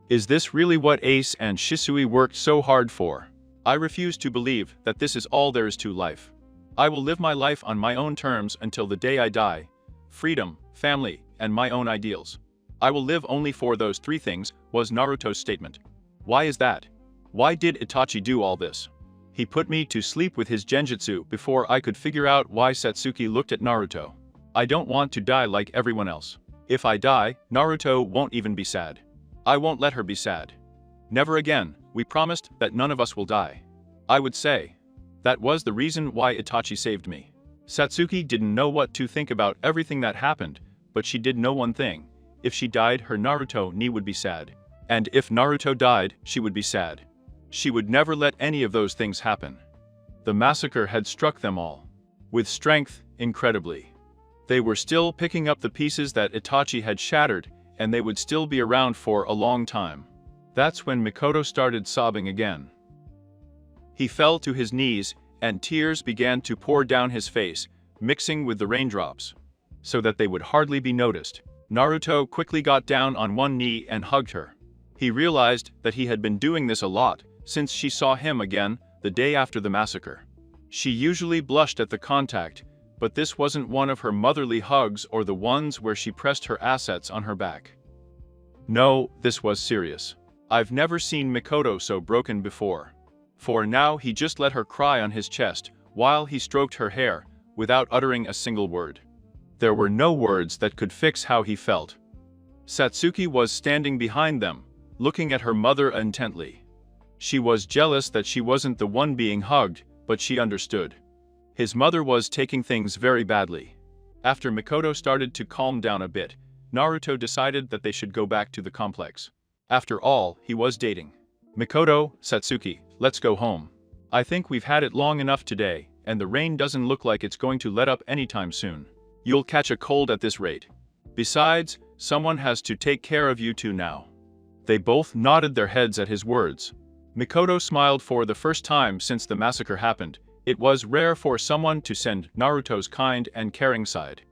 Is this really what Ace and Shisui worked so hard for? I refuse to believe that this is all there is to life. I will live my life on my own terms until the day I die. Freedom, family, and my own ideals. I will live only for those three things, was Naruto's statement. Why is that? Why did Itachi do all this? He put me to sleep with his genjutsu before I could figure out why Satsuki looked at Naruto. I don't want to die like everyone else. If I die, Naruto won't even be sad. I won't let her be sad. Never again. We promised that none of us will die. I would say. That was the reason why Itachi saved me. Satsuki didn't know what to think about everything that happened, but she did know one thing. If she died, her Naruto ni would be sad. And if Naruto died, she would be sad. She would never let any of those things happen. The massacre had struck them all. With strength, incredibly. They were still picking up the pieces that Itachi had shattered, and they would still be around for a long time. That's when Mikoto started sobbing again. He fell to his knees, and tears began to pour down his face, mixing with the raindrops, so that they would hardly be noticed. Naruto quickly got down on one knee and hugged her. He realized that he had been doing this a lot, since she saw him again the day after the massacre. She usually blushed at the contact, but this wasn't one of her motherly hugs or the ones where she pressed her assets on her back. No, this was serious. I've never seen Mikoto so broken before. For now he just let her cry on his chest while he stroked her hair, without uttering a single word. There were no words that could fix how he felt. Satsuki was standing behind them, looking at her mother intently. She was jealous that she wasn't the one being hugged, but she understood. His mother was taking things very badly. After Mikoto started to calm down a bit, Naruto decided that they should go back to the complex. After all, he was dating. Mikoto, Satsuki, let's go home. I think we've had it long enough today, and the rain doesn't look like it's going to let up anytime soon. You'll catch a cold at this rate. Besides, someone has to take care of you two now. They both nodded their heads at his words. Mikoto smiled for the first time since the massacre happened. It was rare for someone to send Naruto's kind and caring side.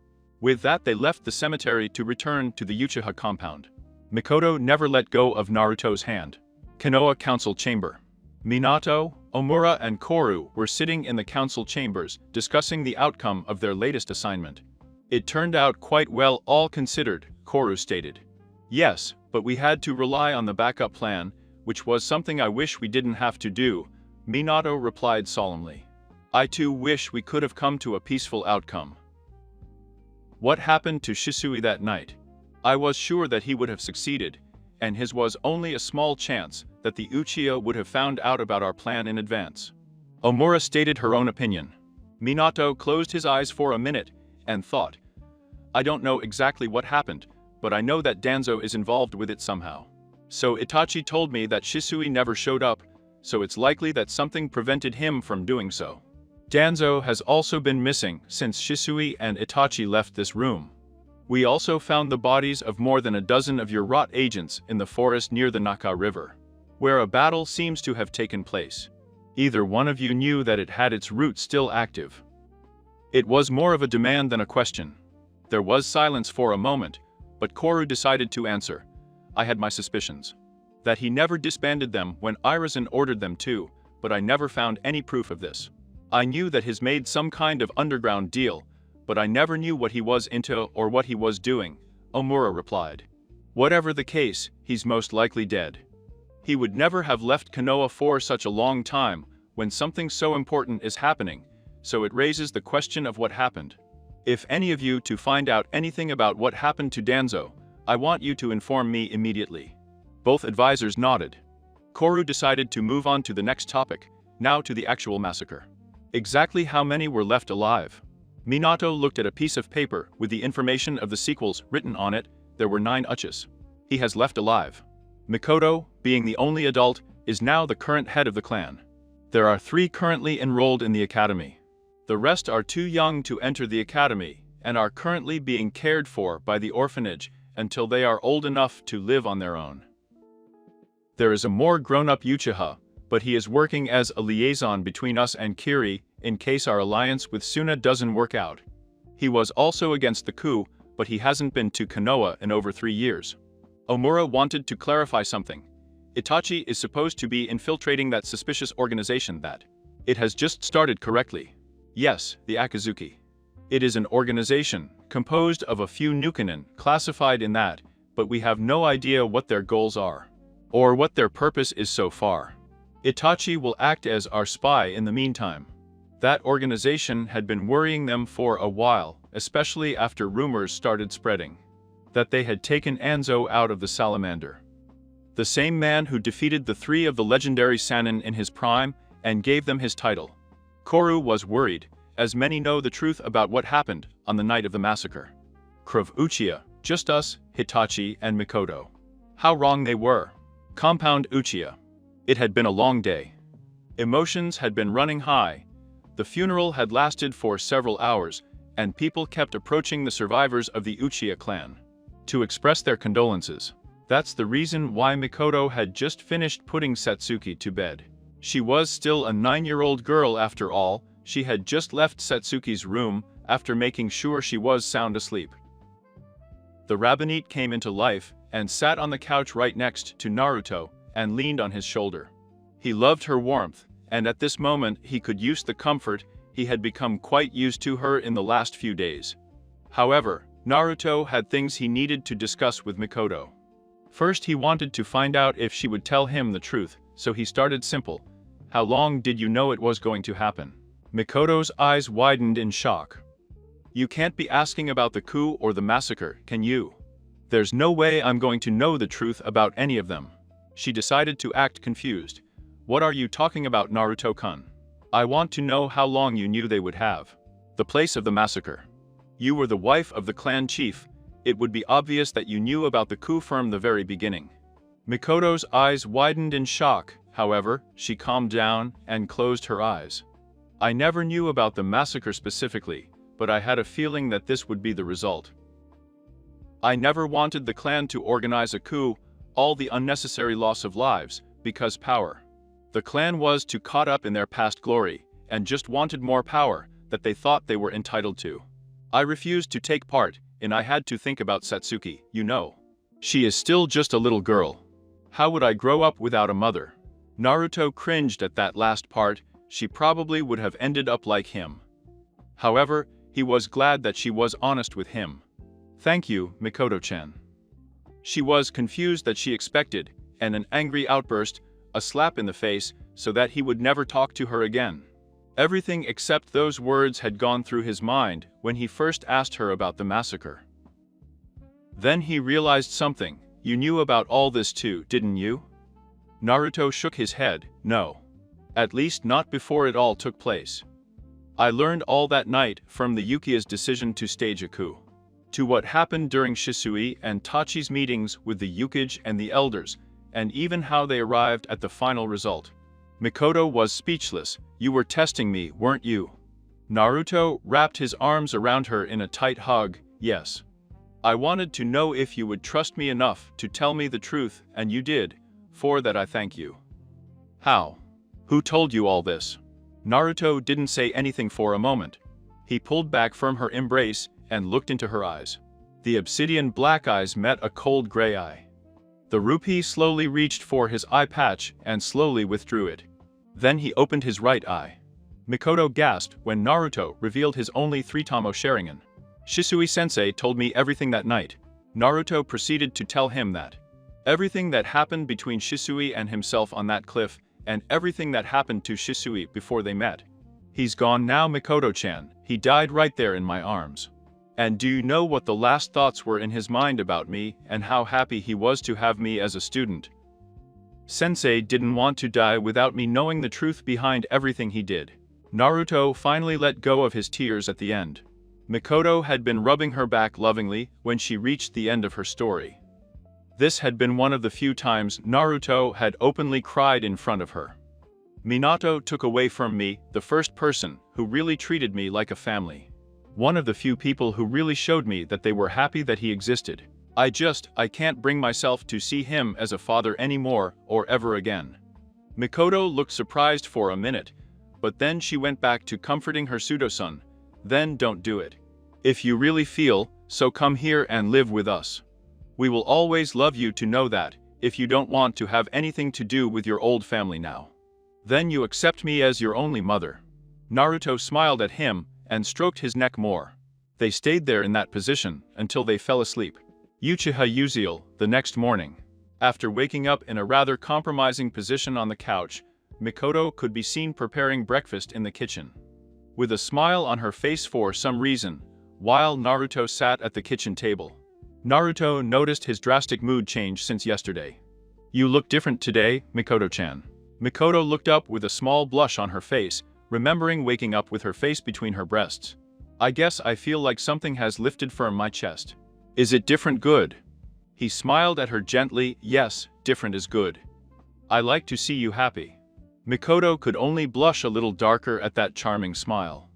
With that, they left the cemetery to return to the Uchiha compound. Mikoto never let go of Naruto's hand. Konoha Council Chamber. Minato, Omura and Koru were sitting in the council chambers discussing the outcome of their latest assignment. It turned out quite well all considered, Koru stated. Yes, but we had to rely on the backup plan, which was something I wish we didn't have to do, Minato replied solemnly. I too wish we could have come to a peaceful outcome. What happened to Shisui that night? I was sure that he would have succeeded, and his was only a small chance that the Uchiha would have found out about our plan in advance. Omura stated her own opinion. Minato closed his eyes for a minute and thought, I don't know exactly what happened, but I know that Danzo is involved with it somehow. So Itachi told me that Shisui never showed up, so it's likely that something prevented him from doing so. Danzo has also been missing since Shisui and Itachi left this room. We also found the bodies of more than a dozen of your rot agents in the forest near the Naka River, where a battle seems to have taken place. Either one of you knew that it had its root still active. It was more of a demand than a question. There was silence for a moment, but Koru decided to answer. I had my suspicions. That he never disbanded them when Irizen ordered them to, but I never found any proof of this. I knew that he's made some kind of underground deal, but I never knew what he was into or what he was doing, Omura replied. Whatever the case, he's most likely dead. He would never have left Konoha for such a long time when something so important is happening, so it raises the question of what happened. If any of you to find out anything about what happened to Danzo, I want you to inform me immediately. Both advisors nodded. Koru decided to move on to the next topic, now to the actual massacre. Exactly how many were left alive? Minato looked at a piece of paper with the information of the sequels written on it. There were 9 Uchis. He has left alive. Mikoto, being the only adult, is now the current head of the clan. There are 3 currently enrolled in the academy. The rest are too young to enter the academy and are currently being cared for by the orphanage until they are old enough to live on their own. There is a more grown-up Uchiha, but he is working as a liaison between us and Kiri in case our alliance with Suna doesn't work out. He was also against the coup, but he hasn't been to Konoha in over 3 years. Omura wanted to clarify something. Itachi is supposed to be infiltrating that suspicious organization that it has just started correctly. Yes, the Akazuki. It is an organization composed of a few Nukenin classified in that, but we have no idea what their goals are, or what their purpose is so far. Itachi will act as our spy in the meantime. That organization had been worrying them for a while, especially after rumors started spreading that they had taken Anzo out of the salamander. The same man who defeated the 3 of the legendary Sannin in his prime and gave them his title. Koru was worried, as many know the truth about what happened on the night of the massacre. Krav Uchiha, just us, Hitachi and Mikoto. How wrong they were. Compound Uchiha. It had been a long day. Emotions had been running high. The funeral had lasted for several hours, and people kept approaching the survivors of the Uchiha clan to express their condolences. That's the reason why Mikoto had just finished putting Satsuki to bed. She was still a 9-year-old girl after all. She had just left Satsuki's room after making sure she was sound asleep. The rabbinate came into life and sat on the couch right next to Naruto and leaned on his shoulder. He loved her warmth, and at this moment he could use the comfort he had become quite used to her in the last few days. However, Naruto had things he needed to discuss with Mikoto. First, he wanted to find out if she would tell him the truth, so he started simple. How long did you know it was going to happen? Mikoto's eyes widened in shock. You can't be asking about the coup or the massacre, can you? There's no way I'm going to know the truth about any of them. She decided to act confused. What are you talking about, Naruto-kun? I want to know how long you knew they would have. The place of the massacre. You were the wife of the clan chief. It would be obvious that you knew about the coup from the very beginning. Mikoto's eyes widened in shock. However, she calmed down and closed her eyes. I never knew about the massacre specifically, but I had a feeling that this would be the result. I never wanted the clan to organize a coup, all the unnecessary loss of lives, because power. The clan was too caught up in their past glory, and just wanted more power that they thought they were entitled to. I refused to take part, and I had to think about Satsuki, you know. She is still just a little girl. How would I grow up without a mother? Naruto cringed at that last part. She probably would have ended up like him. However, he was glad that she was honest with him. Thank you, Mikoto-chan. She was confused that she expected, and an angry outburst, a slap in the face, so that he would never talk to her again. Everything except those words had gone through his mind when he first asked her about the massacre. Then he realized something. You knew about all this too, didn't you? Naruto shook his head. No. At least not before it all took place. I learned all that night from the Yukia's decision to stage a coup. To what happened during Shisui and Tachi's meetings with the Yukage and the elders, and even how they arrived at the final result. Mikoto was speechless. You were testing me, weren't you? Naruto wrapped his arms around her in a tight hug. Yes. I wanted to know if you would trust me enough to tell me the truth, and you did. For that I thank you. How? Who told you all this? Naruto didn't say anything for a moment. He pulled back from her embrace and looked into her eyes. The obsidian black eyes met a cold gray eye. The rupee slowly reached for his eye patch and slowly withdrew it. Then he opened his right eye. Mikoto gasped when Naruto revealed his only 3-tomo Sharingan. Shisui-sensei told me everything that night. Naruto proceeded to tell him that. Everything that happened between Shisui and himself on that cliff, and everything that happened to Shisui before they met. He's gone now, Mikoto-chan. He died right there in my arms. And do you know what the last thoughts were in his mind about me and how happy he was to have me as a student? Sensei didn't want to die without me knowing the truth behind everything he did. Naruto finally let go of his tears at the end. Mikoto had been rubbing her back lovingly when she reached the end of her story. This had been one of the few times Naruto had openly cried in front of her. Minato took away from me the first person who really treated me like a family. One of the few people who really showed me that they were happy that he existed. I can't bring myself to see him as a father anymore or ever again. Mikoto looked surprised for a minute, but then she went back to comforting her pseudo-son. Then don't do it. If you really feel, so come here and live with us. We will always love you to know that, if you don't want to have anything to do with your old family now. Then you accept me as your only mother. Naruto smiled at him and stroked his neck more. They stayed there in that position until they fell asleep. Uchiha Uziel, the next morning. After waking up in a rather compromising position on the couch, Mikoto could be seen preparing breakfast in the kitchen. With a smile on her face for some reason, while Naruto sat at the kitchen table. Naruto noticed his drastic mood change since yesterday. You look different today, Mikoto-chan. Mikoto looked up with a small blush on her face, remembering waking up with her face between her breasts. I guess I feel like something has lifted from my chest. Is it different good? He smiled at her gently. Yes, different is good. I like to see you happy. Mikoto could only blush a little darker at that charming smile.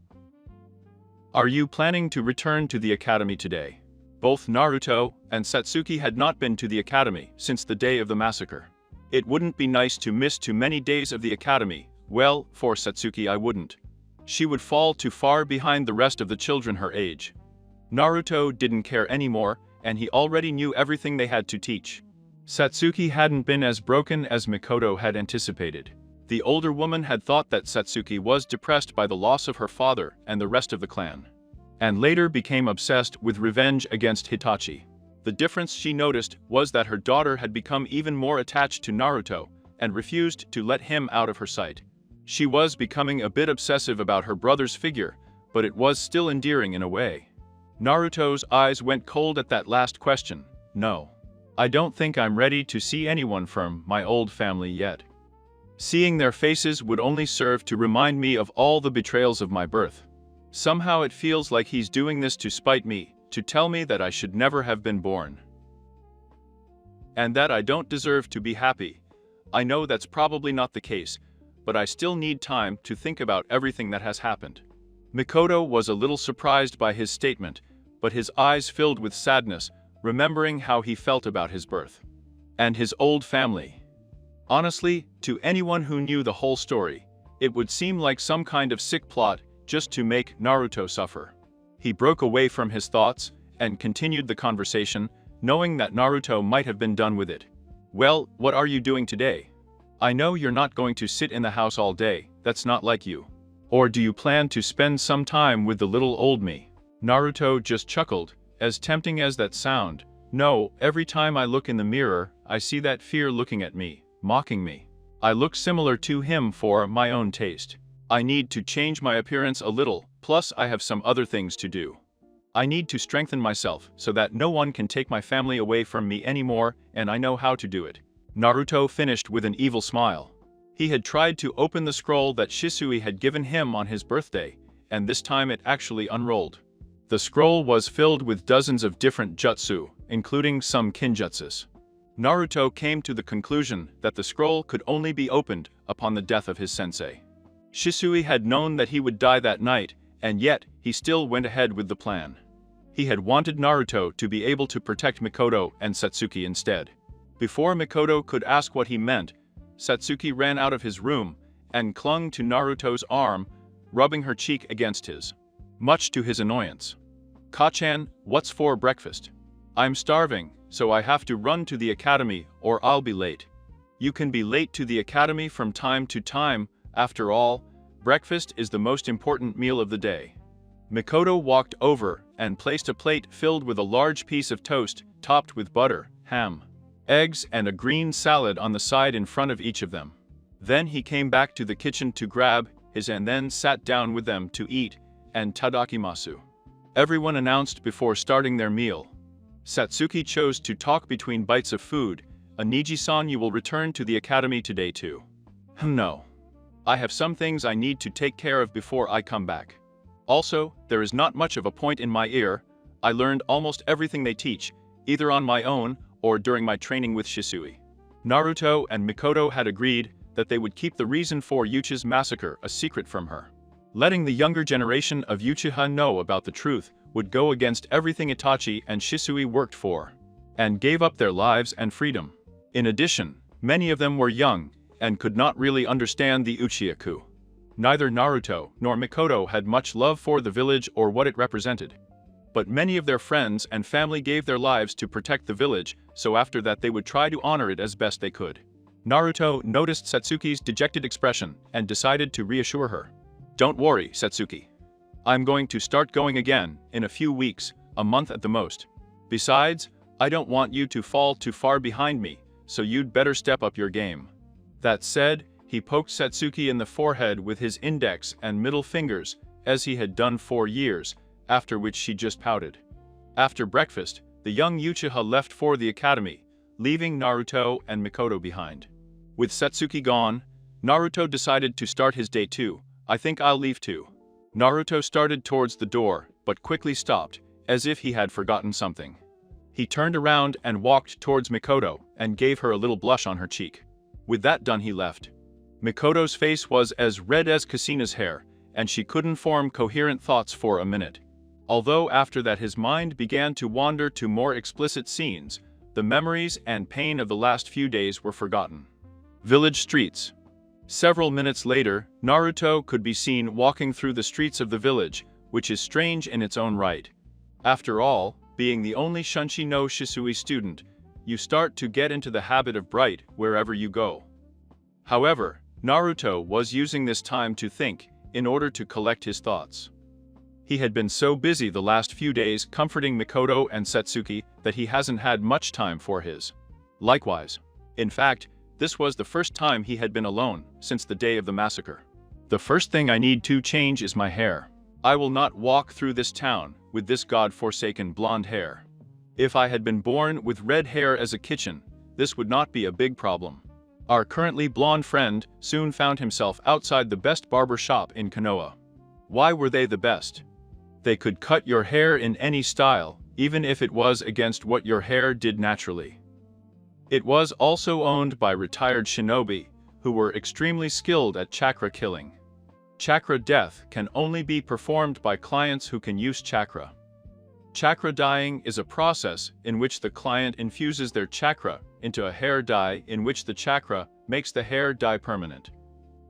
Are you planning to return to the academy today? Both Naruto and Satsuki had not been to the academy since the day of the massacre. It wouldn't be nice to miss too many days of the academy. Well, for Satsuki I wouldn't. She would fall too far behind the rest of the children her age. Naruto didn't care anymore, and he already knew everything they had to teach. Satsuki hadn't been as broken as Mikoto had anticipated. The older woman had thought that Satsuki was depressed by the loss of her father and the rest of the clan, and later became obsessed with revenge against Hitachi. The difference she noticed was that her daughter had become even more attached to Naruto and refused to let him out of her sight. She was becoming a bit obsessive about her brother's figure, but it was still endearing in a way. Naruto's eyes went cold at that last question. No. I don't think I'm ready to see anyone from my old family yet. Seeing their faces would only serve to remind me of all the betrayals of my birth. Somehow it feels like he's doing this to spite me, to tell me that I should never have been born. And that I don't deserve to be happy. I know that's probably not the case, but I still need time to think about everything that has happened. Mikoto was a little surprised by his statement, but his eyes filled with sadness, remembering how he felt about his birth and his old family. Honestly, to anyone who knew the whole story, it would seem like some kind of sick plot just to make Naruto suffer. He broke away from his thoughts and continued the conversation, knowing that Naruto might have been done with it. Well, what are you doing today? I know you're not going to sit in the house all day, that's not like you. Or do you plan to spend some time with the little old me? Naruto just chuckled, as tempting as that sound. No, every time I look in the mirror, I see that fear looking at me, mocking me. I look similar to him for my own taste. I need to change my appearance a little, plus I have some other things to do. I need to strengthen myself so that no one can take my family away from me anymore, and I know how to do it. Naruto finished with an evil smile. He had tried to open the scroll that Shisui had given him on his birthday, and this time it actually unrolled. The scroll was filled with dozens of different jutsu, including some kinjutsus. Naruto came to the conclusion that the scroll could only be opened upon the death of his sensei. Shisui had known that he would die that night, and yet he still went ahead with the plan. He had wanted Naruto to be able to protect Mikoto and Satsuki instead. Before Mikoto could ask what he meant, Satsuki ran out of his room and clung to Naruto's arm, rubbing her cheek against his, much to his annoyance. "Kachan, what's for breakfast? I'm starving, so I have to run to the academy or I'll be late." "You can be late to the academy from time to time, after all, breakfast is the most important meal of the day." Mikoto walked over and placed a plate filled with a large piece of toast topped with butter, ham, eggs and a green salad on the side in front of each of them. Then he came back to the kitchen to grab his and then sat down with them to eat and tadakimasu. Everyone announced before starting their meal. Satsuki chose to talk between bites of food. "Niji-san, you will return to the academy today too." "No. I have some things I need to take care of before I come back. Also, there is not much of a point in my ear. I learned almost everything they teach, either on my own or during my training with Shisui." Naruto and Mikoto had agreed that they would keep the reason for Uchiha's massacre a secret from her. Letting the younger generation of Uchiha know about the truth would go against everything Itachi and Shisui worked for, and gave up their lives and freedom. In addition, many of them were young and could not really understand the Uchiha coup. Neither Naruto nor Mikoto had much love for the village or what it represented. But many of their friends and family gave their lives to protect the village, so after that they would try to honor it as best they could. Naruto noticed Satsuki's dejected expression and decided to reassure her. "Don't worry, Satsuki. I'm going to start going again in a few weeks, a month at the most. Besides, I don't want you to fall too far behind me, so you'd better step up your game." That said, he poked Satsuki in the forehead with his index and middle fingers, as he had done for years, after which she just pouted. After breakfast, the young Uchiha left for the academy, leaving Naruto and Mikoto behind. With Satsuki gone, Naruto decided to start his day too. "I think I'll leave too." Naruto started towards the door, but quickly stopped, as if he had forgotten something. He turned around and walked towards Mikoto and gave her a little blush on her cheek. With that done, he left. Mikoto's face was as red as Kushina's hair, and she couldn't form coherent thoughts for a minute. Although after that his mind began to wander to more explicit scenes, the memories and pain of the last few days were forgotten. Village streets. Several minutes later, Naruto could be seen walking through the streets of the village, which is strange in its own right. After all, being the only Shunshi no Shisui student, you start to get into the habit of bright wherever you go. However, Naruto was using this time to think, in order to collect his thoughts. He had been so busy the last few days comforting Mikoto and Setsuki that he hasn't had much time for his. Likewise. In fact, this was the first time he had been alone since the day of the massacre. The first thing I need to change is my hair. I will not walk through this town with this god-forsaken blonde hair. If I had been born with red hair as a kitchen, this would not be a big problem. Our currently blonde friend soon found himself outside the best barber shop in Konoha. Why were they the best? They could cut your hair in any style, even if it was against what your hair did naturally. It was also owned by retired shinobi, who were extremely skilled at chakra killing. Chakra death can only be performed by clients who can use chakra. Chakra dyeing is a process in which the client infuses their chakra into a hair dye in which the chakra makes the hair dye permanent.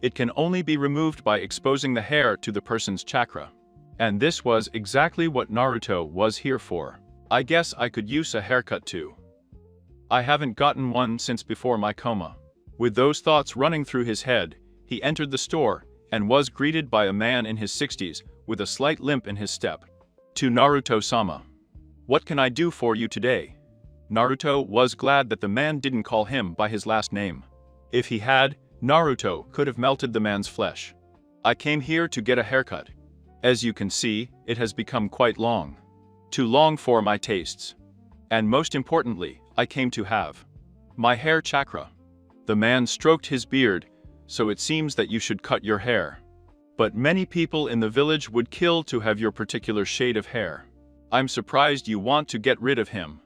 It can only be removed by exposing the hair to the person's chakra. And this was exactly what Naruto was here for. I guess I could use a haircut too. I haven't gotten one since before my coma. With those thoughts running through his head, he entered the store and was greeted by a man in his 60s with a slight limp in his step. To Naruto-sama. What can I do for you today? Naruto was glad that the man didn't call him by his last name. If he had, Naruto could have melted the man's flesh. I came here to get a haircut. As you can see, it has become quite long. Too long for my tastes. And most importantly, I came to have my hair chakra. The man stroked his beard, so it seems that you should cut your hair. But many people in the village would kill to have your particular shade of hair. I'm surprised you want to get rid of him.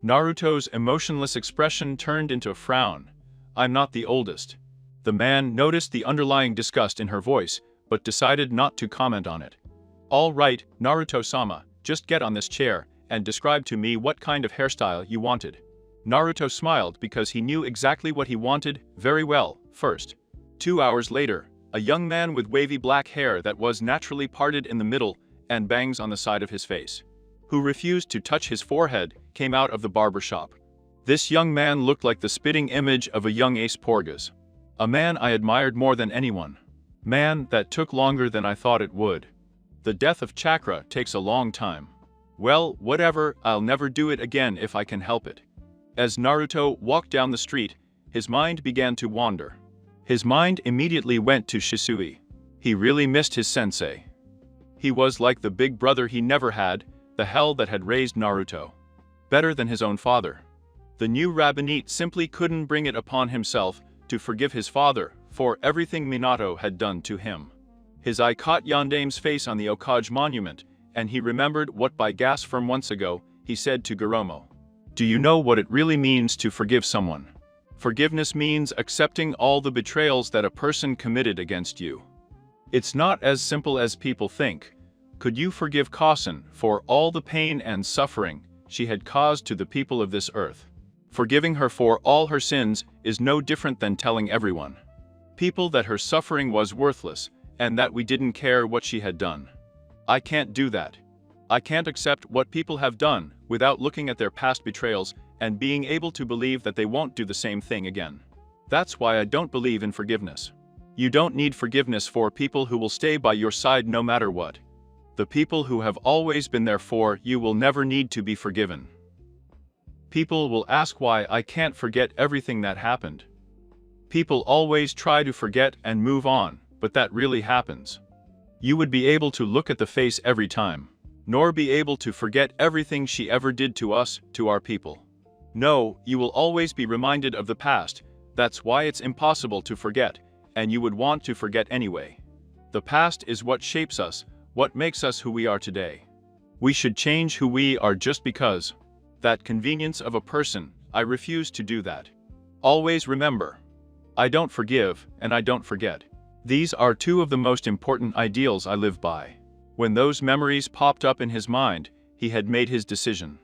Naruto's emotionless expression turned into a frown. I'm not the oldest. The man noticed the underlying disgust in her voice, but decided not to comment on it. All right, Naruto-sama, just get on this chair and describe to me what kind of hairstyle you wanted. Naruto smiled because he knew exactly what he wanted very well. First. 2 hours later, a young man with wavy black hair that was naturally parted in the middle and bangs on the side of his face, who refused to touch his forehead, came out of the barber shop. This young man looked like the spitting image of a young Ace Porgas. A man I admired more than anyone. Man, that took longer than I thought it would. The death of chakra takes a long time. Well, whatever, I'll never do it again if I can help it. As Naruto walked down the street, his mind began to wander. His mind immediately went to Shisui. He really missed his sensei. He was like the big brother he never had, the hell that had raised Naruto. Better than his own father. The new rabbinate simply couldn't bring it upon himself to forgive his father for everything Minato had done to him. His eye caught Yandame's face on the Okage monument, and he remembered what by gas from months ago he said to Goromo. Do you know what it really means to forgive someone? Forgiveness means accepting all the betrayals that a person committed against you. It's not as simple as people think. Could you forgive Kasen for all the pain and suffering she had caused to the people of this earth? Forgiving her for all her sins is no different than telling everyone. People that her suffering was worthless, and that we didn't care what she had done. I can't do that. I can't accept what people have done without looking at their past betrayals and being able to believe that they won't do the same thing again. That's why I don't believe in forgiveness. You don't need forgiveness for people who will stay by your side no matter what. The people who have always been there for you will never need to be forgiven. People will ask why I can't forget everything that happened. People always try to forget and move on, but that really happens. You would be able to look at the face every time, nor be able to forget everything she ever did to us, to our people. No, you will always be reminded of the past. That's why it's impossible to forget, and you would want to forget anyway. The past is what shapes us, what makes us who we are today. We should change who we are just because. That convenience of a person, I refuse to do that. Always remember. I don't forgive, and I don't forget. These are two of the most important ideals I live by. When those memories popped up in his mind, he had made his decision.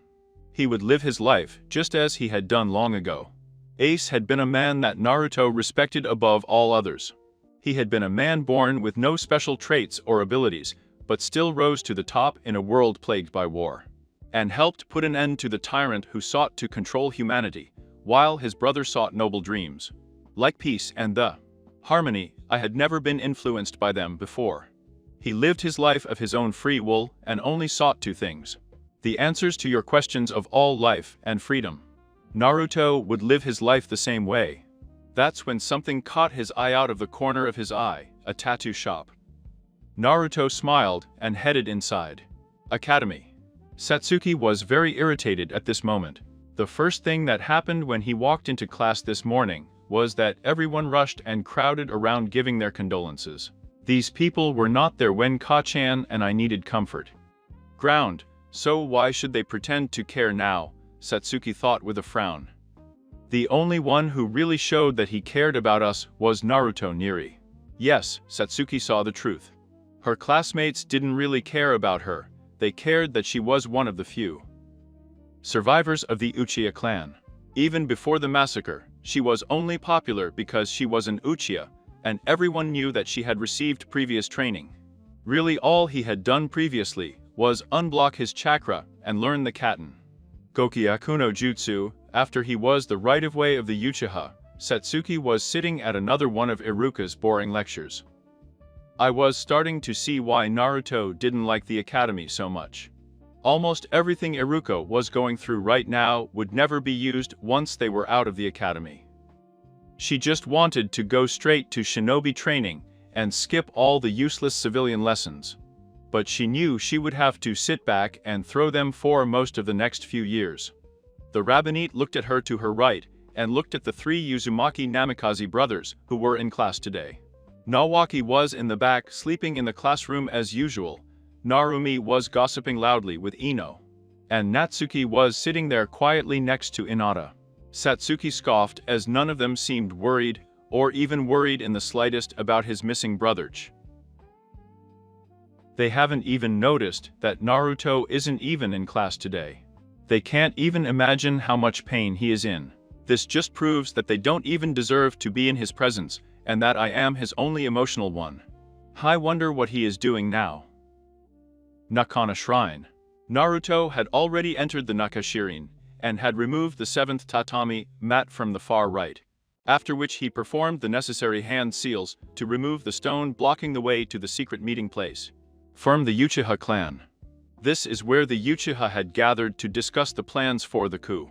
He would live his life just as he had done long ago. Ace had been a man that Naruto respected above all others. He had been a man born with no special traits or abilities, but still rose to the top in a world plagued by war, and helped put an end to the tyrant who sought to control humanity, while his brother sought noble dreams, like peace and the harmony. I had never been influenced by them before. He lived his life of his own free will and only sought two things: the answers to your questions of all life and freedom. Naruto would live his life the same way. That's when something caught his eye out of the corner of his eye, a tattoo shop. Naruto smiled and headed inside. Academy. Satsuki was very irritated at this moment. The first thing that happened when he walked into class this morning was that everyone rushed and crowded around giving their condolences. These people were not there when Ka-chan and I needed comfort. Ground, so why should they pretend to care now? Satsuki thought with a frown. The only one who really showed that he cared about us was Naruto Niri. Yes, Satsuki saw the truth. Her classmates didn't really care about her, they cared that she was one of the few survivors of the Uchiha clan. Even before the massacre, she was only popular because she was an Uchiha, and everyone knew that she had received previous training. Really all he had done previously was unblock his chakra and learn the Katen Gokyaku no Jutsu. After he was the right-of-way of the Uchiha, Satsuki was sitting at another one of Iruka's boring lectures. I was starting to see why Naruto didn't like the academy so much. Almost everything Iruka was going through right now would never be used once they were out of the academy. She just wanted to go straight to shinobi training and skip all the useless civilian lessons. But she knew she would have to sit back and throw them for most of the next few years. The rabbinate looked at her to her right and looked at the three Uzumaki Namikaze brothers who were in class today. Nawaki was in the back sleeping in the classroom as usual. Narumi was gossiping loudly with Ino. And Natsuki was sitting there quietly next to Inata. Satsuki scoffed as none of them seemed worried, or even worried in the slightest about his missing brother. They haven't even noticed that Naruto isn't even in class today. They can't even imagine how much pain he is in. This just proves that they don't even deserve to be in his presence, and that I am his only emotional one. I wonder what he is doing now. Nakana Shrine. Naruto had already entered the Nakashirin, and had removed the 7th tatami mat from the far right. After which he performed the necessary hand seals to remove the stone blocking the way to the secret meeting place. From the Uchiha clan. This is where the Uchiha had gathered to discuss the plans for the coup.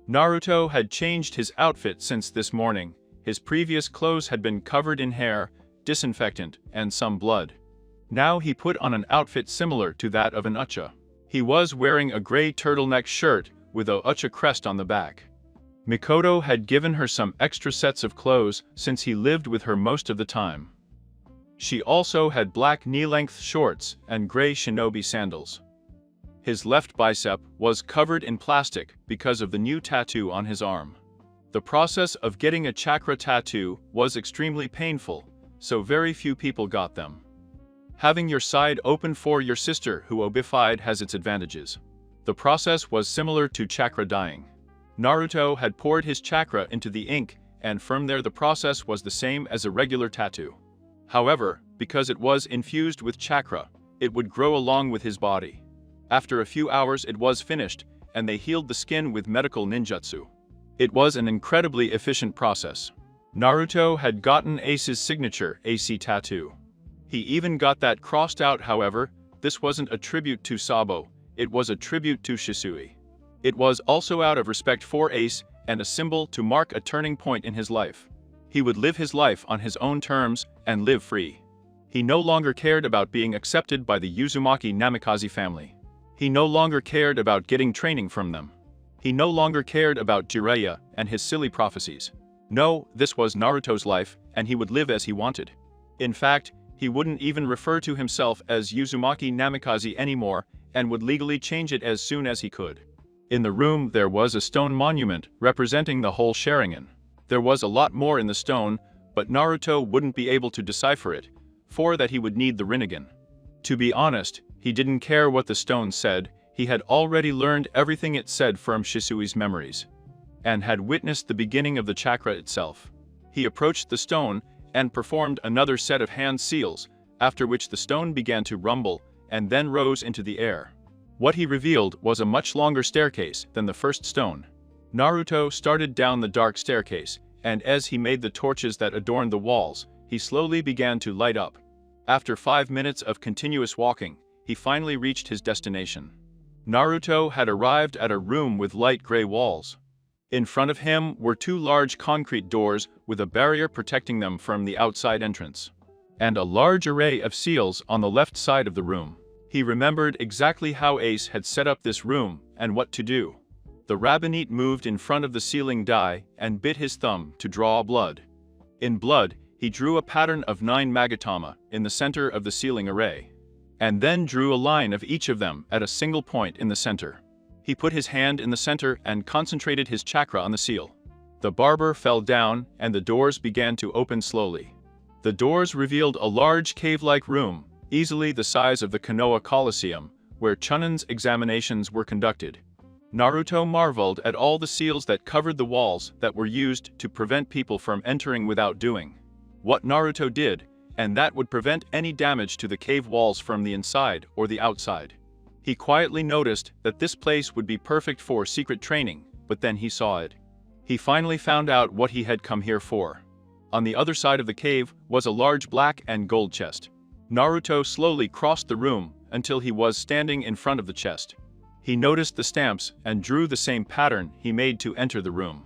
Naruto had changed his outfit since this morning. His previous clothes had been covered in hair, disinfectant, and some blood. Now he put on an outfit similar to that of an Uchiha. He was wearing a gray turtleneck shirt with a Uchiha crest on the back. Mikoto had given her some extra sets of clothes since he lived with her most of the time. She also had black knee-length shorts and gray shinobi sandals. His left bicep was covered in plastic because of the new tattoo on his arm. The process of getting a chakra tattoo was extremely painful, so very few people got them. Having your side open for your sister who obified has its advantages. The process was similar to chakra dyeing. Naruto had poured his chakra into the ink, and from there the process was the same as a regular tattoo. However, because it was infused with chakra, it would grow along with his body. After a few hours it was finished, and they healed the skin with medical ninjutsu. It was an incredibly efficient process. Naruto had gotten Ace's signature AC tattoo. He even got that crossed out. However, this wasn't a tribute to Sabo, it was a tribute to Shisui. It was also out of respect for Ace and a symbol to mark a turning point in his life. He would live his life on his own terms and live free. He no longer cared about being accepted by the Uzumaki Namikaze family. He no longer cared about getting training from them. He no longer cared about Jiraiya and his silly prophecies. No, this was Naruto's life, and he would live as he wanted. In fact, he wouldn't even refer to himself as Uzumaki Namikaze anymore, and would legally change it as soon as he could. In the room there was a stone monument representing the whole Sharingan. There was a lot more in the stone, but Naruto wouldn't be able to decipher it, for that he would need the Rinnegan. To be honest, he didn't care what the stone said. He had already learned everything it said from Shisui's memories, and had witnessed the beginning of the chakra itself. He approached the stone and performed another set of hand seals, after which the stone began to rumble and then rose into the air. What he revealed was a much longer staircase than the first stone. Naruto started down the dark staircase and as he made the torches that adorned the walls, he slowly began to light up. After 5 minutes of continuous walking, he finally reached his destination. Naruto had arrived at a room with light gray walls. In front of him were 2 large concrete doors with a barrier protecting them from the outside entrance, and a large array of seals on the left side of the room. He remembered exactly how Ace had set up this room and what to do. The rabbinite moved in front of the sealing die and bit his thumb to draw blood. In blood, he drew a pattern of 9 magatama in the center of the sealing array, and then drew a line of each of them at a single point in the center. He put his hand in the center and concentrated his chakra on the seal. The barber fell down and the doors began to open slowly. The doors revealed a large cave-like room, easily the size of the Konoha Coliseum, where Chunon's examinations were conducted. Naruto marveled at all the seals that covered the walls that were used to prevent people from entering without doing what Naruto did, and that would prevent any damage to the cave walls from the inside or the outside. He quietly noticed that this place would be perfect for secret training, but then he saw it. He finally found out what he had come here for. On the other side of the cave was a large black and gold chest. Naruto slowly crossed the room until he was standing in front of the chest. He noticed the stamps and drew the same pattern he made to enter the room.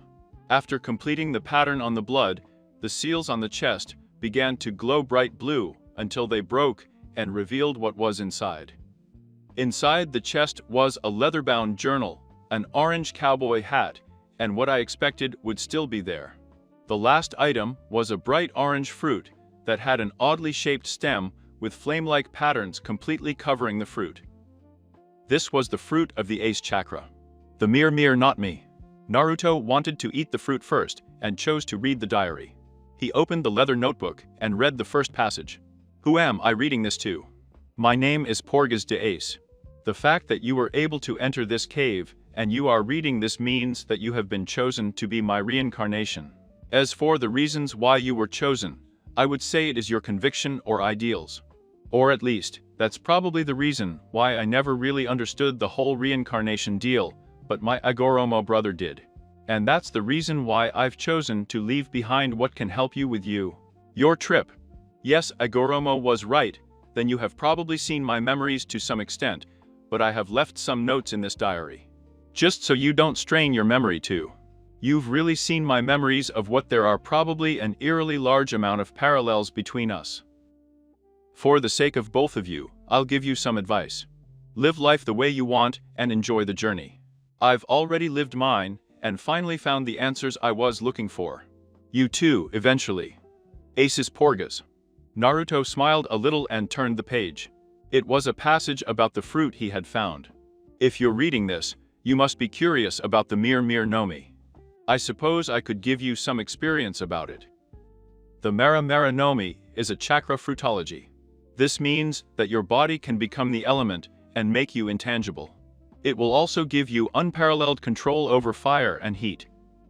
After completing the pattern on the blood, the seals on the chest began to glow bright blue until they broke and revealed what was inside. Inside the chest was a leather-bound journal, an orange cowboy hat, and what I expected would still be there. The last item was a bright orange fruit that had an oddly shaped stem with flame-like patterns completely covering the fruit. This was the fruit of the Ace Chakra. The mirror, not me. Naruto wanted to eat the fruit first and chose to read the diary. He opened the leather notebook and read the first passage. Who am I reading this to? My name is Porges de Ace. The fact that you were able to enter this cave and you are reading this means that you have been chosen to be my reincarnation. As for the reasons why you were chosen, I would say it is your conviction or ideals. Or at least, that's probably the reason why I never really understood the whole reincarnation deal, but my Agoromo brother did. And that's the reason why I've chosen to leave behind what can help you with your trip. Yes, Agoromo was right, then you have probably seen my memories to some extent, but I have left some notes in this diary. Just so you don't strain your memory too. You've really seen my memories of what there are probably an eerily large amount of parallels between us. For the sake of both of you, I'll give you some advice. Live life the way you want and enjoy the journey. I've already lived mine and finally found the answers I was looking for. You too, eventually. Aces Porges. Naruto smiled a little and turned the page. It was a passage about the fruit he had found. If you're reading this, you must be curious about the mirror no mi. I suppose I could give you some experience about it. The mirror no mi is a chakra fruitology. This means that your body can become the element and make you intangible. It will also give you unparalleled control over fire and heat.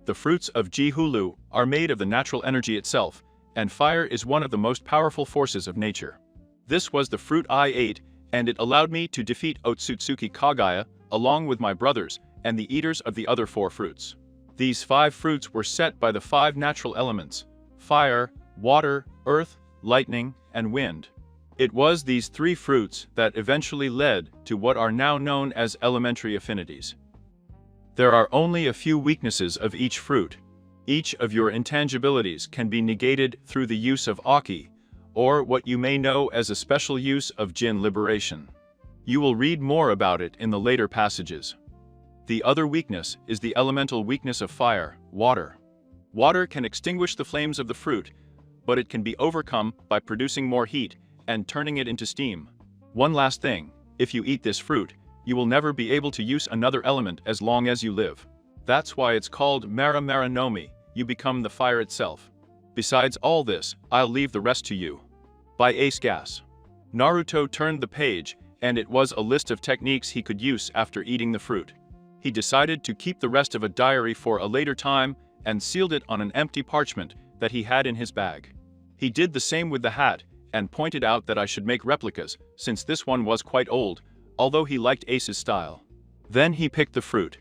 The fruits of Jihulu are made of the natural energy itself, and fire is one of the most powerful forces of nature. This was the fruit I ate, and it allowed me to defeat Otsutsuki Kagaya, along with my brothers, and the eaters of the other 4 fruits. These 5 fruits were set by the 5 natural elements: fire, water, earth, lightning, and wind. It was these 3 fruits that eventually led to what are now known as elementary affinities. There are only a few weaknesses of each fruit. Each of your intangibilities can be negated through the use of Aki, or what you may know as a special use of Jin liberation. You will read more about it in the later passages. The other weakness is the elemental weakness of fire, water. Water can extinguish the flames of the fruit, but it can be overcome by producing more heat and turning it into steam. One last thing, if you eat this fruit, you will never be able to use another element as long as you live. That's why it's called mirror no mi, you become the fire itself. Besides all this, I'll leave the rest to you. By Ace Gas. Naruto turned the page, and it was a list of techniques he could use after eating the fruit. He decided to keep the rest of a diary for a later time and sealed it on an empty parchment that he had in his bag. He did the same with the hat, and pointed out that I should make replicas, since this one was quite old, although he liked Ace's style. Then he picked the fruit.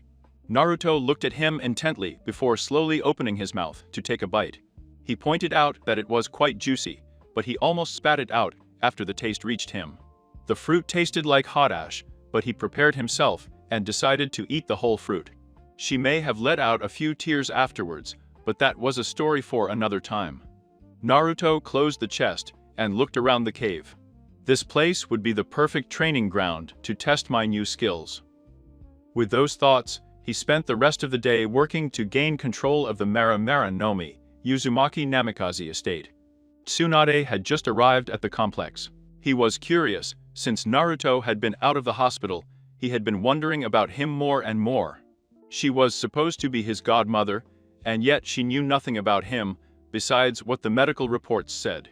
Naruto looked at him intently before slowly opening his mouth to take a bite. He pointed out that it was quite juicy, but he almost spat it out after the taste reached him. The fruit tasted like hot ash, but he prepared himself and decided to eat the whole fruit. She may have let out a few tears afterwards, but that was a story for another time. Naruto closed the chest and looked around the cave. This place would be the perfect training ground to test my new skills. With those thoughts, he spent the rest of the day working to gain control of the Mara Mara no Mi, Uzumaki Namikaze estate. Tsunade had just arrived at the complex. He was curious, since Naruto had been out of the hospital, he had been wondering about him more and more. She was supposed to be his godmother, and yet she knew nothing about him, besides what the medical reports said.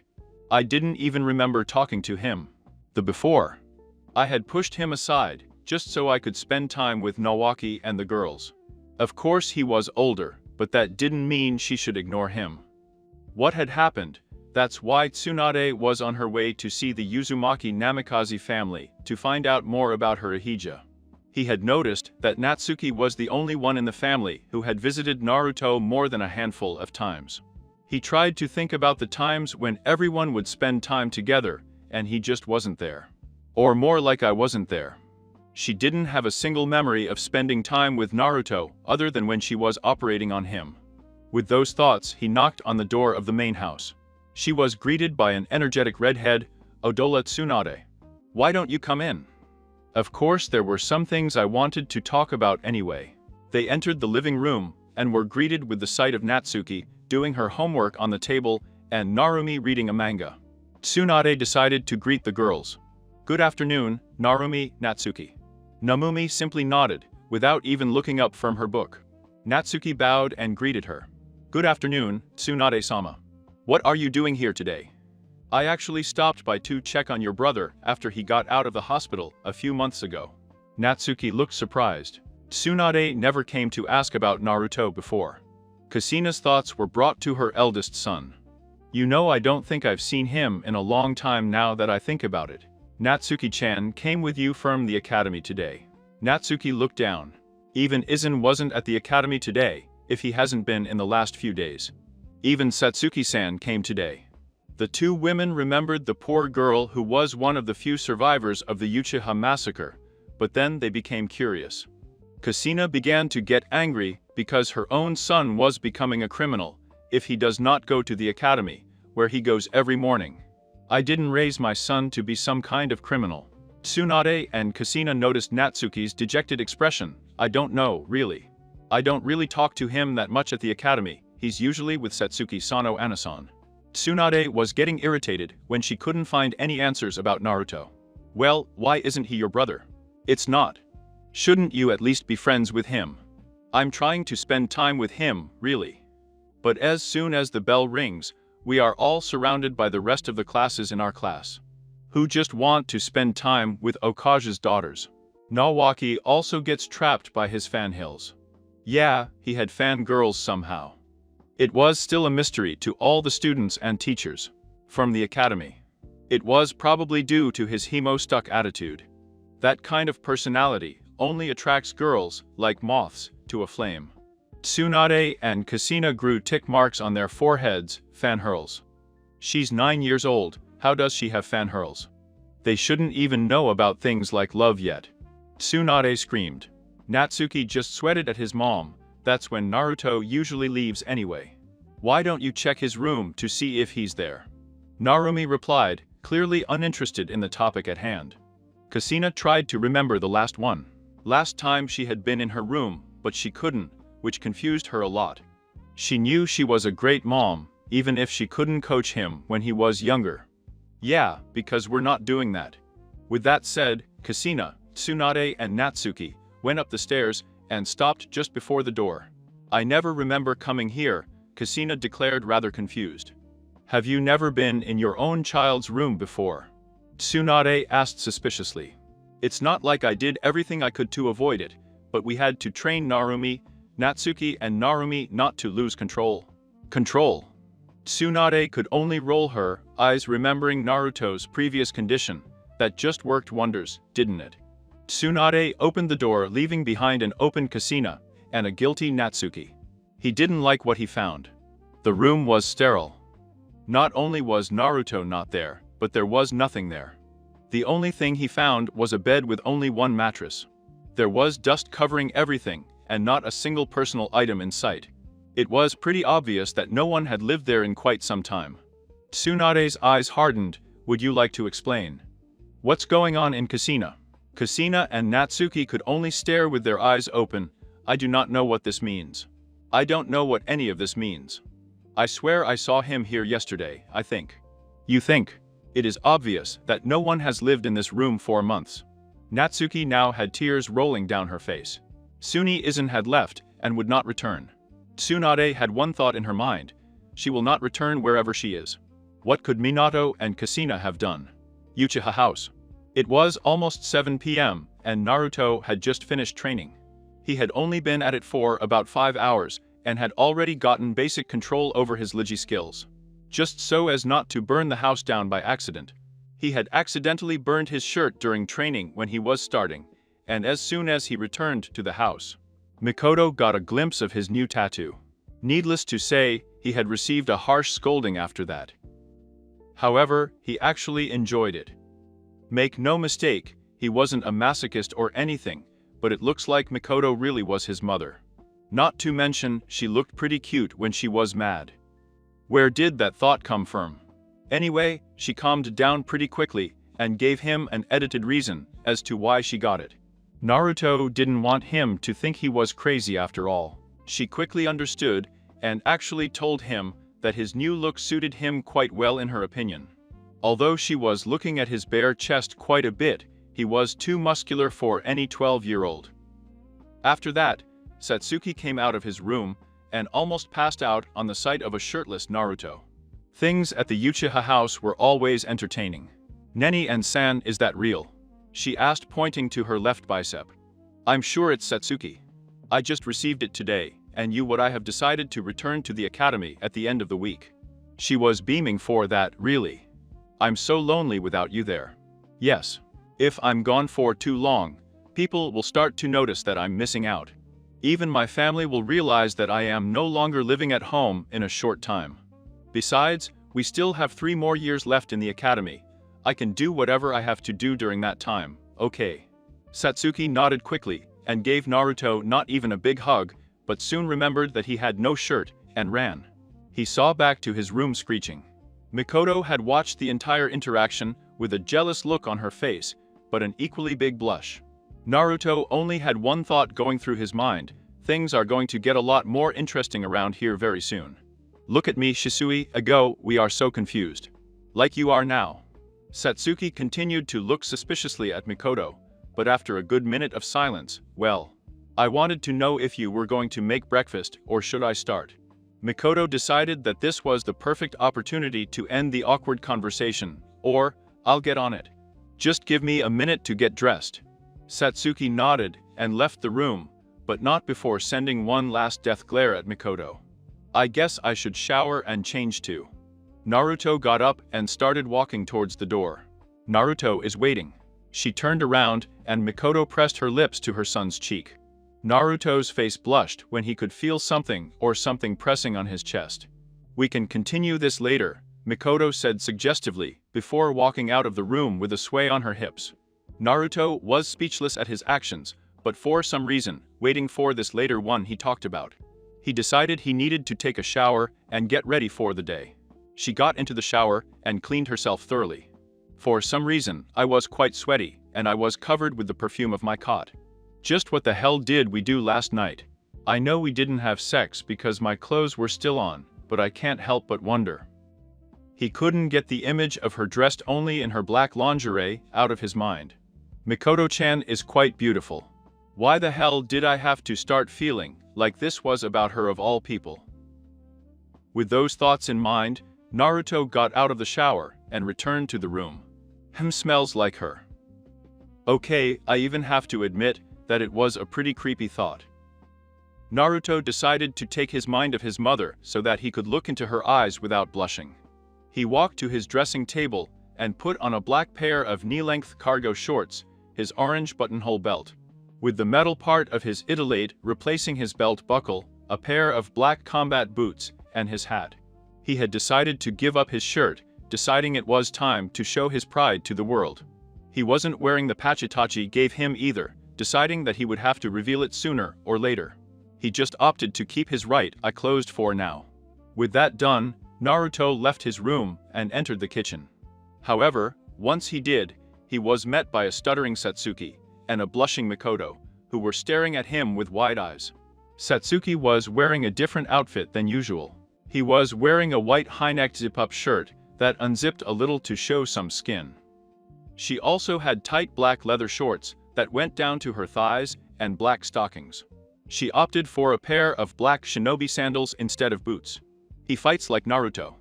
I didn't even remember talking to him. The before. I had pushed him aside, just so I could spend time with Nawaki and the girls. Of course he was older, but that didn't mean she should ignore him. What had happened? That's why Tsunade was on her way to see the Uzumaki Namikaze family to find out more about her Ahija. He had noticed that Natsuki was the only one in the family who had visited Naruto more than a handful of times. He tried to think about the times when everyone would spend time together, and he just wasn't there. Or more like I wasn't there. She didn't have a single memory of spending time with Naruto other than when she was operating on him. With those thoughts, he knocked on the door of the main house. She was greeted by an energetic redhead, Odola Tsunade. "Why don't you come in?" Of course there were some things I wanted to talk about anyway. They entered the living room and were greeted with the sight of Natsuki doing her homework on the table and Narumi reading a manga. Tsunade decided to greet the girls. "Good afternoon, Narumi, Natsuki." Namumi simply nodded, without even looking up from her book. Natsuki bowed and greeted her. "Good afternoon, Tsunade-sama. What are you doing here today?" "I actually stopped by to check on your brother after he got out of the hospital a few months ago." Natsuki looked surprised. Tsunade never came to ask about Naruto before. Kushina's thoughts were brought to her eldest son. "You know, I don't think I've seen him in a long time now that I think about it. Natsuki-chan came with you from the academy today." Natsuki looked down. Even Izan wasn't at the academy today, if he hasn't been in the last few days. Even Satsuki-san came today. The two women remembered the poor girl who was one of the few survivors of the Uchiha massacre, but then they became curious. Kushina began to get angry because her own son was becoming a criminal if he does not go to the academy, where he goes every morning. "I didn't raise my son to be some kind of criminal." Tsunade and Kushina noticed Natsuki's dejected expression. "I don't know, really. I don't really talk to him that much at the academy, he's usually with Satsuki Sano Anasan." Tsunade was getting irritated when she couldn't find any answers about Naruto. "Well, why isn't he your brother?" "It's not. Shouldn't you at least be friends with him?" "I'm trying to spend time with him, really. But as soon as the bell rings, we are all surrounded by the rest of the classes in our class, who just want to spend time with Okage's daughters. Nawaki also gets trapped by his fanhills. Yeah, he had fangirls somehow. It was still a mystery to all the students and teachers from the academy. It was probably due to his hemo-stuck attitude. That kind of personality only attracts girls like moths to a flame. Tsunade and Kushina grew tick marks on their foreheads, fanhurls. She's 9 years old, how does she have fanhurls? They shouldn't even know about things like love yet. Tsunade screamed. Natsuki just sweated at his mom, that's when Naruto usually leaves anyway. "Why don't you check his room to see if he's there?" Narumi replied, clearly uninterested in the topic at hand. Kushina tried to remember the last time she had been in her room, but she couldn't, which confused her a lot. She knew she was a great mom, even if she couldn't coach him when he was younger. "Yeah, because we're not doing that." With that said, Kushina, Tsunade and Natsuki went up the stairs and stopped just before the door. "I never remember coming here," Kushina declared rather confused. "Have you never been in your own child's room before?" Tsunade asked suspiciously. "It's not like I did everything I could to avoid it, but we had to train Narumi, Natsuki and Narumi not to lose control." Control? Tsunade could only roll her eyes, remembering Naruto's previous condition. That just worked wonders, didn't it? Tsunade opened the door, leaving behind an open Kushina, and a guilty Natsuki. He didn't like what he found. The room was sterile. Not only was Naruto not there, but there was nothing there. The only thing he found was a bed with only one mattress. There was dust covering everything, and not a single personal item in sight. It was pretty obvious that no one had lived there in quite some time. Tsunade's eyes hardened. Would you like to explain? What's going on in Kushina? Kushina and Natsuki could only stare with their eyes open. I do not know what this means. I don't know what any of this means. I swear I saw him here yesterday, I think. You think? It is obvious that no one has lived in this room for months. Natsuki now had tears rolling down her face. Suni-izan had left and would not return. Tsunade had one thought in her mind. She will not return wherever she is. What could Minato and Kushina have done? Uchiha House. It was almost 7 p.m. and Naruto had just finished training. He had only been at it for about 5 hours and had already gotten basic control over his Ligi skills. Just so as not to burn the house down by accident. He had accidentally burned his shirt during training when he was starting, and as soon as he returned to the house, Mikoto got a glimpse of his new tattoo. Needless to say, he had received a harsh scolding after that. However, he actually enjoyed it. Make no mistake, he wasn't a masochist or anything, but it looks like Mikoto really was his mother. Not to mention, she looked pretty cute when she was mad. Where did that thought come from? Anyway, she calmed down pretty quickly and gave him an edited reason as to why she got it. Naruto didn't want him to think he was crazy after all. She quickly understood and actually told him that his new look suited him quite well in her opinion. Although she was looking at his bare chest quite a bit, he was too muscular for any 12-year-old. After that, Satsuki came out of his room and almost passed out on the sight of a shirtless Naruto. Things at the Uchiha house were always entertaining. Neni and San, is that real? She asked, pointing to her left bicep. I'm sure it's Satsuki. I just received it today, and you would I have decided to return to the academy at the end of the week. She was beaming for that, really. I'm so lonely without you there. Yes. If I'm gone for too long, people will start to notice that I'm missing out. Even my family will realize that I am no longer living at home in a short time. Besides, we still have 3 more years left in the academy. I can do whatever I have to do during that time, okay? Satsuki nodded quickly and gave Naruto not even a big hug, but soon remembered that he had no shirt and ran. He saw back to his room screeching. Mikoto had watched the entire interaction with a jealous look on her face, but an equally big blush. Naruto only had one thought going through his mind. Things are going to get a lot more interesting around here very soon. Look at me, Shisui, ago, we are so confused. Like you are now. Satsuki continued to look suspiciously at Mikoto, but after a good minute of silence, well, I wanted to know if you were going to make breakfast or should I start? Mikoto decided that this was the perfect opportunity to end the awkward conversation, or, I'll get on it. Just give me a minute to get dressed. Satsuki nodded and left the room, but not before sending one last death glare at Mikoto. I guess I should shower and change too. Naruto got up and started walking towards the door. Naruto is waiting. She turned around and Mikoto pressed her lips to her son's cheek. Naruto's face blushed when he could feel something or something pressing on his chest. We can continue this later, Mikoto said suggestively, before walking out of the room with a sway on her hips. Naruto was speechless at his actions, but for some reason, waiting for this later one he talked about. He decided he needed to take a shower and get ready for the day. She got into the shower and cleaned herself thoroughly. For some reason, I was quite sweaty, and I was covered with the perfume of my cot. Just what the hell did we do last night? I know we didn't have sex because my clothes were still on, but I can't help but wonder. He couldn't get the image of her dressed only in her black lingerie out of his mind. Mikoto-chan is quite beautiful. Why the hell did I have to start feeling like this was about her of all people? With those thoughts in mind, Naruto got out of the shower and returned to the room. Smells like her. Okay, I even have to admit that it was a pretty creepy thought. Naruto decided to take his mind of his mother so that he could look into her eyes without blushing. He walked to his dressing table and put on a black pair of knee-length cargo shorts, his orange buttonhole belt. with the metal part of his idolate replacing his belt buckle, a pair of black combat boots, and his hat. He had decided to give up his shirt, deciding it was time to show his pride to the world. He wasn't wearing the patch Itachi gave him either, deciding that he would have to reveal it sooner or later. He just opted to keep his right eye closed for now. With that done, Naruto left his room and entered the kitchen. However, once he did, he was met by a stuttering Satsuki and a blushing Mikoto, who were staring at him with wide eyes. Satsuki was wearing a different outfit than usual. He was wearing a white high-necked zip-up shirt that unzipped a little to show some skin. She also had tight black leather shorts that went down to her thighs and black stockings. She opted for a pair of black shinobi sandals instead of boots. He fights like Naruto.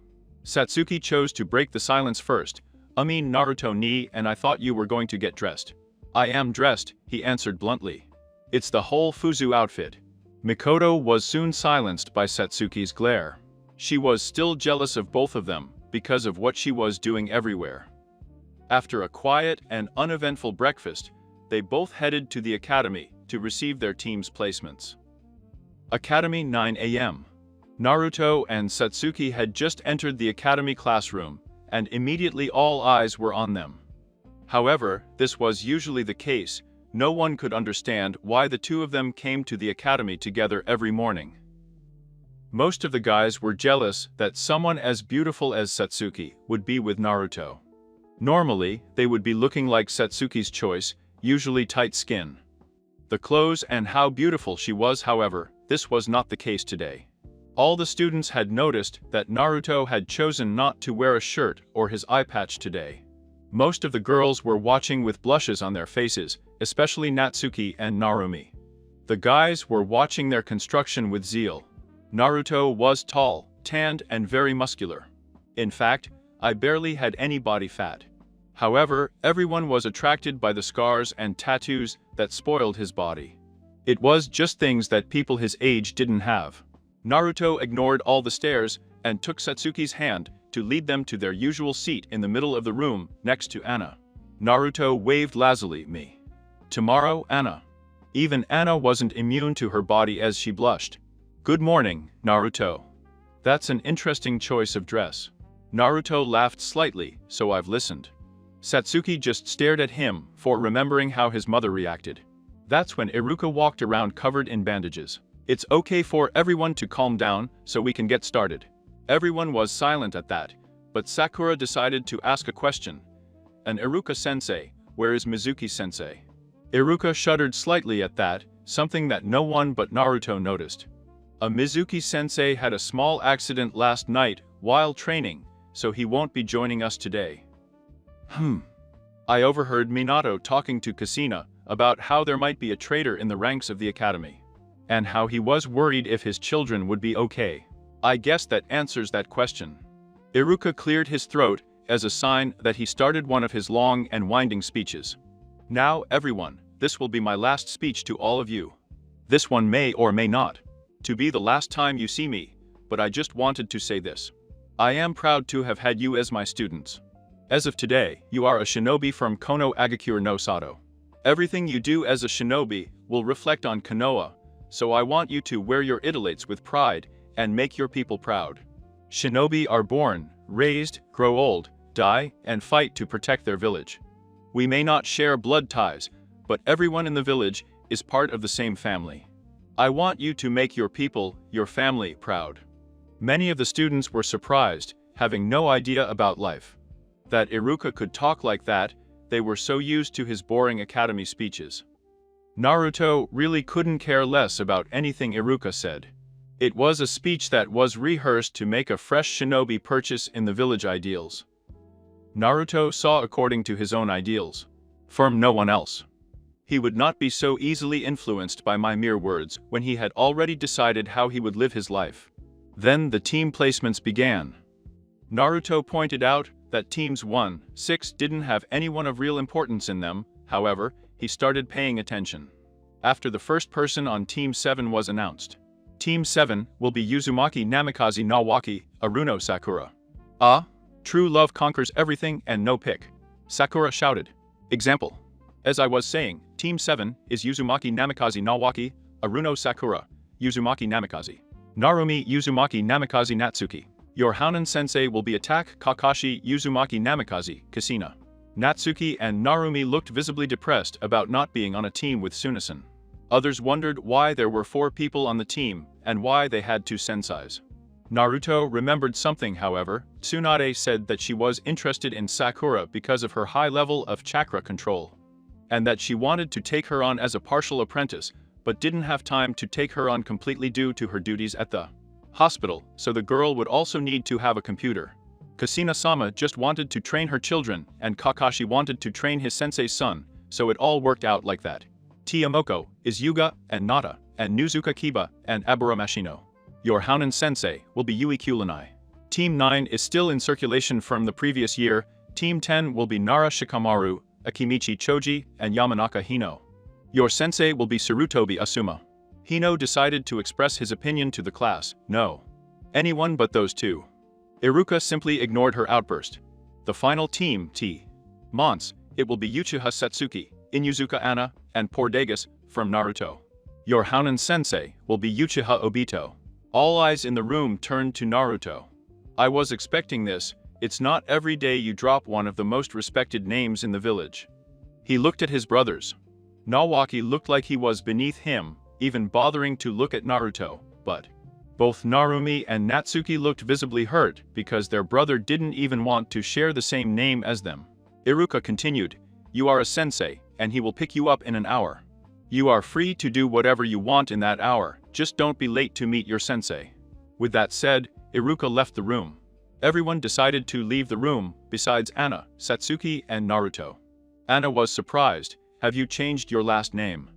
Satsuki chose to break the silence first. Naruto ni, and I thought you were going to get dressed. I am dressed, he answered bluntly. It's the whole Fuzu outfit. Mikoto was soon silenced by Satsuki's glare. She was still jealous of both of them because of what she was doing everywhere. After a quiet and uneventful breakfast, they both headed to the academy to receive their team's placements. Academy 9 a.m. Naruto and Satsuki had just entered the academy classroom, and immediately all eyes were on them. However, this was usually the case. No one could understand why the two of them came to the academy together every morning. Most of the guys were jealous that someone as beautiful as Satsuki would be with Naruto. Normally, they would be looking like Satsuki's choice, usually tight skin. The clothes and how beautiful she was, however, this was not the case today. All the students had noticed that Naruto had chosen not to wear a shirt or his eye patch today. Most of the girls were watching with blushes on their faces, especially Natsuki and Narumi. The guys were watching their construction with zeal. Naruto was tall, tanned, and very muscular. In fact, I barely had any body fat. However, everyone was attracted by the scars and tattoos that spoiled his body. It was just things that people his age didn't have. Naruto ignored all the stares and took Satsuki's hand to lead them to their usual seat in the middle of the room next to Anna. Naruto waved lazily me. Tomorrow, Anna. Even Anna wasn't immune to her body as she blushed. Good morning, Naruto. That's an interesting choice of dress. Naruto laughed slightly, so I've listened. Satsuki just stared at him for remembering how his mother reacted. That's when Iruka walked around covered in bandages. It's okay for everyone to calm down so we can get started. Everyone was silent at that, but Sakura decided to ask a question. An Iruka-sensei, where is Mizuki-sensei? Iruka shuddered slightly at that, something that no one but Naruto noticed. A Mizuki-sensei had a small accident last night while training, so he won't be joining us today. I overheard Minato talking to Kushina about how there might be a traitor in the ranks of the academy, and how he was worried if his children would be okay. I guess that answers that question. Iruka cleared his throat as a sign that he started one of his long and winding speeches. Now, everyone, this will be my last speech to all of you. This one may or may not to be the last time you see me, but I just wanted to say this. I am proud to have had you as my students. As of today, you are a shinobi from Kono Agakure no Sato. Everything you do as a shinobi will reflect on Konoha, so I want you to wear your idolates with pride and make your people proud. Shinobi are born, raised, grow old, die, and fight to protect their village. We may not share blood ties, but everyone in the village is part of the same family. I want you to make your people, your family, proud. Many of the students were surprised, having no idea about life. That Iruka could talk like that, they were so used to his boring academy speeches. Naruto really couldn't care less about anything Iruka said. It was a speech that was rehearsed to make a fresh shinobi purchase in the village ideals. Naruto saw according to his own ideals. From no one else. He would not be so easily influenced by my mere words when he had already decided how he would live his life. Then the team placements began. Naruto pointed out that teams 1-6 didn't have anyone of real importance in them, however, he started paying attention. After the first person on Team 7 was announced. Team 7 will be Uzumaki Namikaze Nawaki, Aruno Sakura. Ah, true love conquers everything and no pick. Sakura shouted. Example. As I was saying, Team 7 is Uzumaki Namikaze Nawaki, Aruno Sakura, Uzumaki Namikaze. Narumi Uzumaki Namikaze Natsuki. Your Hounen sensei will be attack Kakashi Uzumaki Namikaze, Kushina. Natsuki and Narumi looked visibly depressed about not being on a team with Sunasen. Others wondered why there were 4 people on the team and why they had 2 senseis. Naruto remembered something, however. Tsunade said that she was interested in Sakura because of her high level of chakra control, and that she wanted to take her on as a partial apprentice, but didn't have time to take her on completely due to her duties at the hospital, so the girl would also need to have a computer. Kushina-sama just wanted to train her children, and Kakashi wanted to train his sensei's son, so it all worked out like that. Tiamoko is Yuga and Nata, and Nuzuka Kiba and Abura Mashino. Your Hounen sensei will be Yui Kulanai. Team 9 is still in circulation from the previous year. Team 10 will be Nara Shikamaru, Akimichi Choji, and Yamanaka Hino. Your sensei will be Sarutobi Asuma. Hino decided to express his opinion to the class. No. Anyone but those 2. Iruka simply ignored her outburst. The final team, T. Mons, it will be Uchiha Satsuki, Inuzuka Anna, and Poor Dagus from Naruto. Your Hounen sensei will be Uchiha Obito. All eyes in the room turned to Naruto. I was expecting this. It's not every day you drop one of the most respected names in the village. He looked at his brothers. Nawaki looked like he was beneath him, even bothering to look at Naruto, but both Narumi and Natsuki looked visibly hurt because their brother didn't even want to share the same name as them. Iruka continued, "You are a sensei, and he will pick you up in an hour. You are free to do whatever you want in that hour, just don't be late to meet your sensei." With that said, Iruka left the room. Everyone decided to leave the room, besides Anna, Satsuki, and Naruto. Anna was surprised. "Have you changed your last name?"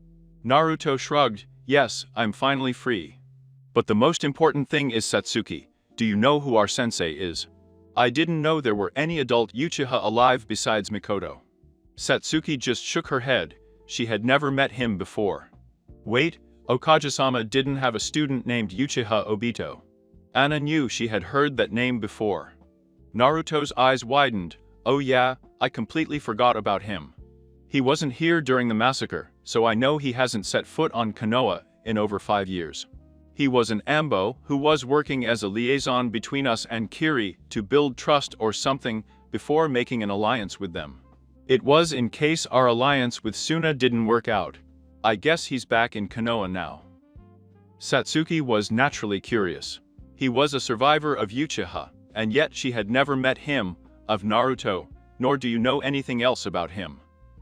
Naruto shrugged. "Yes, I'm finally free. But the most important thing is Satsuki. Do you know who our sensei is?" "I didn't know there were any adult Uchiha alive besides Mikoto." Satsuki just shook her head. She had never met him before. "Wait, Okage-sama didn't have a student named Uchiha Obito." Anna knew she had heard that name before. Naruto's eyes widened. "Oh yeah, I completely forgot about him. He wasn't here during the massacre, so I know he hasn't set foot on Konoha in over 5 years. He was an Ambo who was working as a liaison between us and Kiri to build trust or something before making an alliance with them. It was in case our alliance with Suna didn't work out. I guess he's back in Konoha now." Satsuki was naturally curious. He was a survivor of Uchiha, and yet she had never met him, of Naruto, nor do you know anything else about him.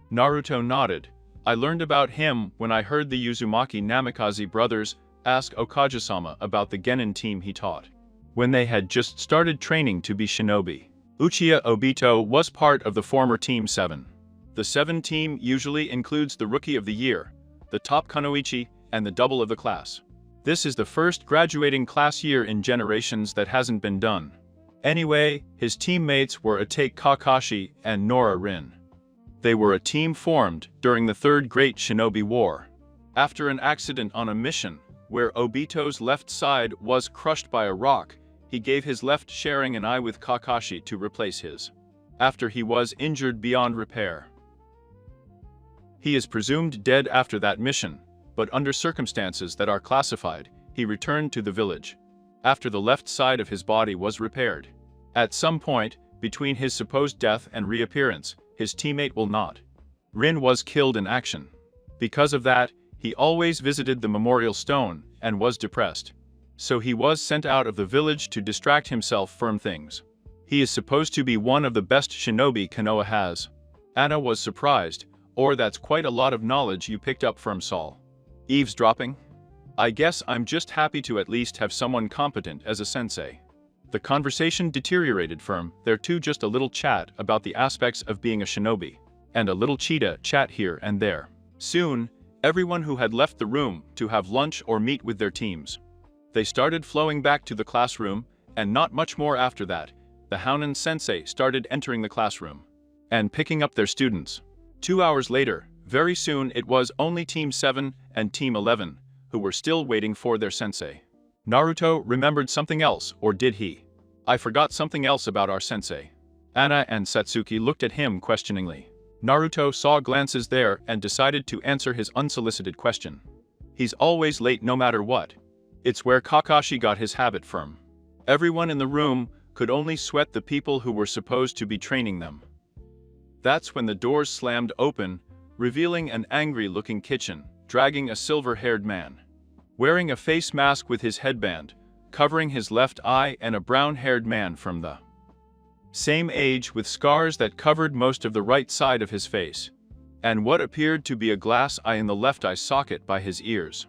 Naruto nodded. "I learned about him when I heard the Uzumaki Namikaze brothers ask Okage-sama about the Genin team he taught, when they had just started training to be shinobi. Uchiha Obito was part of the former Team 7. The 7 team usually includes the Rookie of the Year, the top Kunoichi, and the double of the class. This is the first graduating class year in generations that hasn't been done. Anyway, his teammates were Itachi Kakashi and Nora Rin. They were a team formed during the Third Great Shinobi War. After an accident on a mission, where Obito's left side was crushed by a rock, he gave his left sharing an eye with Kakashi to replace his. After he was injured beyond repair. He is presumed dead after that mission, but under circumstances that are classified, he returned to the village. After the left side of his body was repaired. At some point, between his supposed death and reappearance, his teammate will not. Rin was killed in action. Because of that, he always visited the memorial stone and was depressed. So he was sent out of the village to distract himself from things. He is supposed to be one of the best shinobi Konoha has. Anna was surprised, or that's quite a lot of knowledge you picked up from Saul. Eavesdropping? I guess I'm just happy to at least have someone competent as a sensei. The conversation deteriorated from there to just a little chat about the aspects of being a shinobi, and a little cheetah chat here and there. Soon, everyone who had left the room to have lunch or meet with their teams. They started flowing back to the classroom, and not much more after that, the Hounen sensei started entering the classroom and picking up their students. 2 hours later, very soon it was only Team 7 and Team 11 who were still waiting for their sensei. Naruto remembered something else, or did he? "I forgot something else about our sensei." Anna and Satsuki looked at him questioningly. Naruto saw glances there and decided to answer his unsolicited question. He's always late no matter what. It's where Kakashi got his habit from. Everyone in the room could only sweat the people who were supposed to be training them. That's when the doors slammed open, revealing an angry-looking kitchen, dragging a silver-haired man. Wearing a face mask with his headband, covering his left eye, and a brown-haired man from the same age with scars that covered most of the right side of his face, and what appeared to be a glass eye in the left eye socket by his ears.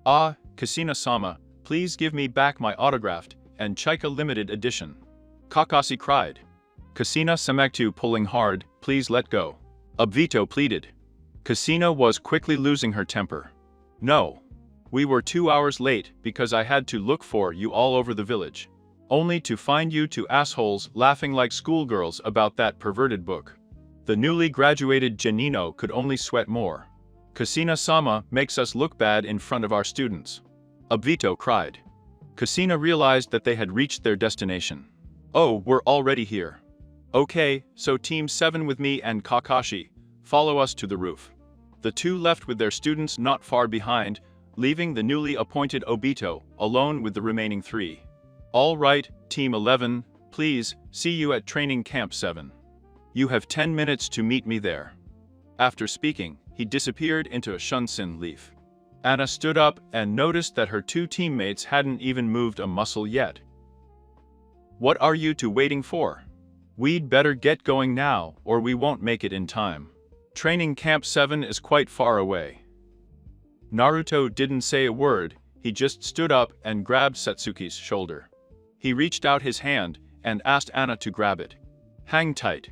"Ah, Kushina-sama, please give me back my autographed and Chika limited edition," Kakashi cried. Kushina-sama pulling hard, "Please let go," Obito pleaded. Kushina was quickly losing her temper. "No. We were 2 hours late because I had to look for you all over the village. Only to find you two assholes laughing like schoolgirls about that perverted book." The newly graduated Janino could only sweat more. "Kushina-sama makes us look bad in front of our students," Obito cried. Kushina realized that they had reached their destination. "Oh, we're already here. Okay, so Team 7 with me and Kakashi, follow us to the roof." The two left with their students not far behind, leaving the newly appointed Obito alone with the remaining 3. "All right, Team 11, please, see you at Training Camp 7. You have 10 minutes to meet me there." After speaking, he disappeared into a shunsin leaf. Anna stood up and noticed that her 2 teammates hadn't even moved a muscle yet. "What are you two waiting for? We'd better get going now or we won't make it in time. Training Camp 7 is quite far away." Naruto didn't say a word, he just stood up and grabbed Satsuki's shoulder. He reached out his hand and asked Anna to grab it. "Hang tight."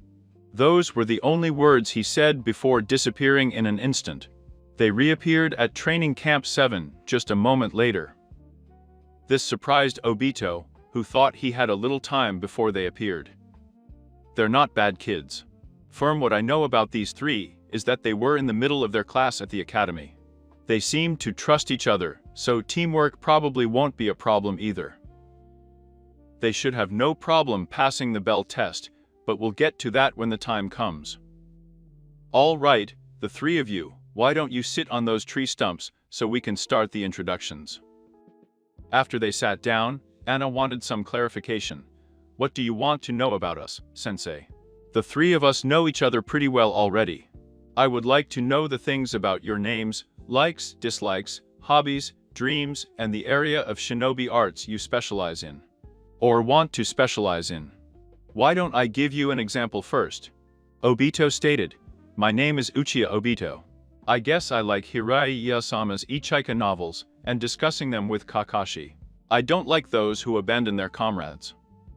Those were the only words he said before disappearing in an instant. They reappeared at Training Camp 7 just a moment later. This surprised Obito, who thought he had a little time before they appeared. "They're not bad kids. From what I know about these 3 is that they were in the middle of their class at the academy. They seem to trust each other, so teamwork probably won't be a problem either. They should have no problem passing the bell test, but we'll get to that when the time comes. All right, the 3 of you, why don't you sit on those tree stumps so we can start the introductions?" After they sat down, Anna wanted some clarification. "What do you want to know about us, Sensei? The 3 of us know each other pretty well already. I would like to know the things about your names, likes, dislikes, hobbies, dreams, and the area of shinobi arts you specialize in. Or want to specialize in. Why don't I give you an example first?" Obito stated, "My name is Uchiha Obito. I guess I like Hiraiya-sama's Ichika novels and discussing them with Kakashi. I don't like those who abandon their comrades.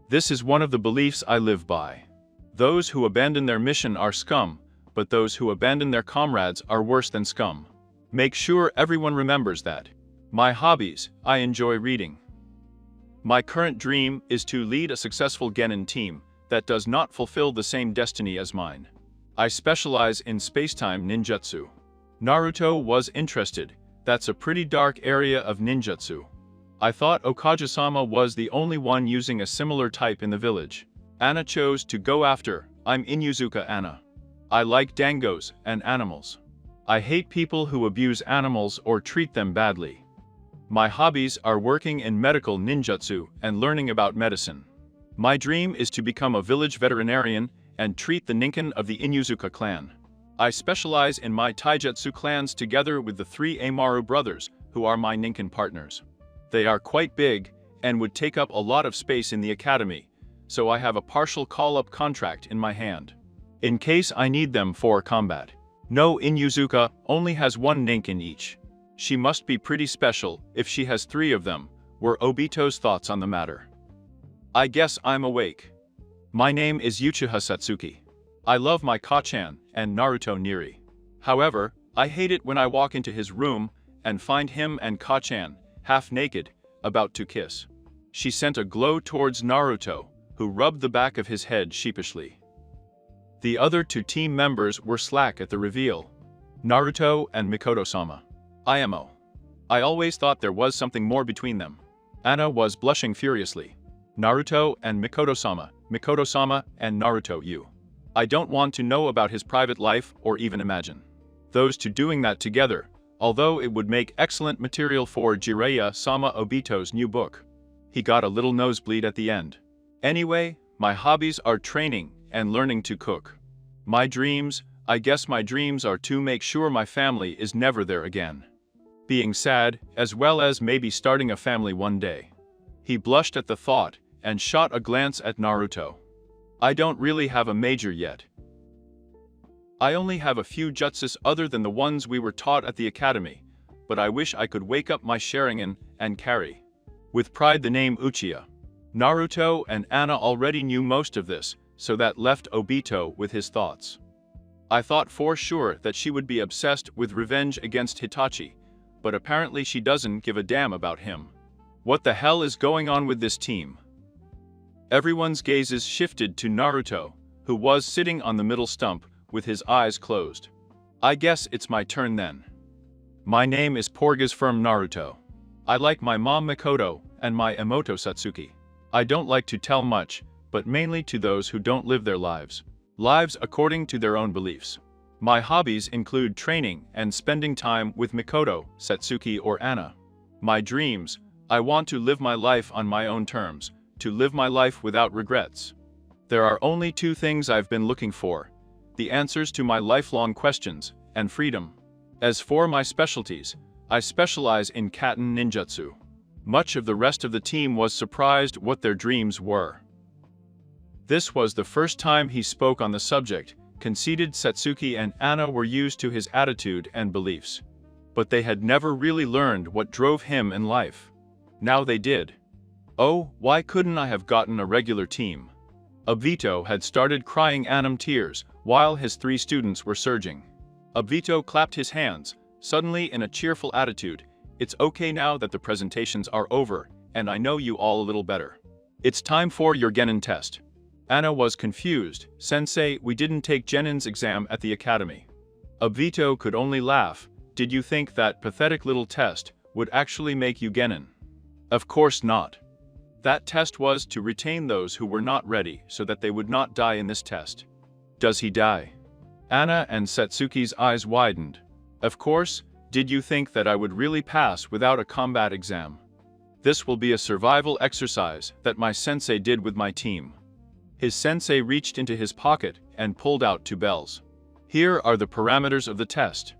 This is one of the beliefs I live by. Those who abandon their mission are scum, but those who abandon their comrades are worse than scum. Make sure everyone remembers that. My hobbies, I enjoy reading. My current dream is to lead a successful genin team that does not fulfill the same destiny as mine. I specialize in spacetime ninjutsu." Naruto was interested. "That's a pretty dark area of ninjutsu. I thought Okage-sama was the only one using a similar type in the village." Anna chose to go after, "I'm Inuzuka Anna. I like dangos and animals. I hate people who abuse animals or treat them badly. My hobbies are working in medical ninjutsu and learning about medicine. My dream is to become a village veterinarian and treat the ninken of the Inuzuka clan. I specialize in my taijutsu clans together with the 3 Amaru brothers, who are my ninken partners. They are quite big and would take up a lot of space in the academy, so I have a partial call-up contract in my hand, in case I need them for combat. No Inuzuka only has 1 ninken each. She must be pretty special if she has 3 of them," were Obito's thoughts on the matter. "I guess I'm awake. My name is Uchiha Satsuki. I love my Kachan and Naruto Niri. However, I hate it when I walk into his room and find him and Kachan, half naked, about to kiss." She sent a glow towards Naruto, who rubbed the back of his head sheepishly. The other 2 team members were slack at the reveal. Naruto and Mikoto-sama. "IMO. I always thought there was something more between them." Anna was blushing furiously. "Naruto and Mikoto-sama, Mikoto-sama and Naruto you. I don't want to know about his private life or even imagine those two doing that together, although it would make excellent material for Jiraiya-sama Obito's new book. He got a little nosebleed at the end. Anyway, my hobbies are training and learning to cook. My dreams, I guess my dreams are to make sure my family is never there again. Being sad, as well as maybe starting a family one day. He blushed at the thought and shot a glance at Naruto. I don't really have a major yet. I only have a few jutsus other than the ones we were taught at the academy, but I wish I could wake up my Sharingan and carry with pride the name Uchiha. Naruto and Anna already knew most of this, so that left Obito with his thoughts. I thought for sure that she would be obsessed with revenge against Hitachi, but apparently she doesn't give a damn about him. What the hell is going on with this team? Everyone's gazes shifted to Naruto, who was sitting on the middle stump with his eyes closed. I guess it's my turn then. My name is Porgas from Naruto. I like my mom Mikoto and my Emoto Satsuki. I don't like to tell much, but mainly to those who don't live their lives according to their own beliefs. My hobbies include training and spending time with Mikoto, Satsuki or Anna. My dreams, I want to live my life on my own terms, to live my life without regrets. There are only two things I've been looking for: the answers to my lifelong questions, and freedom. As for my specialties, I specialize in Katen ninjutsu. Much of the rest of the team was surprised what their dreams were. This was the first time he spoke on the subject. Conceded Satsuki and Anna were used to his attitude and beliefs. But they had never really learned what drove him in life. Now they did. Oh, why couldn't I have gotten a regular team? Obito had started crying anim tears, while his three students were surging. Obito clapped his hands, suddenly in a cheerful attitude. It's okay now that the presentations are over, and I know you all a little better. It's time for your Genin test. Anna was confused. Sensei, we didn't take Genin's exam at the academy. Obito could only laugh. Did you think that pathetic little test would actually make you Genin? Of course not. That test was to retain those who were not ready so that they would not die in this test. Does he die? Anna and Satsuki's eyes widened. Of course, did you think that I would really pass without a combat exam? This will be a survival exercise that my sensei did with my team. His sensei reached into his pocket and pulled out 2 bells. Here are the parameters of the test.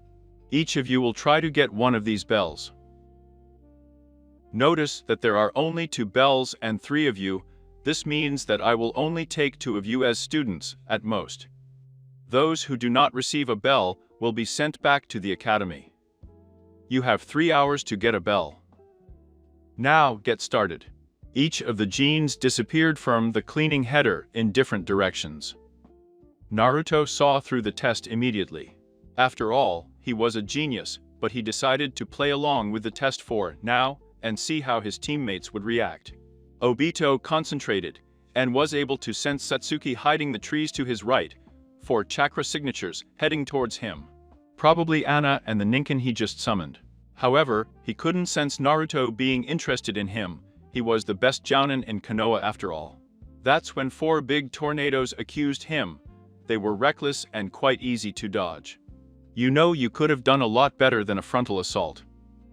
Each of you will try to get one of these bells. Notice that there are only 2 bells and 3 of you. This means that I will only take 2 of you as students, at most. Those who do not receive a bell will be sent back to the academy. You have 3 hours to get a bell. Now get started. Each of the genes disappeared from the cleaning header in different directions. Naruto saw through the test immediately. After all, he was a genius, but he decided to play along with the test for now and see how his teammates would react. Obito concentrated and was able to sense Satsuki hiding the trees to his right, 4 chakra signatures heading towards him. Probably Anna and the Ninken he just summoned. However, he couldn't sense Naruto being interested in him. He was the best jounin in Konoha after all. That's when 4 big tornadoes accused him. They were reckless and quite easy to dodge. You know, you could have done a lot better than a frontal assault.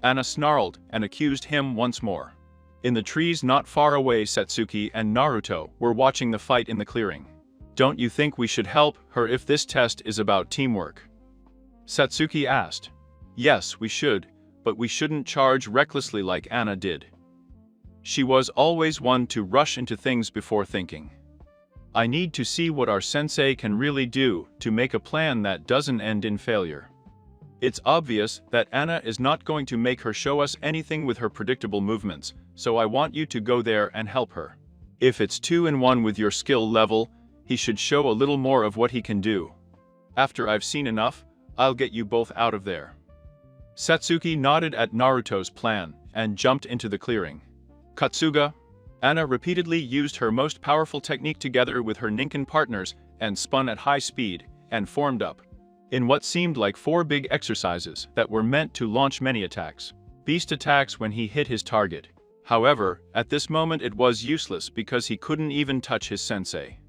Anna snarled and accused him once more. In the trees not far away, Satsuki and Naruto were watching the fight in the clearing. Don't you think we should help her if this test is about teamwork? Satsuki asked. Yes, we should, but we shouldn't charge recklessly like Anna did. She was always one to rush into things before thinking. I need to see what our sensei can really do to make a plan that doesn't end in failure. It's obvious that Anna is not going to make her show us anything with her predictable movements, so I want you to go there and help her. If it's 2 in 1 with your skill level, he should show a little more of what he can do. After I've seen enough, I'll get you both out of there. Satsuki nodded at Naruto's plan and jumped into the clearing. Katsuga. Anna repeatedly used her most powerful technique together with her Ninken partners and spun at high speed and formed up in what seemed like 4 big exercises that were meant to launch many attacks. Beast attacks when he hit his target. However, at this moment it was useless because he couldn't even touch his sensei.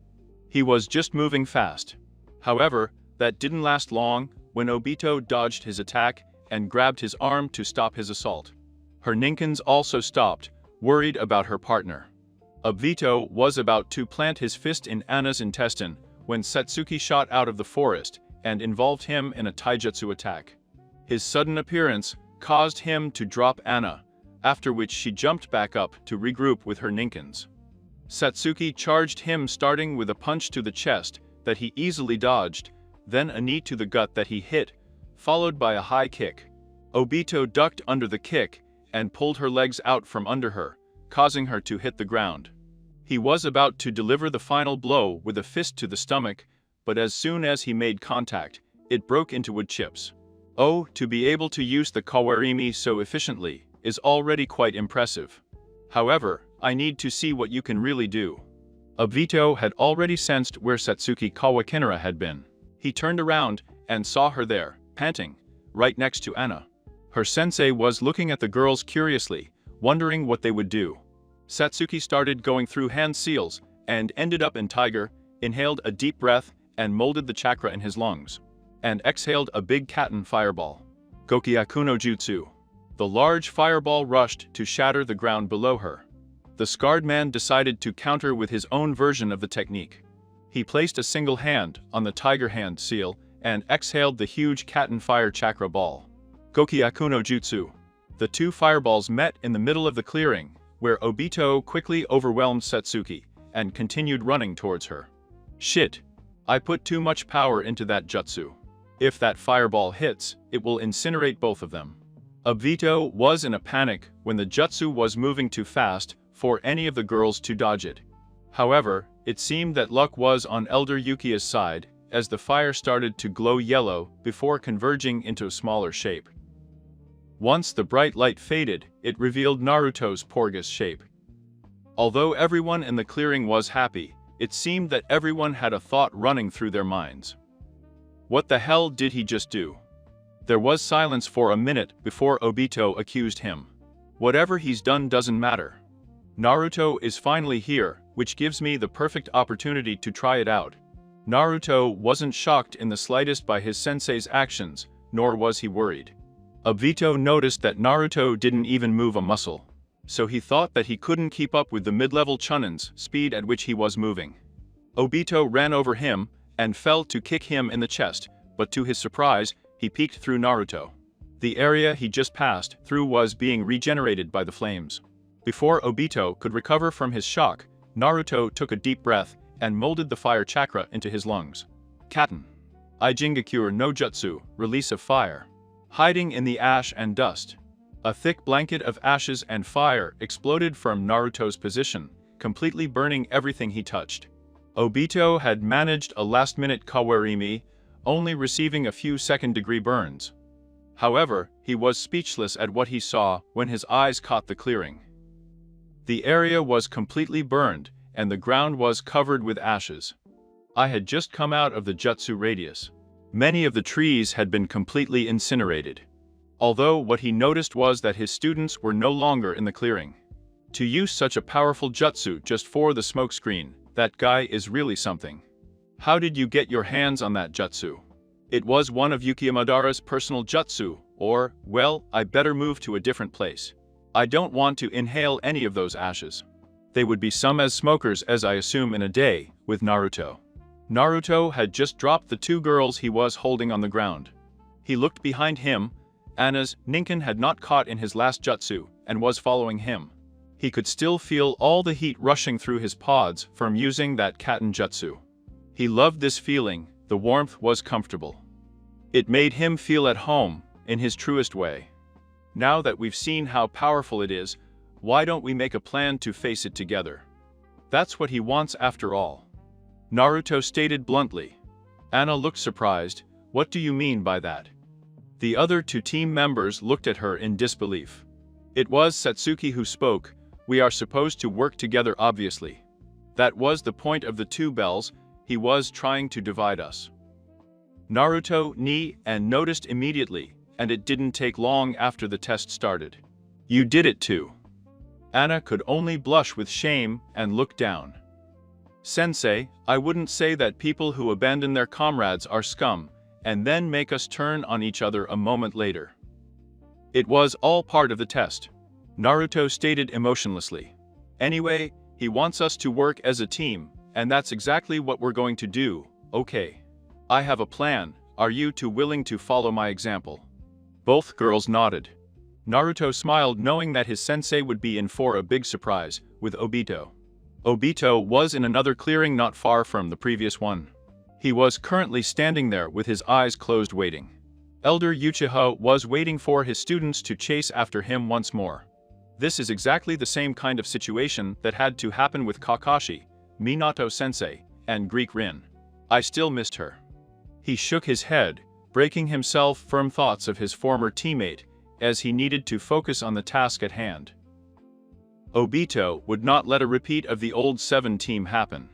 He was just moving fast. However, that didn't last long when Obito dodged his attack and grabbed his arm to stop his assault. Her ninkins also stopped, worried about her partner. Obito was about to plant his fist in Anna's intestine when Satsuki shot out of the forest and involved him in a taijutsu attack. His sudden appearance caused him to drop Anna, after which she jumped back up to regroup with her ninkins. Satsuki charged him, starting with a punch to the chest that he easily dodged, then a knee to the gut that he hit, followed by a high kick. Obito ducked under the kick and pulled her legs out from under her, causing her to hit the ground. He was about to deliver the final blow with a fist to the stomach, but as soon as he made contact, it broke into wood chips. Oh, to be able to use the kawarimi so efficiently is already quite impressive. However, I need to see what you can really do. Obito had already sensed where Satsuki Kawakinara had been. He turned around and saw her there, panting, right next to Anna. Her sensei was looking at the girls curiously, wondering what they would do. Satsuki started going through hand seals and ended up in tiger, inhaled a deep breath and molded the chakra in his lungs, and exhaled a big katten fireball. Gokyaku no Jutsu. The large fireball rushed to shatter the ground below her. The scarred man decided to counter with his own version of the technique. He placed a single hand on the tiger hand seal and exhaled the huge katten fire chakra ball. Gokyaku no Jutsu. The two fireballs met in the middle of the clearing, where Obito quickly overwhelmed Satsuki and continued running towards her. Shit! I put too much power into that jutsu. If that fireball hits, it will incinerate both of them. Obito was in a panic when the jutsu was moving too fast for any of the girls to dodge it. However, it seemed that luck was on Elder Yukia's side, as the fire started to glow yellow before converging into a smaller shape. Once the bright light faded, it revealed Naruto's Porgus shape. Although everyone in the clearing was happy, it seemed that everyone had a thought running through their minds. What the hell did he just do? There was silence for a minute before Obito accused him. Whatever he's done doesn't matter. Naruto is finally here, which gives me the perfect opportunity to try it out. Naruto wasn't shocked in the slightest by his sensei's actions, nor was he worried. Obito noticed that Naruto didn't even move a muscle, so he thought that he couldn't keep up with the mid-level Chunnin's speed at which he was moving. Obito ran over him and fell to kick him in the chest, but to his surprise, he peeked through Naruto. The area he just passed through was being regenerated by the flames. Before Obito could recover from his shock, Naruto took a deep breath and molded the fire chakra into his lungs. Katten. Ijingakure no Jutsu, release of fire. Hiding in the ash and dust. A thick blanket of ashes and fire exploded from Naruto's position, completely burning everything he touched. Obito had managed a last-minute kawarimi, only receiving a few second-degree burns. However, he was speechless at what he saw when his eyes caught the clearing. The area was completely burned, and the ground was covered with ashes. I had just come out of the jutsu radius. Many of the trees had been completely incinerated. Although what he noticed was that his students were no longer in the clearing. To use such a powerful jutsu just for the smokescreen, that guy is really something. How did you get your hands on that jutsu? It was one of Yuki Madara's personal jutsu, or, well, I better move to a different place. I don't want to inhale any of those ashes. They would be some as smokers as I assume in a day, with Naruto. Naruto had just dropped the two girls he was holding on the ground. He looked behind him. Anna's ninken had not caught in his last jutsu, and was following him. He could still feel all the heat rushing through his pods from using that katten jutsu. He loved this feeling, the warmth was comfortable. It made him feel at home, in his truest way. Now that we've seen how powerful it is, why don't we make a plan to face it together? That's what he wants after all. Naruto stated bluntly. Anna looked surprised. What do you mean by that? The other two team members looked at her in disbelief. It was Satsuki who spoke. We are supposed to work together, obviously. That was the point of the two bells. He was trying to divide us. Naruto knew and noticed immediately, and it didn't take long after the test started. You did it too. Anna could only blush with shame and look down. Sensei, I wouldn't say that people who abandon their comrades are scum, and then make us turn on each other a moment later. It was all part of the test, Naruto stated emotionlessly. Anyway, he wants us to work as a team, and that's exactly what we're going to do, okay? I have a plan, are you two willing to follow my example? Both girls nodded. Naruto smiled knowing that his sensei would be in for a big surprise, with Obito. Obito was in another clearing not far from the previous one. He was currently standing there with his eyes closed waiting. Elder Uchiha was waiting for his students to chase after him once more. This is exactly the same kind of situation that had to happen with Kakashi, Minato-sensei, and Greek Rin. I still missed her. He shook his head, breaking himself from thoughts of his former teammate, as he needed to focus on the task at hand. Obito would not let a repeat of the old 7 team happen.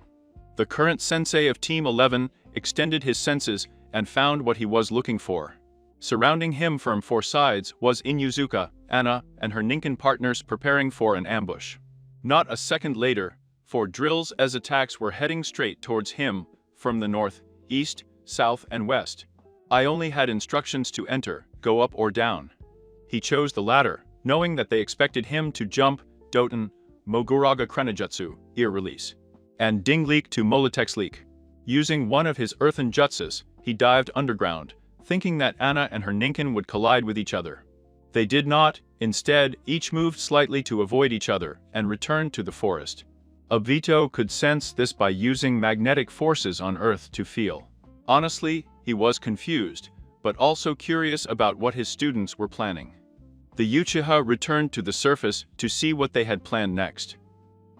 The current sensei of Team 11 extended his senses and found what he was looking for. Surrounding him from 4 sides was Inuzuka, Anna, and her Ninken partners preparing for an ambush. Not a second later, 4 drills as attacks were heading straight towards him from the north, east, south, and west. I only had instructions to enter, go up or down. He chose the latter, knowing that they expected him to jump, Doten, Moguraga Krenijutsu, ear release, and Ding Leak to Molotex Leak. Using one of his earthen jutsus, he dived underground, thinking that Anna and her Ninken would collide with each other. They did not, instead, each moved slightly to avoid each other and returned to the forest. Obito could sense this by using magnetic forces on Earth to feel. Honestly, he was confused, but also curious about what his students were planning. The Uchiha returned to the surface to see what they had planned next.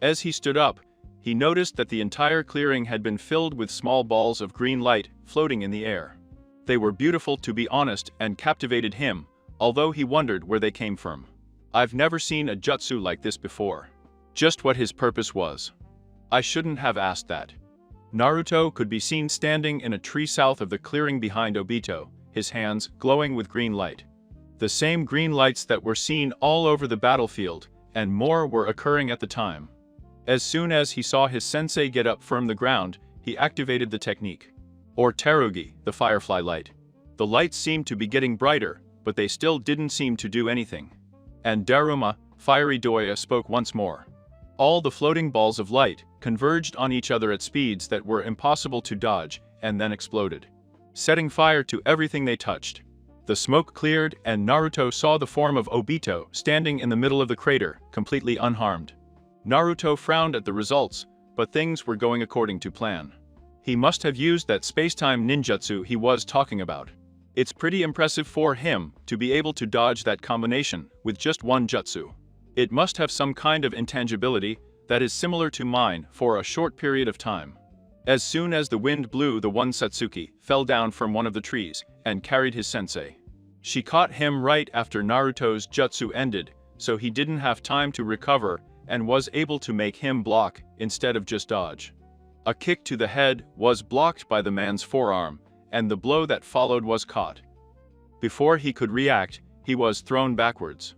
As he stood up, he noticed that the entire clearing had been filled with small balls of green light floating in the air. They were beautiful to be honest and captivated him, although he wondered where they came from. I've never seen a jutsu like this before. Just what his purpose was. I shouldn't have asked that. Naruto could be seen standing in a tree south of the clearing behind Obito, his hands glowing with green light. The same green lights that were seen all over the battlefield, and more were occurring at the time. As soon as he saw his sensei get up from the ground, he activated the technique. Or Terugi, the firefly light. The lights seemed to be getting brighter, but they still didn't seem to do anything. And Daruma, fiery Doya, spoke once more. All the floating balls of light converged on each other at speeds that were impossible to dodge, and then exploded, setting fire to everything they touched. The smoke cleared, and Naruto saw the form of Obito standing in the middle of the crater, completely unharmed. Naruto frowned at the results, but things were going according to plan. He must have used that space-time ninjutsu he was talking about. It's pretty impressive for him to be able to dodge that combination with just one jutsu. It must have some kind of intangibility that is similar to mine for a short period of time. As soon as the wind blew, the one Satsuki fell down from one of the trees and carried his sensei. She caught him right after Naruto's jutsu ended, so he didn't have time to recover and was able to make him block instead of just dodge. A kick to the head was blocked by the man's forearm, and the blow that followed was caught. Before he could react, he was thrown backwards.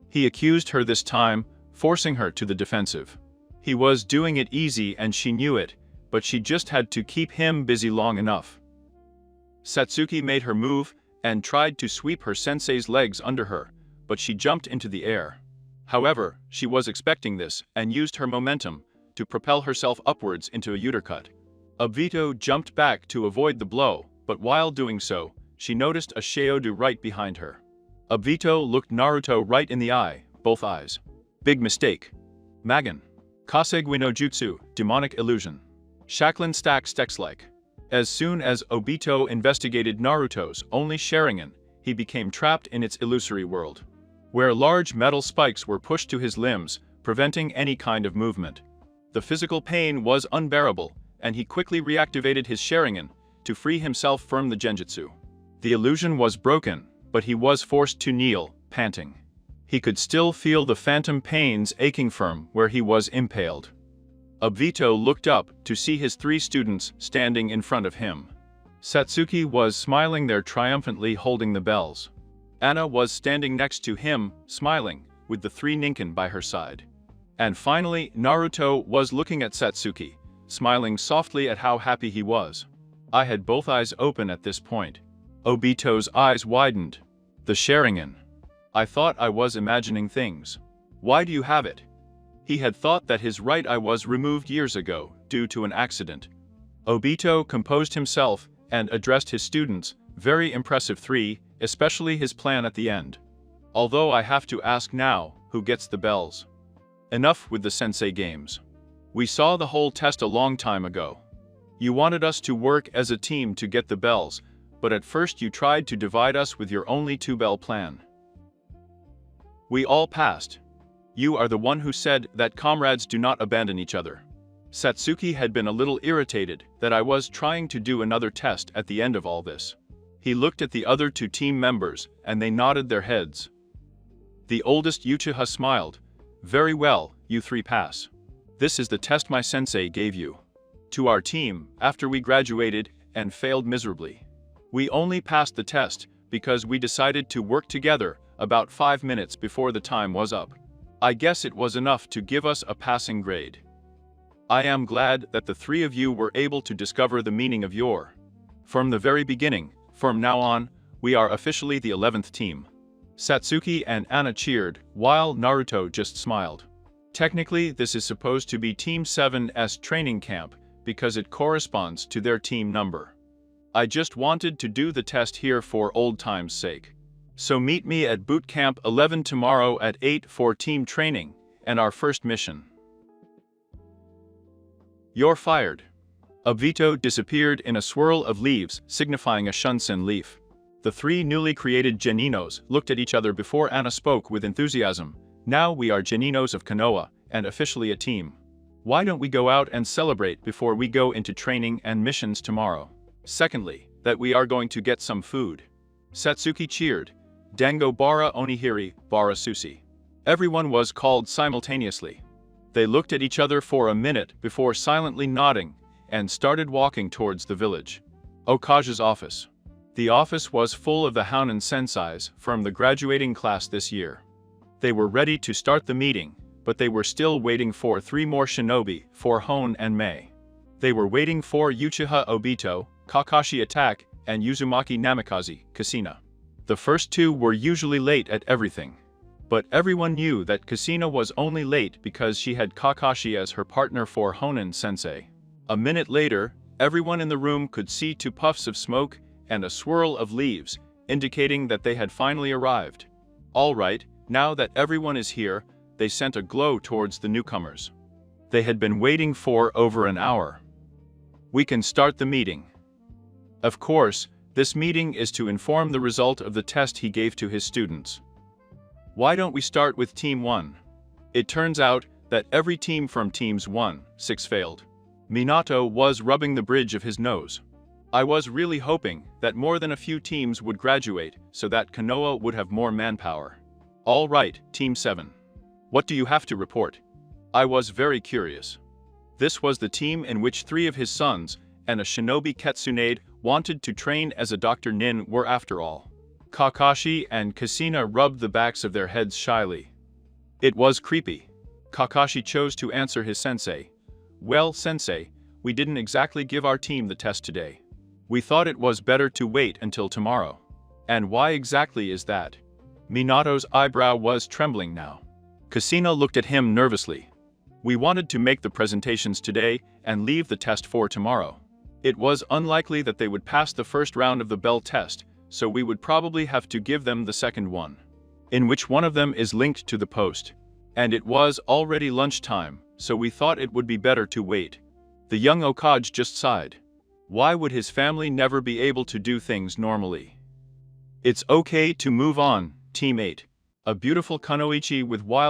He accused her this time, forcing her to the defensive. He was doing it easy and she knew it, but she just had to keep him busy long enough. Satsuki made her move and tried to sweep her sensei's legs under her, but she jumped into the air. However, she was expecting this and used her momentum to propel herself upwards into a uppercut. Obito jumped back to avoid the blow, but while doing so, she noticed a Sheodu right behind her. Obito looked Naruto right in the eye, both eyes. Big mistake. Magen. Kasegui no Jutsu, demonic illusion. Shaklin stack stacks-like. As soon as Obito investigated Naruto's only Sharingan, he became trapped in its illusory world, where large metal spikes were pushed to his limbs, preventing any kind of movement. The physical pain was unbearable, and he quickly reactivated his Sharingan to free himself from the Genjutsu. The illusion was broken, but he was forced to kneel, panting. He could still feel the phantom pains aching from where he was impaled. Obito looked up to see his 3 students standing in front of him. Satsuki was smiling there triumphantly holding the bells. Anna was standing next to him, smiling, with the 3 Ninken by her side. And finally, Naruto was looking at Satsuki, smiling softly at how happy he was. I had both eyes open at this point. Obito's eyes widened. The Sharingan. I thought I was imagining things. Why do you have it? He had thought that his right eye was removed years ago, due to an accident. Obito composed himself and addressed his students, very impressive 3, especially his plan at the end. Although I have to ask now, who gets the bells? Enough with the sensei games. We saw the whole test a long time ago. You wanted us to work as a team to get the bells, but at first you tried to divide us with your only 2-bell plan. We all passed. You are the one who said that comrades do not abandon each other. Satsuki had been a little irritated that I was trying to do another test at the end of all this. He looked at the other 2 team members, and they nodded their heads. The oldest Uchiha smiled. Very well, you 3 pass. This is the test my sensei gave you. To our team, after we graduated and failed miserably. We only passed the test because we decided to work together about 5 minutes before the time was up. I guess it was enough to give us a passing grade. I am glad that the 3 of you were able to discover the meaning of your. From the very beginning, from now on, we are officially the 11th team. Satsuki and Anna cheered, while Naruto just smiled. Technically, this is supposed to be Team 7's training camp, because it corresponds to their team number. I just wanted to do the test here for old time's sake. So meet me at Boot Camp 11 tomorrow at 8 for team training, and our first mission. You're fired. Obito disappeared in a swirl of leaves, signifying a Shunsen leaf. The 3 newly created Geninos looked at each other before Anna spoke with enthusiasm. Now we are Geninos of Konoha, and officially a team. Why don't we go out and celebrate before we go into training and missions tomorrow? Secondly, that we are going to get some food. Satsuki cheered. Dango bara onihiri, bara sushi. Everyone was called simultaneously. They looked at each other for a minute before silently nodding, and started walking towards the village. Okage's office. The office was full of the Hounen senseis from the graduating class this year. They were ready to start the meeting, but they were still waiting for 3 more shinobi, for Hone and Mei. They were waiting for Uchiha Obito, Kakashi Attack, and Uzumaki Namikaze, Kushina. The first 2 were usually late at everything. But everyone knew that Kushina was only late because she had Kakashi as her partner for Honen sensei. A minute later, everyone in the room could see 2 puffs of smoke and a swirl of leaves, indicating that they had finally arrived. All right. Now that everyone is here, they sent a glow towards the newcomers. They had been waiting for over an hour. We can start the meeting. Of course, this meeting is to inform the result of the test he gave to his students. Why don't we start with Team 1? It turns out that every team from Teams 1-6 failed. Minato was rubbing the bridge of his nose. I was really hoping that more than a few teams would graduate so that Konoha would have more manpower. All right, Team 7. What do you have to report? I was very curious. This was the team in which 3 of his sons and a shinobi Ketsunade wanted to train as a Dr. Nin were after all. Kakashi and Kushina rubbed the backs of their heads shyly. It was creepy. Kakashi chose to answer his sensei. Well, sensei, we didn't exactly give our team the test today. We thought it was better to wait until tomorrow. And why exactly is that? Minato's eyebrow was trembling now. Kushina looked at him nervously. We wanted to make the presentations today and leave the test for tomorrow. It was unlikely that they would pass the first round of the bell test, so we would probably have to give them the second one, in which one of them is linked to the post. And it was already lunchtime, so we thought it would be better to wait. The young Okage just sighed. Why would his family never be able to do things normally? It's okay to move on, Team 8. A beautiful kunoichi with wild